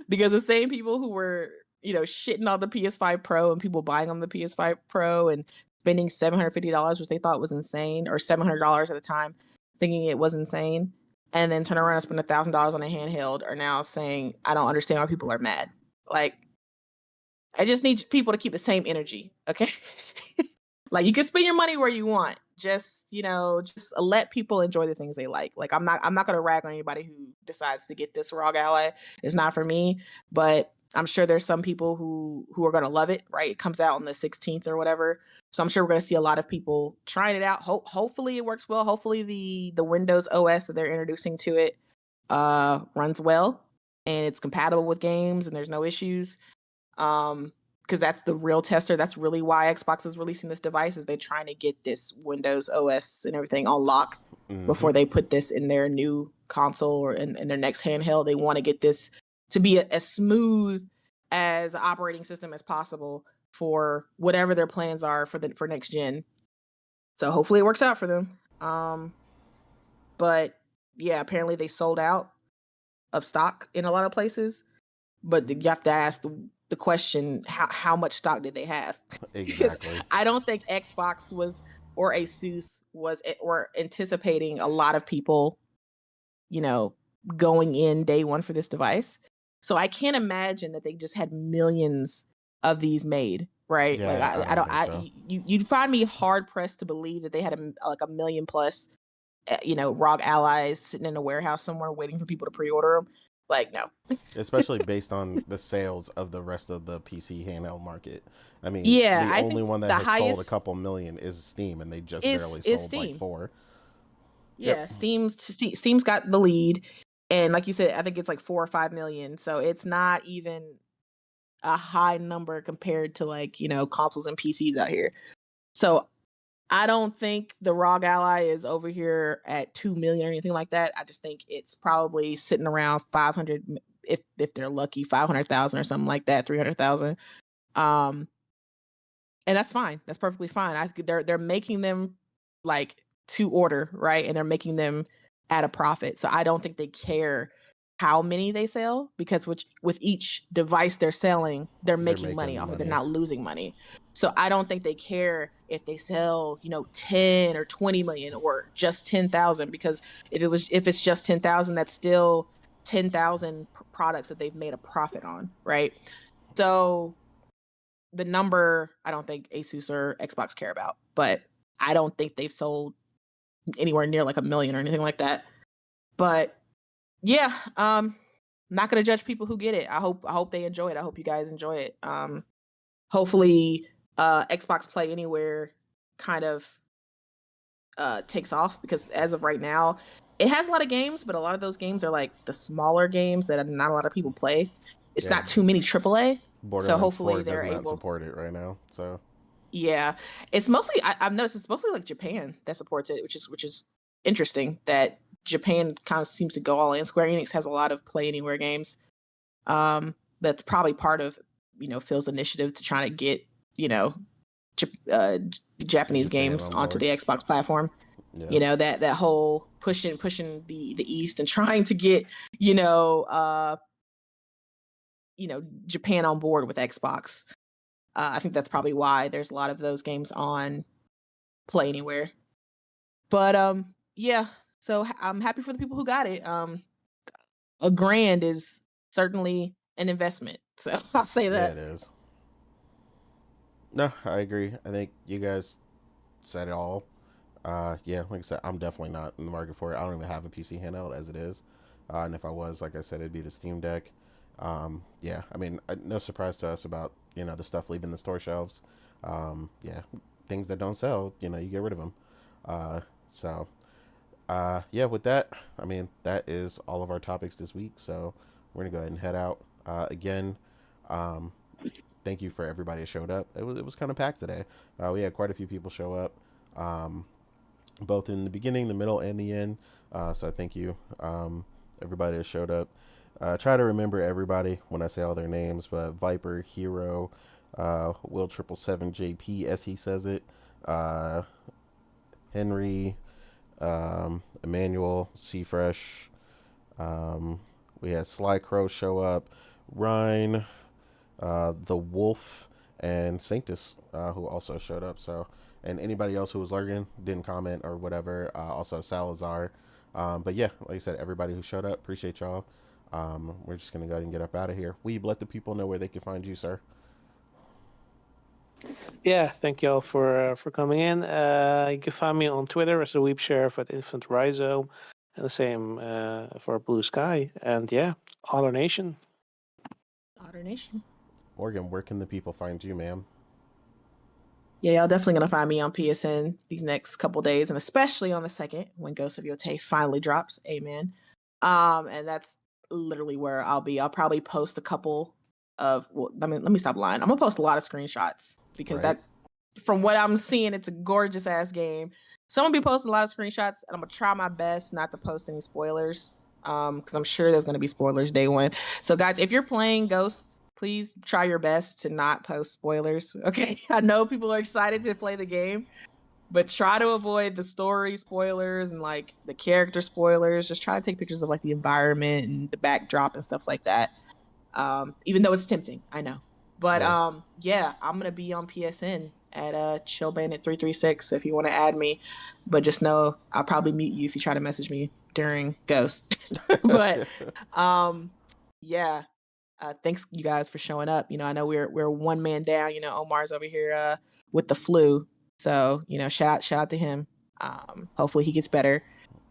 Because the same people who were, you know, shitting on the PS5 Pro and people buying on the PS5 Pro and spending $750, which they thought was insane, or $700 at the time, thinking it was insane, and then turn around and spend $1,000 on a handheld, are now saying, I don't understand why people are mad. Like, I just need people to keep the same energy, okay? Like, you can spend your money where you want. Just, you know, just let people enjoy the things they like. Like, I'm not going to rag on anybody who decides to get this ROG Ally. It's not for me, but I'm sure there's some people who are going to love it, right? It comes out on the 16th or whatever. So I'm sure we're going to see a lot of people trying it out. Hopefully it works well. Hopefully the Windows OS that they're introducing to it runs well and it's compatible with games and there's no issues. Because that's the real tester. That's really why Xbox is releasing this device, is they're trying to get this Windows OS and everything on lock before they put this in their new console or in their next handheld. They want to get this to be as smooth as an operating system as possible for whatever their plans are for next gen. So hopefully it works out for them. But yeah, apparently they sold out of stock in a lot of places. But you have to ask the question, how much stock did they have? Exactly. I don't think Xbox or Asus were anticipating a lot of people, you know, going in day one for this device. So I can't imagine that they just had millions of these made, right? Yeah, like I don't think so. You'd find me hard pressed to believe that they had a million plus, you know, ROG Allies sitting in a warehouse somewhere waiting for people to pre-order them. Like, no. Especially based on the sales of the rest of the PC handheld market. I mean, yeah, the only one that has sold a couple million is Steam, and they just barely sold Steam. like 4. Yeah, yep. Steam's got the lead, and like you said, I think it's like 4 or 5 million. So it's not even a high number compared to, like, you know, consoles and PCs out here. So I don't think the ROG Ally is over here at 2 million or anything like that. I just think it's probably sitting around 500, if they're lucky, 500,000 or something like that, 300,000. And that's fine. That's perfectly fine. They're making them like to order, right? And they're making them at a profit. So I don't think they care how many they sell, because with each device they're selling, they're making money off it. They're not losing money. So I don't think they care if they sell, 10 or 20 million or just 10,000, because if it's just 10,000, that's still 10,000 products that they've made a profit on, right? So the number, I don't think Asus or Xbox care about, but I don't think they've sold anywhere near like 1 million or anything like that. But yeah, not gonna judge people who get it. I hope they enjoy it. I hope you guys enjoy it. Hopefully, Xbox Play Anywhere kind of takes off, because as of right now, it has a lot of games, but a lot of those games are like the smaller games that not a lot of people play. It's not too many AAA. So hopefully they're able to support it right now. So yeah, it's mostly I've noticed it's mostly like Japan that supports it, which is interesting that Japan kind of seems to go all in. Square Enix has a lot of Play Anywhere games. That's probably part of Phil's initiative to try to get Japanese games onto the Xbox platform. Yeah. That whole pushing the East and trying to get Japan on board with Xbox. I think that's probably why there's a lot of those games on Play Anywhere. But yeah, so I'm happy for the people who got it. $1,000 is certainly an investment, so I'll say that. Yeah, it is. No, I agree. I think you guys said it all. Yeah, like I said, I'm definitely not in the market for it. I don't even have a PC handheld as it is. And if I was, like I said, it'd be the Steam Deck. Yeah, I mean, no surprise to us about, the stuff leaving the store shelves. Yeah, things that don't sell, you get rid of them. So, yeah, with that, I mean, that is all of our topics this week. So we're going to go ahead and head out. Again, thank you for everybody who showed up. It was kind of packed today. We had quite a few people show up, both in the beginning, the middle, and the end. So thank you, everybody that showed up. Try to remember everybody when I say all their names, but Viper, Hero, Will 777 JP, as he says it, Henry, Emmanuel, Seafresh. We had Sly Crow show up, Ryan, the Wolf, and Sanctus, who also showed up. So, and anybody else who was lurking, didn't comment or whatever. Also Salazar. But yeah, like I said, everybody who showed up, appreciate y'all. We're just gonna go ahead and get up out of here. Weeb, let the people know where they can find you, sir. Yeah, thank you all for coming in. You can find me on Twitter as a Weeb Sheriff at Infant Rhizome, and the same for Blue Sky. And yeah, Otter Nation. Otter Nation. Morgan, where can the people find you, ma'am? Yeah, y'all definitely gonna find me on PSN these next couple days, and especially on the 2nd when Ghost of Yotei finally drops. Amen. And that's literally where I'll be. I'll probably post a couple of. Well, I mean, let me stop lying. I'm gonna post a lot of screenshots because that, from what I'm seeing, it's a gorgeous ass game. So I'm gonna be posting a lot of screenshots, and I'm gonna try my best not to post any spoilers. Because I'm sure there's gonna be spoilers day one. So guys, if you're playing Ghost, please try your best to not post spoilers. Okay, I know people are excited to play the game, but try to avoid the story spoilers and like the character spoilers. Just try to take pictures of like the environment and the backdrop and stuff like that. Even though it's tempting, I know. But yeah, I'm gonna be on PSN at Chill Bandit 336 if you want to add me. But just know I'll probably mute you if you try to message me during Ghost. But yeah. Thanks you guys for showing up. I know we're one man down. Omar's over here with the flu, so shout out to him. Hopefully he gets better.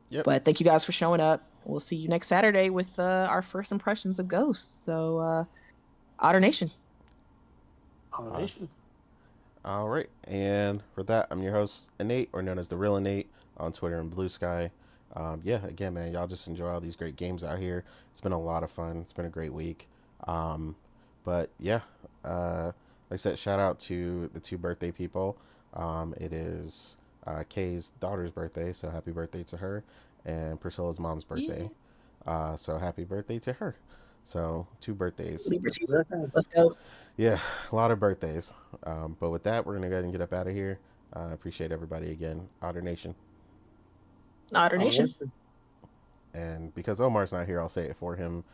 Yep. But thank you guys for showing up. We'll see you next Saturday with our first impressions of Ghosts. So Otter Nation. Otter Nation. All right, and for that, I'm your host Innate, or known as the Real Innate, on Twitter and Blue Sky. Yeah, again, man, y'all just enjoy all these great games out here. It's been a lot of fun. It's been a great week. But yeah, like I said, shout out to the 2 birthday people. It is Kay's daughter's birthday, so happy birthday to her, and Priscilla's mom's birthday. So happy birthday to her. So 2 birthdays. Let's go. Yeah, a lot of birthdays. But with that, we're gonna go ahead and get up out of here. Appreciate everybody again. Otter Nation. Otter Nation. And because Omar's not here, I'll say it for him.